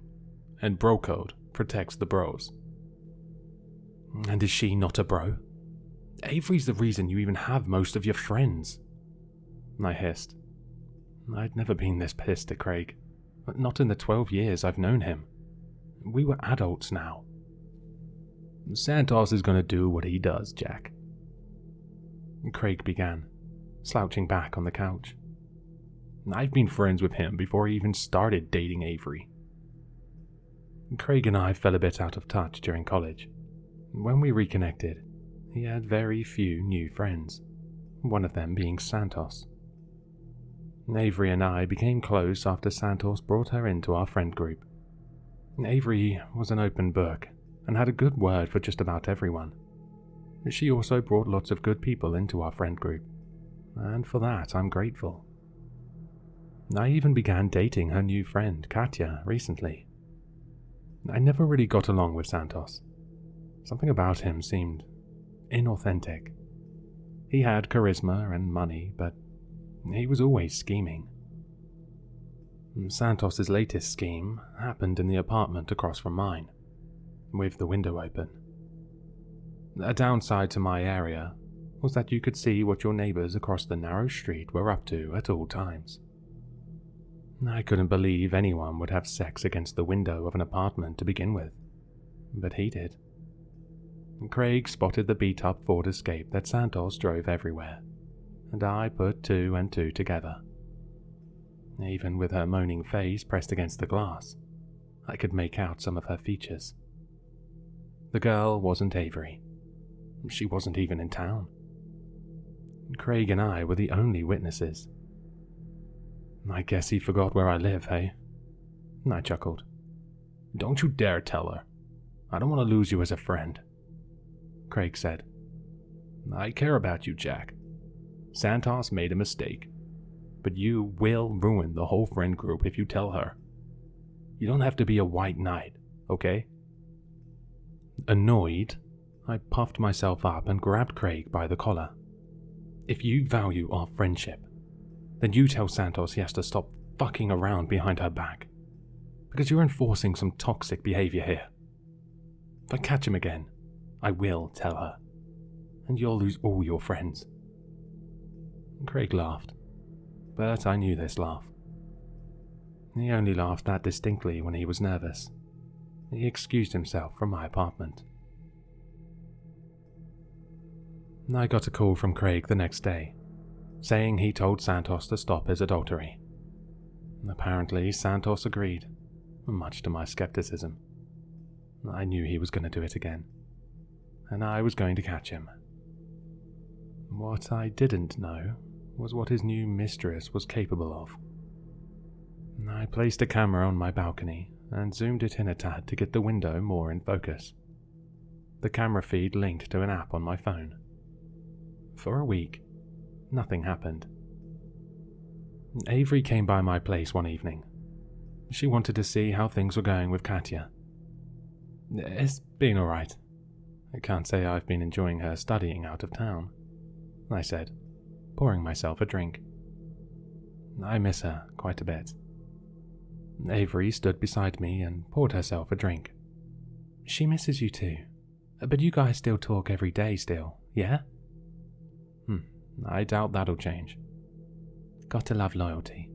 and bro code protects the bros. And is she not a bro? Avery's the reason you even have most of your friends. I hissed. I'd never been this pissed at Craig, not in the 12 years I've known him. We were adults now. Santos is going to do what he does, Jack. Craig began, slouching back on the couch. I've been friends with him before he even started dating Avery. Craig and I fell a bit out of touch during college. When we reconnected, he had very few new friends, one of them being Santos. Avery and I became close after Santos brought her into our friend group. Avery was an open book and had a good word for just about everyone. She also brought lots of good people into our friend group, and for that I'm grateful. I even began dating her new friend, Katya, recently. I never really got along with Santos. Something about him seemed inauthentic. He had charisma and money, but he was always scheming. Santos's latest scheme happened in the apartment across from mine, with the window open. A downside to my area was that you could see what your neighbors across the narrow street were up to at all times. I couldn't believe anyone would have sex against the window of an apartment to begin with, but he did. Craig spotted the beat-up Ford Escape that Santos drove everywhere, and I put two and two together. Even with her moaning face pressed against the glass, I could make out some of her features. The girl wasn't Avery. She wasn't even in town. Craig and I were the only witnesses. I guess he forgot where I live, hey? I chuckled. Don't you dare tell her. I don't want to lose you as a friend, Craig said. I care about you, Jack. Santos made a mistake, but you will ruin the whole friend group if you tell her. You don't have to be a white knight, okay? Annoyed, I puffed myself up and grabbed Craig by the collar. If you value our friendship, then you tell Santos he has to stop fucking around behind her back, because you're enforcing some toxic behavior here. If I catch him again, I will tell her, and you'll lose all your friends. Craig laughed, but I knew this laugh. He only laughed that distinctly when he was nervous. He excused himself from my apartment. I got a call from Craig the next day, saying he told Santos to stop his adultery. Apparently, Santos agreed, much to my skepticism. I knew he was going to do it again, and I was going to catch him. What I didn't know was what his new mistress was capable of. I placed a camera on my balcony and zoomed it in a tad to get the window more in focus. The camera feed linked to an app on my phone. For a week, nothing happened. Avery came by my place one evening. She wanted to see how things were going with Katya. It's been alright. I can't say I've been enjoying her studying out of town, I said, pouring myself a drink. I miss her quite a bit. Avery stood beside me and poured herself a drink. She misses you too, but you guys still talk every day still, yeah? I doubt that'll change. Got to love loyalty.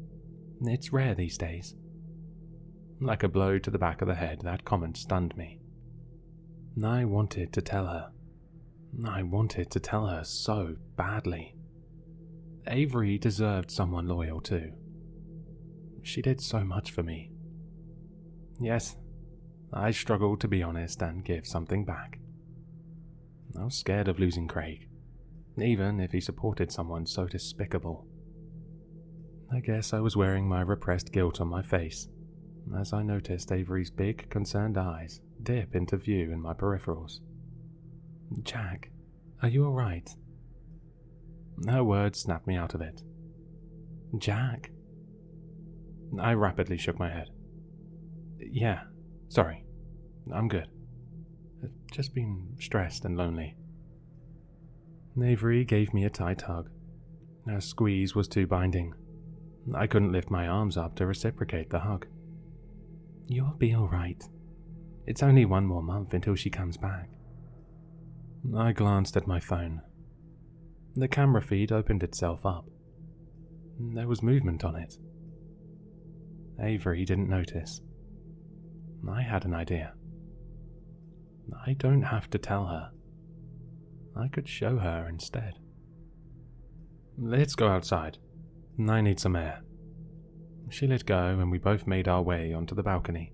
It's rare these days. Like a blow to the back of the head, that comment stunned me. I wanted to tell her. I wanted to tell her so badly. Avery deserved someone loyal too. She did so much for me. Yes, I struggled to be honest and give something back. I was scared of losing Craig, even if he supported someone so despicable. I guess I was wearing my repressed guilt on my face as I noticed Avery's big, concerned eyes dip into view in my peripherals. "Jack, are you alright?" Her words snapped me out of it. "Jack?" I rapidly shook my head. "Yeah, sorry. I'm good. Just been stressed and lonely." Avery gave me a tight hug. Her squeeze was too binding. I couldn't lift my arms up to reciprocate the hug. "You'll be alright. It's only 1 more month until she comes back." I glanced at my phone. The camera feed opened itself up. There was movement on it. Avery didn't notice. I had an idea. I don't have to tell her. I could show her instead. "Let's go outside. I need some air." She let go and we both made our way onto the balcony.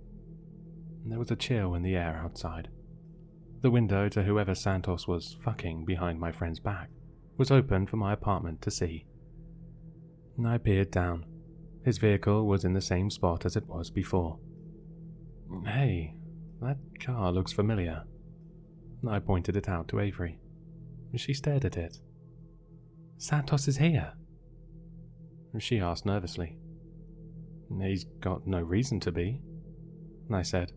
There was a chill in the air outside. The window to whoever Santos was fucking behind my friend's back was open for my apartment to see. I peered down. His vehicle was in the same spot as it was before. "Hey, that car looks familiar." I pointed it out to Avery. She stared at it. "Santos is here?" She asked nervously. "He's got no reason to be," I said,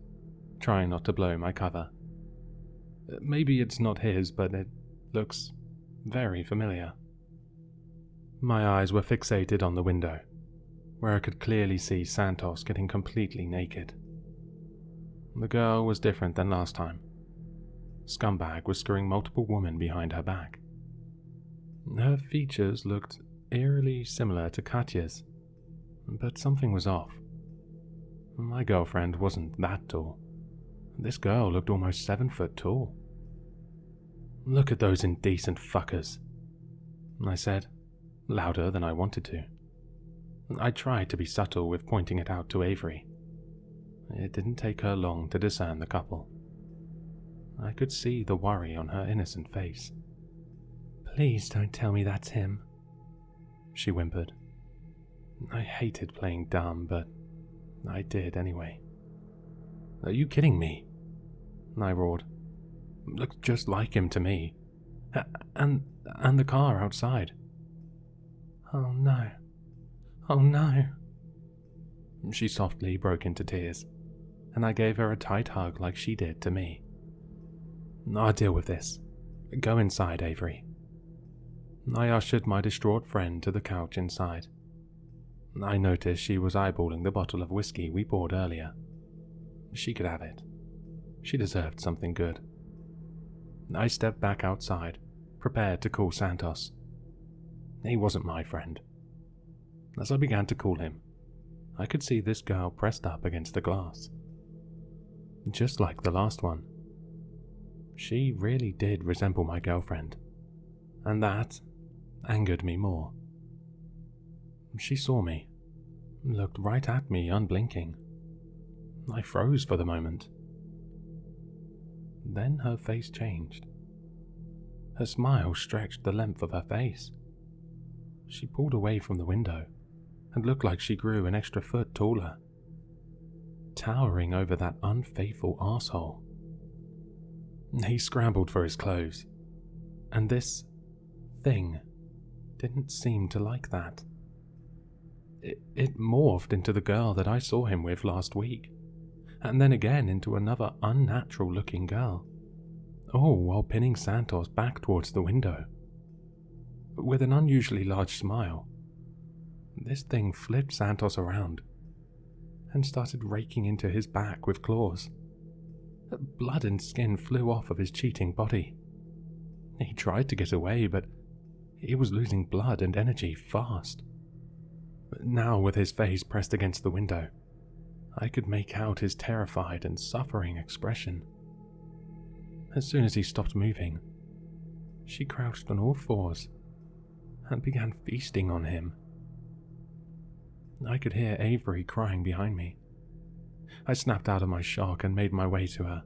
trying not to blow my cover. "Maybe it's not his, but it looks very familiar." My eyes were fixated on the window, where I could clearly see Santos getting completely naked. The girl was different than last time. Scumbag was screwing multiple women behind her back. Her features looked eerily similar to Katya's, but something was off. My girlfriend wasn't that tall. This girl looked almost 7 foot tall. "Look at those indecent fuckers," I said, louder than I wanted to. I tried to be subtle with pointing it out to Avery. It didn't take her long to discern the couple. I could see the worry on her innocent face. "Please don't tell me that's him," she whimpered. I hated playing dumb, but I did anyway. "Are you kidding me?" I roared. "Looks just like him to me. And the car outside." "Oh no. Oh no." She softly broke into tears, and I gave her a tight hug like she did to me. "I'll deal with this. Go inside, Avery." I ushered my distraught friend to the couch inside. I noticed she was eyeballing the bottle of whiskey we poured earlier. She could have it. She deserved something good. I stepped back outside, prepared to call Santos. He wasn't my friend. As I began to call him, I could see this girl pressed up against the glass. Just like the last one. She really did resemble my girlfriend, and that angered me more. She saw me, looked right at me unblinking. I froze for the moment. Then her face changed. Her smile stretched the length of her face. She pulled away from the window and looked like she grew an extra foot taller, towering over that unfaithful arsehole. He scrambled for his clothes, and this thing didn't seem to like that. It morphed into the girl that I saw him with last week, and then again into another unnatural-looking girl, all while pinning Santos back towards the window. With an unusually large smile, this thing flipped Santos around and started raking into his back with claws. Blood and skin flew off of his cheating body. He tried to get away, but he was losing blood and energy fast. Now, with his face pressed against the window, I could make out his terrified and suffering expression. As soon as he stopped moving, she crouched on all fours and began feasting on him. I could hear Avery crying behind me. I snapped out of my shock and made my way to her.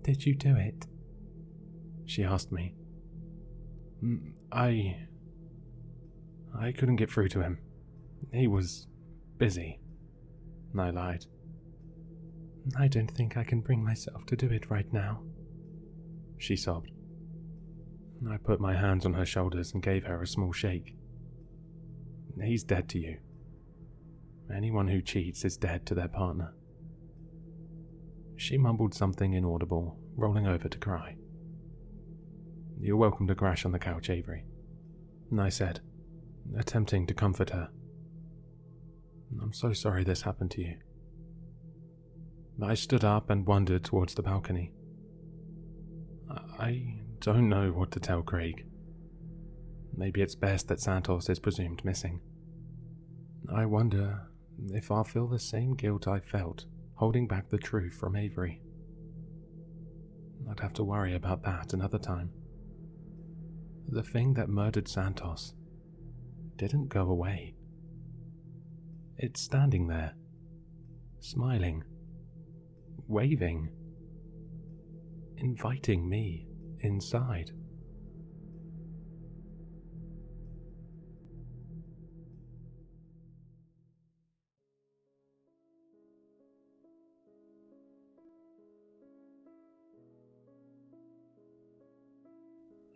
"Did you do it?" she asked me. I couldn't get through to him. He was busy," I lied. "I don't think I can bring myself to do it right now," she sobbed. I put my hands on her shoulders and gave her a small shake. "He's dead to you. Anyone who cheats is dead to their partner." She mumbled something inaudible, rolling over to cry. "You're welcome to crash on the couch, Avery," I said, attempting to comfort her. "I'm so sorry this happened to you." I stood up and wandered towards the balcony. I don't know what to tell Craig. Maybe it's best that Santos is presumed missing. I wonder if I'll feel the same guilt I felt holding back the truth from Avery. I'd have to worry about that another time. The thing that murdered Santos didn't go away. It's standing there, smiling, waving, inviting me inside.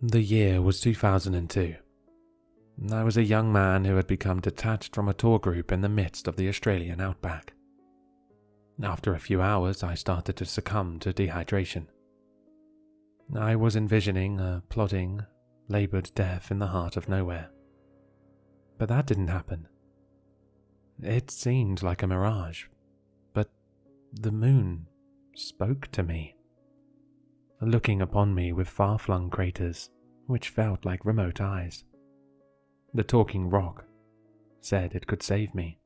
The year was 2002. I was a young man who had become detached from a tour group in the midst of the Australian outback. After a few hours, I started to succumb to dehydration. I was envisioning a plodding, laboured death in the heart of nowhere. But that didn't happen. It seemed like a mirage, but the moon spoke to me, looking upon me with far-flung craters, which felt like remote eyes. The talking rock said it could save me.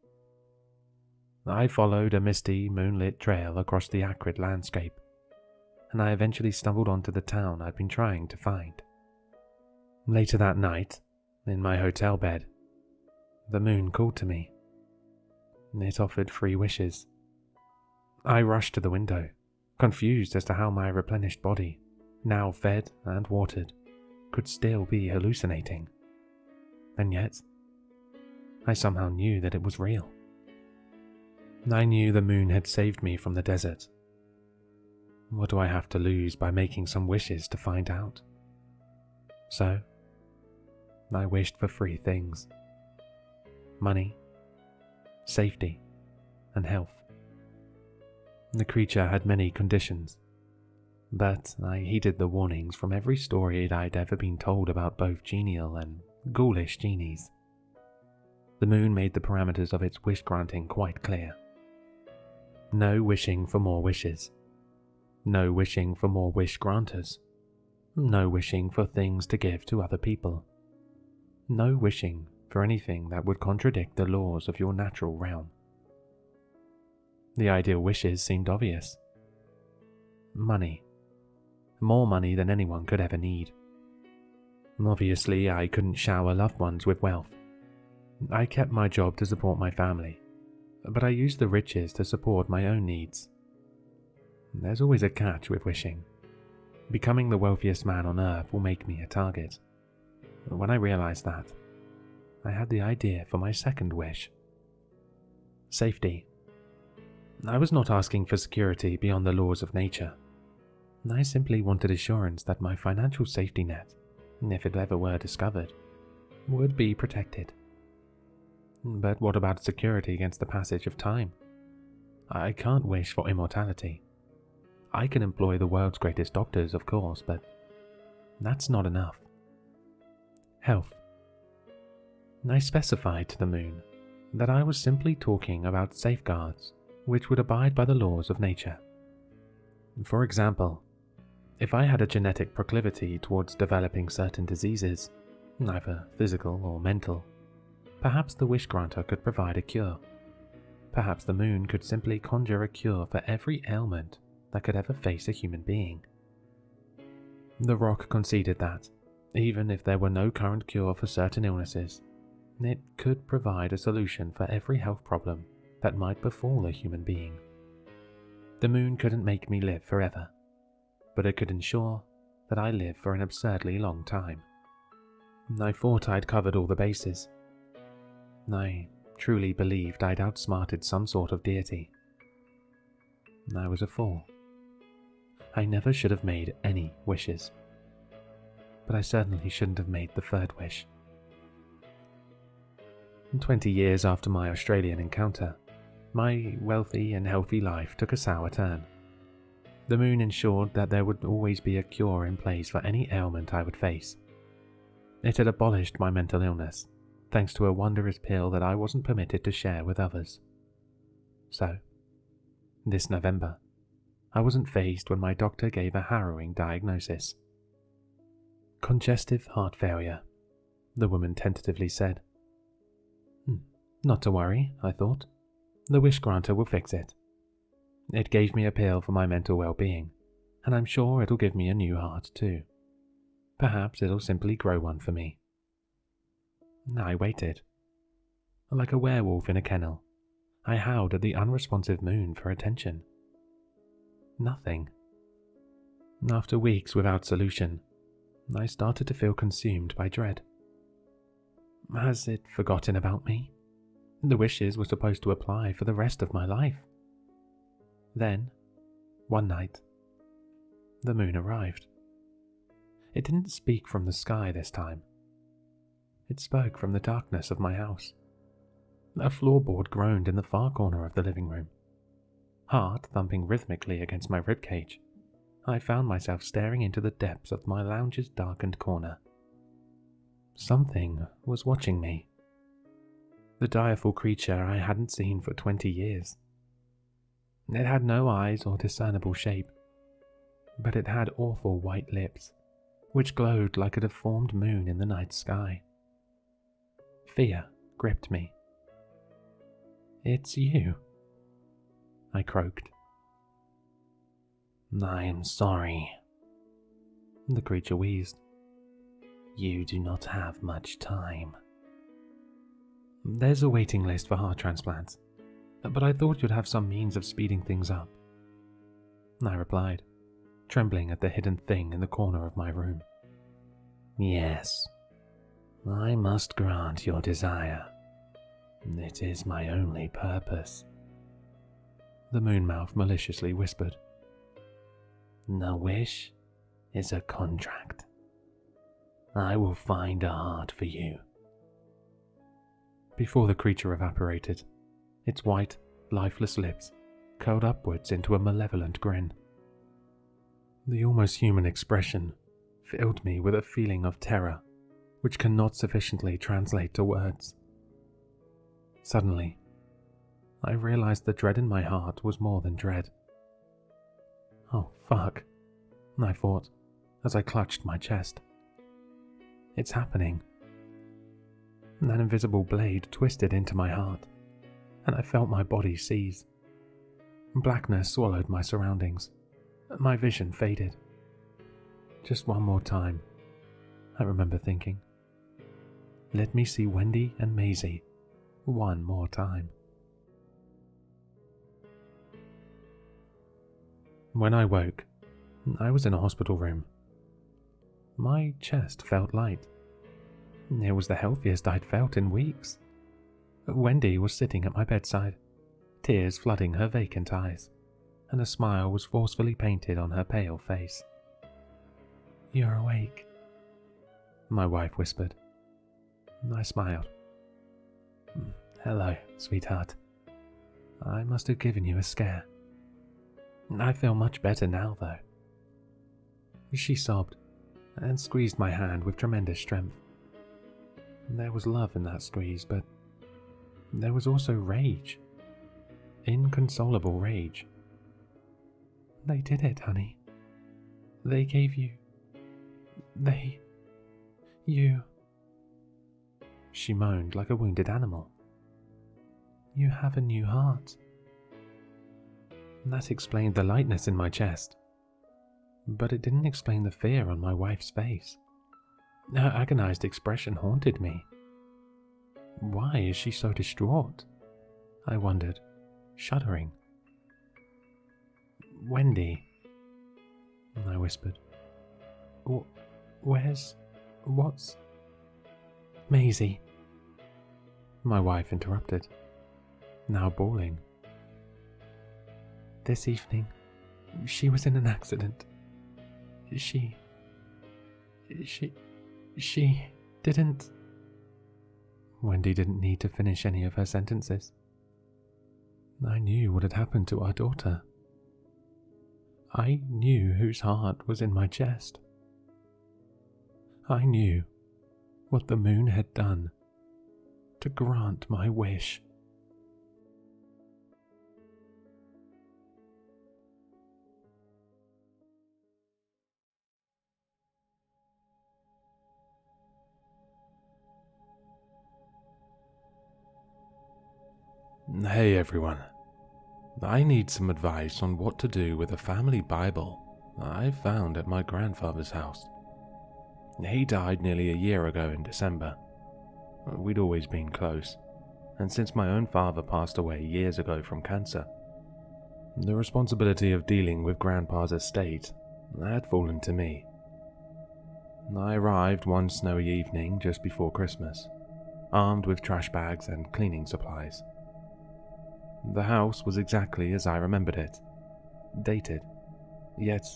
I followed a misty, moonlit trail across the acrid landscape, and I eventually stumbled onto the town I'd been trying to find. Later that night, in my hotel bed, the moon called to me. It offered 3 wishes. I rushed to the window, confused as to how my replenished body, now fed and watered, could still be hallucinating. And yet, I somehow knew that it was real. I knew the moon had saved me from the desert. What do I have to lose by making some wishes to find out? So, I wished for 3 things: money, safety, and health. The creature had many conditions, but I heeded the warnings from every story I'd ever been told about both genial and ghoulish genies. The moon made the parameters of its wish-granting quite clear. No wishing for more wishes. No wishing for more wish-granters. No wishing for things to give to other people. No wishing for anything that would contradict the laws of your natural realm. The ideal wishes seemed obvious. Money. More money than anyone could ever need. Obviously, I couldn't shower loved ones with wealth. I kept my job to support my family, but I used the riches to support my own needs. There's always a catch with wishing. Becoming the wealthiest man on earth will make me a target. When I realized that, I had the idea for my second wish. Safety. I was not asking for security beyond the laws of nature. I simply wanted assurance that my financial safety net, if it ever were discovered, would be protected. But what about security against the passage of time? I can't wish for immortality. I can employ the world's greatest doctors, of course, but that's not enough. Health. I specified to the moon that I was simply talking about safeguards which would abide by the laws of nature. For example, if I had a genetic proclivity towards developing certain diseases, either physical or mental, perhaps the wish granter could provide a cure. perhaps the moon could simply conjure a cure for every ailment that could ever face a human being. The rock conceded that, even if there were no current cure for certain illnesses, it could provide a solution for every health problem that might befall a human being. The moon couldn't make me live forever, but it could ensure that I live for an absurdly long time. I thought I'd covered all the bases. I truly believed I'd outsmarted some sort of deity. I was a fool. I never should have made any wishes. But I certainly shouldn't have made the third wish. 20 years after my Australian encounter, my wealthy and healthy life took a sour turn. The moon ensured that there would always be a cure in place for any ailment I would face. It had abolished my mental illness, thanks to a wondrous pill that I wasn't permitted to share with others. So, this November, I wasn't fazed when my doctor gave a harrowing diagnosis. Congestive heart failure, the woman tentatively said. Not to worry, I thought. The wish granter will fix it. It gave me a pill for my mental well-being, and I'm sure it'll give me a new heart too. Perhaps it'll simply grow one for me. I waited. Like a werewolf in a kennel, I howled at the unresponsive moon for attention. Nothing. After weeks without solution, I started to feel consumed by dread. Has it forgotten about me? The wishes were supposed to apply for the rest of my life. Then, one night, the moon arrived. It didn't speak from the sky this time. It spoke from the darkness of my house. A floorboard groaned in the far corner of the living room. Heart thumping rhythmically against my ribcage, I found myself staring into the depths of my lounge's darkened corner. Something was watching me. The direful creature I hadn't seen for 20 years. It had no eyes or discernible shape, but it had awful white lips, which glowed like a deformed moon in the night sky. Fear gripped me. It's you, I croaked. I am sorry, the creature wheezed. You do not have much time. There's a waiting list for heart transplants, but I thought you'd have some means of speeding things up. I replied, trembling at the hidden thing in the corner of my room. Yes, I must grant your desire. It is my only purpose. The moonmouth maliciously whispered. The wish is a contract. I will find a heart for you. Before the creature evaporated, its white, lifeless lips curled upwards into a malevolent grin. The almost human expression filled me with a feeling of terror, which cannot sufficiently translate to words. Suddenly, I realized the dread in my heart was more than dread. Oh, fuck, I thought, as I clutched my chest. It's happening. An invisible blade twisted into my heart, and I felt my body seize. Blackness swallowed my surroundings. My vision faded. Just one more time, I remember thinking. Let me see Wendy and Maisie one more time. When I woke, I was in a hospital room. My chest felt light. It was the healthiest I'd felt in weeks. Wendy was sitting at my bedside, tears flooding her vacant eyes, and a smile was forcefully painted on her pale face. You're awake, my wife whispered. I smiled. Hello, sweetheart. I must have given you a scare. I feel much better now, though. She sobbed and squeezed my hand with tremendous strength. There was love in that squeeze, but there was also rage. Inconsolable rage. They did it, honey. They gave you... you... She moaned like a wounded animal. You have a new heart. That explained the lightness in my chest, but it didn't explain the fear on my wife's face. Her agonized expression haunted me. Why is she so distraught? I wondered, shuddering. Wendy, I whispered. What's... Maisie, my wife interrupted, now bawling. This evening, she was in an accident. She didn't... Wendy didn't need to finish any of her sentences. I knew what had happened to our daughter. I knew whose heart was in my chest. I knew what the moon had done to grant my wish. Hey everyone, I need some advice on what to do with a family Bible I found at my grandfather's house. He died nearly a year ago in December. We'd always been close, and since my own father passed away years ago from cancer, the responsibility of dealing with Grandpa's estate had fallen to me. I arrived one snowy evening just before Christmas, armed with trash bags and cleaning supplies. The house was exactly as I remembered it, dated, yet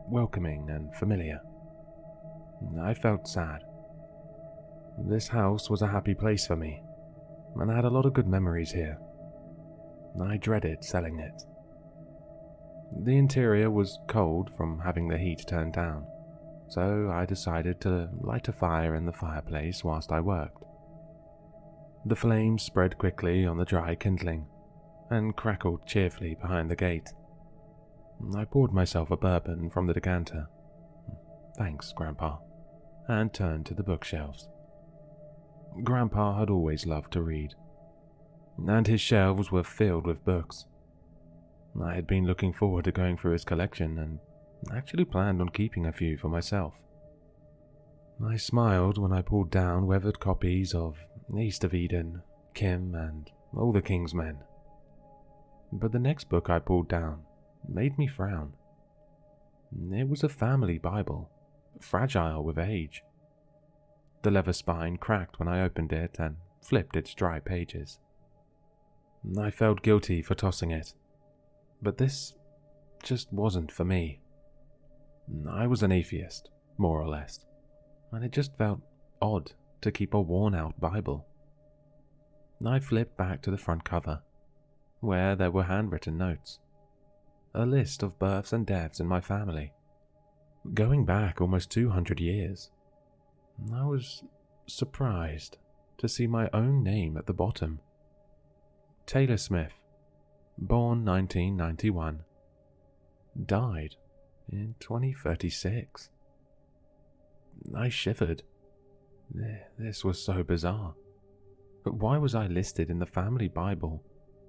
welcoming and familiar. I felt sad. This house was a happy place for me, and I had a lot of good memories here. I dreaded selling it. The interior was cold from having the heat turned down, so I decided to light a fire in the fireplace whilst I worked. The flames spread quickly on the dry kindling, and crackled cheerfully behind the gate. I poured myself a bourbon from the decanter. Thanks, Grandpa, and turned to the bookshelves. Grandpa had always loved to read, and his shelves were filled with books. I had been looking forward to going through his collection and actually planned on keeping a few for myself. I smiled when I pulled down weathered copies of East of Eden, Kim, and All the King's Men. But the next book I pulled down made me frown. It was a family Bible, fragile with age. The leather spine cracked when I opened it and flipped its dry pages. I felt guilty for tossing it, but this just wasn't for me. I was an atheist, more or less, and it just felt odd to keep a worn-out Bible. I flipped back to the front cover, where there were handwritten notes, a list of births and deaths in my family, going back almost 200 years. I was surprised to see my own name at the bottom. Taylor Smith, born 1991, died in 2036. I shivered. This was so bizarre. But why was I listed in the family Bible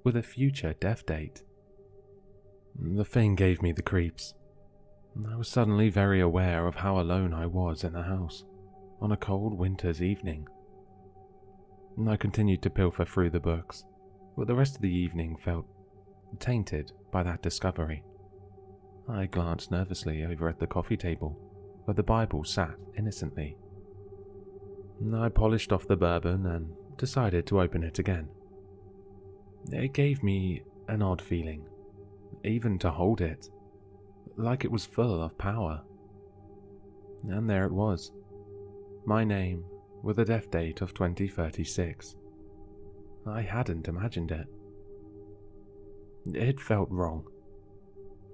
with a future death date? The thing gave me the creeps. I was suddenly very aware of how alone I was in the house on a cold winter's evening. I continued to pilfer through the books, but the rest of the evening felt tainted by that discovery. I glanced nervously over at the coffee table where the Bible sat innocently. I polished off the bourbon and decided to open it again. It gave me an odd feeling, even to hold it, like it was full of power. And there it was, my name with a death date of 2036. I hadn't imagined it. It felt wrong.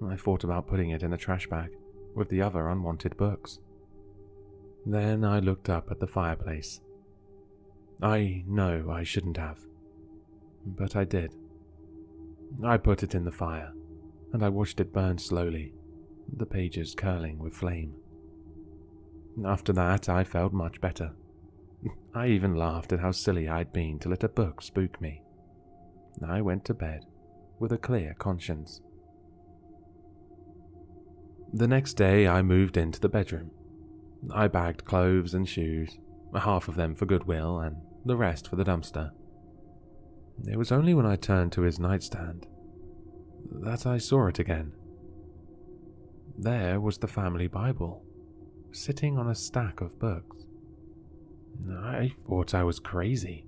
I thought about putting it in a trash bag with the other unwanted books. Then I looked up at the fireplace. I know I shouldn't have, but I did. I put it in the fire, and I watched it burn slowly, the pages curling with flame. After that, I felt much better. I even laughed at how silly I'd been to let a book spook me. I went to bed with a clear conscience. The next day I moved into the bedroom. I bagged clothes and shoes, half of them for Goodwill and the rest for the dumpster. It was only when I turned to his nightstand that I saw it again. There was the family Bible, sitting on a stack of books. I thought I was crazy.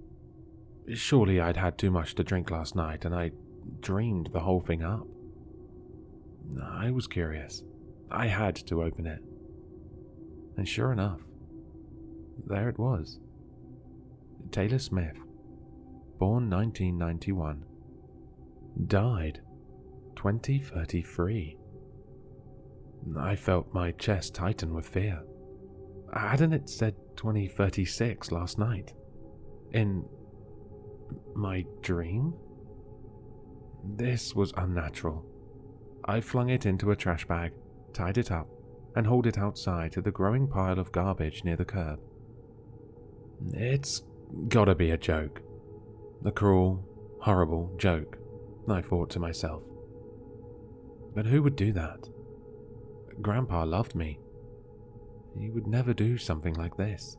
Surely I'd had too much to drink last night and I dreamed the whole thing up. I was curious. I had to open it. And sure enough, there it was. Taylor Smith, born 1991, died 2033. I felt my chest tighten with fear. Hadn't it said 2036 last night? In my dream? This was unnatural. I flung it into a trash bag, tied it up, and hauled it outside to the growing pile of garbage near the curb. It's gotta be a joke. A cruel, horrible joke, I thought to myself. But who would do that? Grandpa loved me. He would never do something like this.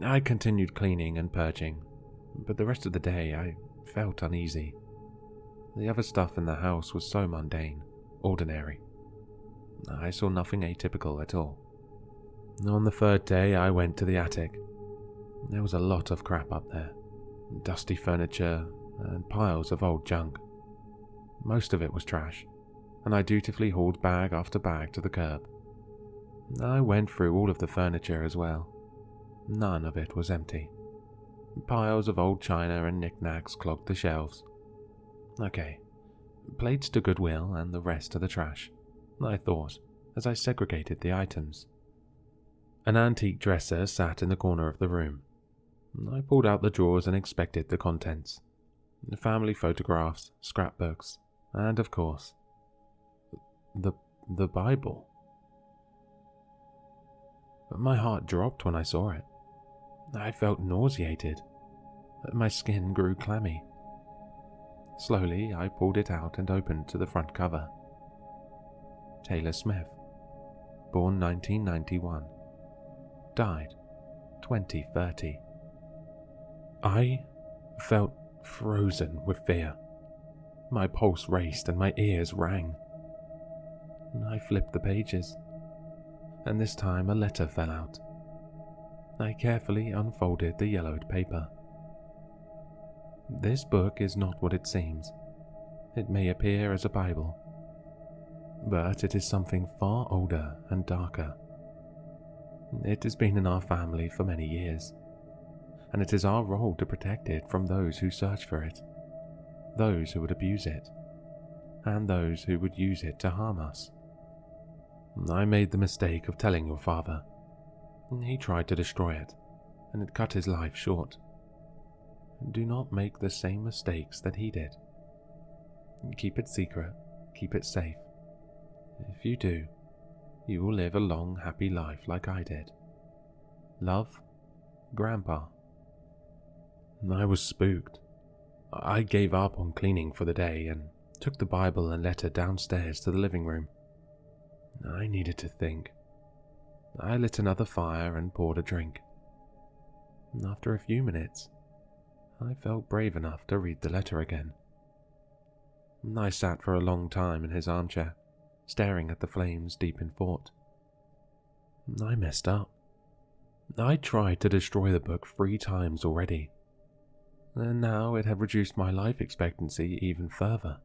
I continued cleaning and purging, but the rest of the day I felt uneasy. The other stuff in the house was so mundane, ordinary. I saw nothing atypical at all. On the third day, I went to the attic. There was a lot of crap up there. Dusty furniture and piles of old junk. Most of it was trash, and I dutifully hauled bag after bag to the curb. I went through all of the furniture as well. None of it was empty. Piles of old china and knickknacks clogged the shelves. Okay, plates to Goodwill and the rest to the trash, I thought, as I segregated the items. An antique dresser sat in the corner of the room. I pulled out the drawers and inspected the contents. Family photographs, scrapbooks, and of course, the Bible. But my heart dropped when I saw it. I felt nauseated. My skin grew clammy. Slowly, I pulled it out and opened to the front cover. Taylor Smith, born 1991, died 2030. I felt frozen with fear. My pulse raced and my ears rang. I flipped the pages, and this time a letter fell out. I carefully unfolded the yellowed paper. This book is not what it seems. It may appear as a Bible, but it is something far older and darker. It has been in our family for many years, and it is our role to protect it from those who search for it, those who would abuse it, and those who would use it to harm us. I made the mistake of telling your father. He tried to destroy it, and it cut his life short. Do not make the same mistakes that he did. Keep it secret, keep it safe. If you do, you will live a long, happy life like I did. Love, Grandpa. I was spooked. I gave up on cleaning for the day and took the Bible and letter downstairs to the living room. I needed to think. I lit another fire and poured a drink. After a few minutes, I felt brave enough to read the letter again. I sat for a long time in his armchair, staring at the flames deep in thought. I messed up. I tried to destroy the book 3 times already, and now it had reduced my life expectancy even further.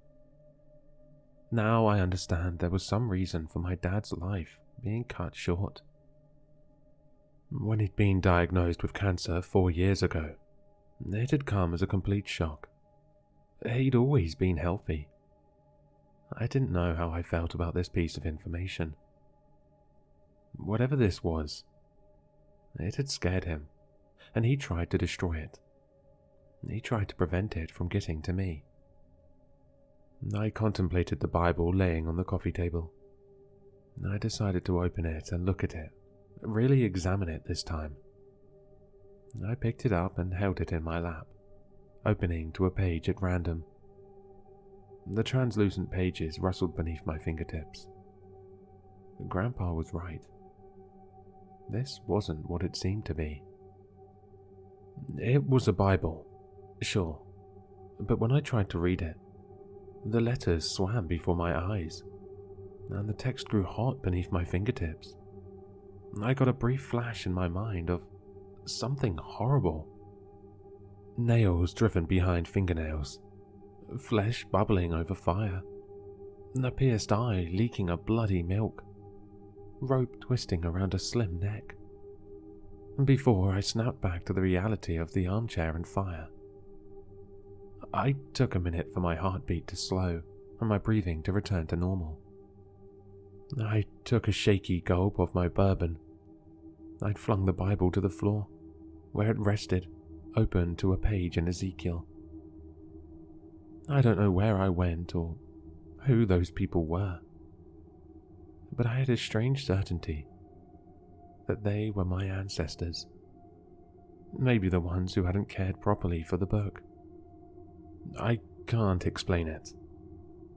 Now I understand there was some reason for my dad's life being cut short. When he'd been diagnosed with cancer 4 years ago, it had come as a complete shock. He'd always been healthy. I didn't know how I felt about this piece of information. Whatever this was, it had scared him, and he tried to destroy it. He tried to prevent it from getting to me. I contemplated the Bible laying on the coffee table. I decided to open it and look at it, really examine it this time. I picked it up and held it in my lap, opening to a page at random. The translucent pages rustled beneath my fingertips. Grandpa was right. This wasn't what it seemed to be. It was a Bible, sure, but when I tried to read it, the letters swam before my eyes, and the text grew hot beneath my fingertips. I got a brief flash in my mind of something horrible. Nails driven behind fingernails, flesh bubbling over fire, a pierced eye leaking a bloody milk, rope twisting around a slim neck. Before I snapped back to the reality of the armchair and fire, I took a minute for my heartbeat to slow and my breathing to return to normal. I took a shaky gulp of my bourbon. I'd flung the Bible to the floor, where it rested, open to a page in Ezekiel. I don't know where I went or who those people were, but I had a strange certainty that they were my ancestors. Maybe the ones who hadn't cared properly for the book. I can't explain it.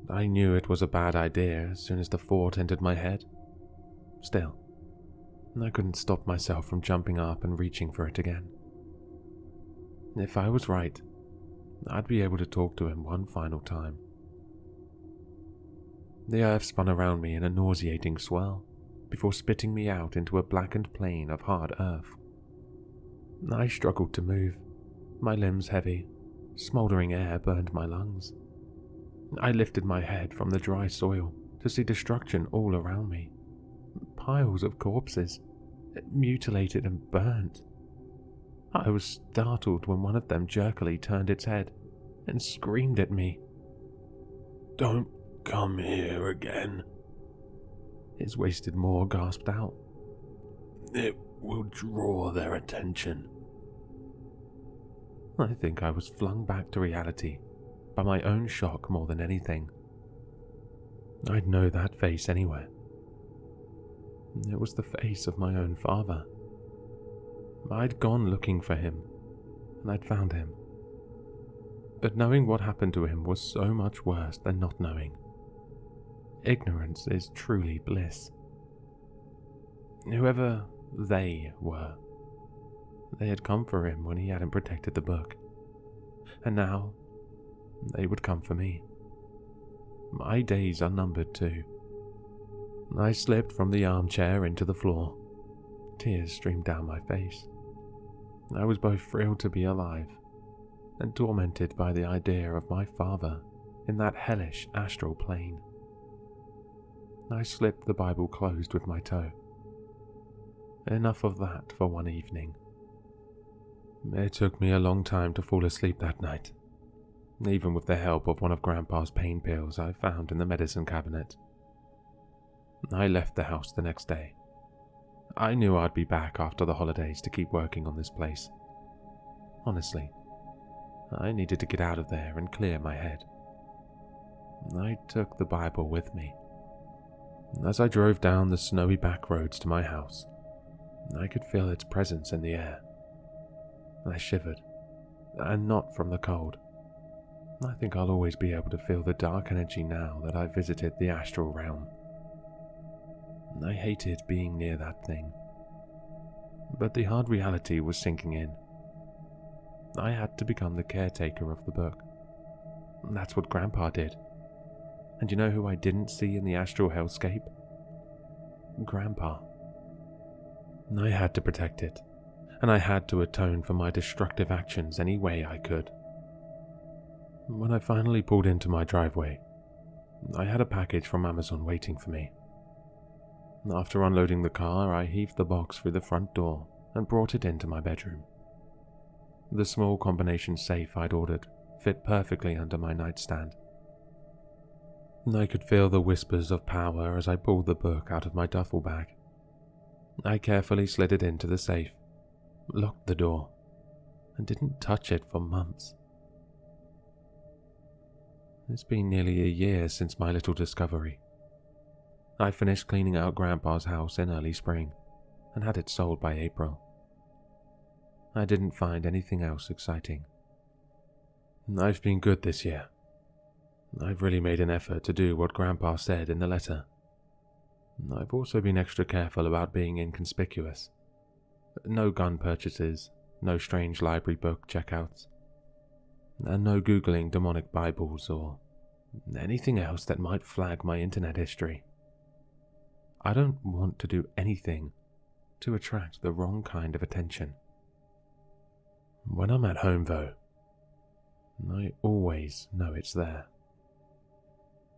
I knew it was a bad idea as soon as the thought entered my head. Still, I couldn't stop myself from jumping up and reaching for it again. If I was right, I'd be able to talk to him one final time. The earth spun around me in a nauseating swirl before spitting me out into a blackened plain of hard earth. I struggled to move, my limbs heavy, smouldering air burned my lungs. I lifted my head from the dry soil to see destruction all around me. Piles of corpses, mutilated and burnt. I was startled when one of them jerkily turned its head and screamed at me. "Don't come here again," his wasted maw gasped out. "It will draw their attention." I think I was flung back to reality by my own shock more than anything. I'd know that face anywhere. It was the face of my own father. I'd gone looking for him, and I'd found him. But knowing what happened to him was so much worse than not knowing. Ignorance is truly bliss. Whoever they were, they had come for him when he hadn't protected the book. And now, they would come for me. My days are numbered too. I slipped from the armchair into the floor. Tears streamed down my face. I was both thrilled to be alive and tormented by the idea of my father in that hellish astral plane. I slipped the Bible closed with my toe. Enough of that for one evening. It took me a long time to fall asleep that night, even with the help of one of Grandpa's pain pills I found in the medicine cabinet. I left the house the next day. I knew I'd be back after the holidays to keep working on this place. Honestly, I needed to get out of there and clear my head. I took the Bible with me. As I drove down the snowy back roads to my house, I could feel its presence in the air. I shivered, and not from the cold. I think I'll always be able to feel the dark energy now that I've visited the astral realm. I hated being near that thing, but the hard reality was sinking in. I had to become the caretaker of the book. That's what Grandpa did. And you know who I didn't see in the astral hellscape? Grandpa. I had to protect it, and I had to atone for my destructive actions any way I could. When I finally pulled into my driveway, I had a package from Amazon waiting for me. After unloading the car, I heaved the box through the front door and brought it into my bedroom. The small combination safe I'd ordered fit perfectly under my nightstand. I could feel the whispers of power as I pulled the book out of my duffel bag. I carefully slid it into the safe, locked the door, and didn't touch it for months. It's been nearly a year since my little discovery. I finished cleaning out Grandpa's house in early spring and had it sold by April. I didn't find anything else exciting. I've been good this year. I've really made an effort to do what Grandpa said in the letter. I've also been extra careful about being inconspicuous. No gun purchases, no strange library book checkouts, and no Googling demonic Bibles or anything else that might flag my internet history. I don't want to do anything to attract the wrong kind of attention. When I'm at home, though, I always know it's there.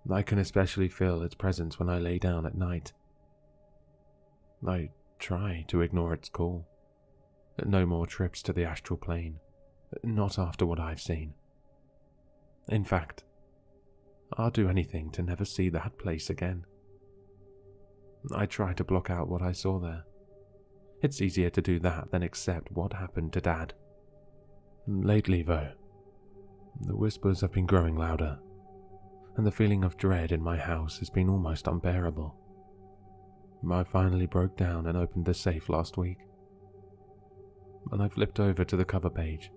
I can especially feel its presence when I lay down at night. I try to ignore its call. No more trips to the astral plane, not after what I've seen. In fact, I'll do anything to never see that place again. I try to block out what I saw there. It's easier to do that than accept what happened to Dad. Lately, though, the whispers have been growing louder, and the feeling of dread in my house has been almost unbearable. I finally broke down and opened the safe last week. When I flipped over to the cover page,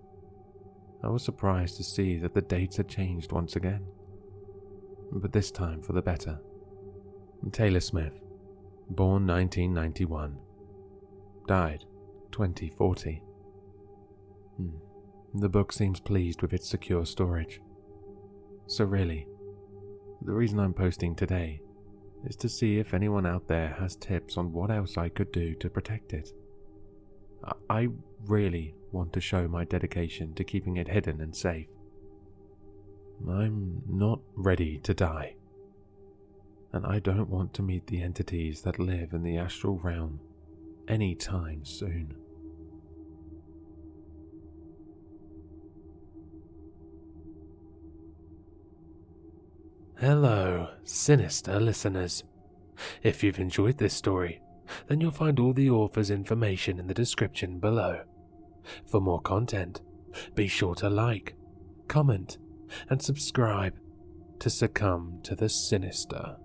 I was surprised to see that the dates had changed once again, but this time for the better. Taylor Smith, born 1991, died 2040. The book seems pleased with its secure storage. So really, the reason I'm posting today is to see if anyone out there has tips on what else I could do to protect it. I really want to show my dedication to keeping it hidden and safe. I'm not ready to die, and I don't want to meet the entities that live in the astral realm anytime soon. Hello, sinister listeners. If you've enjoyed this story, then you'll find all the author's information in the description below. For more content, be sure to like, comment, and subscribe to succumb to the sinister.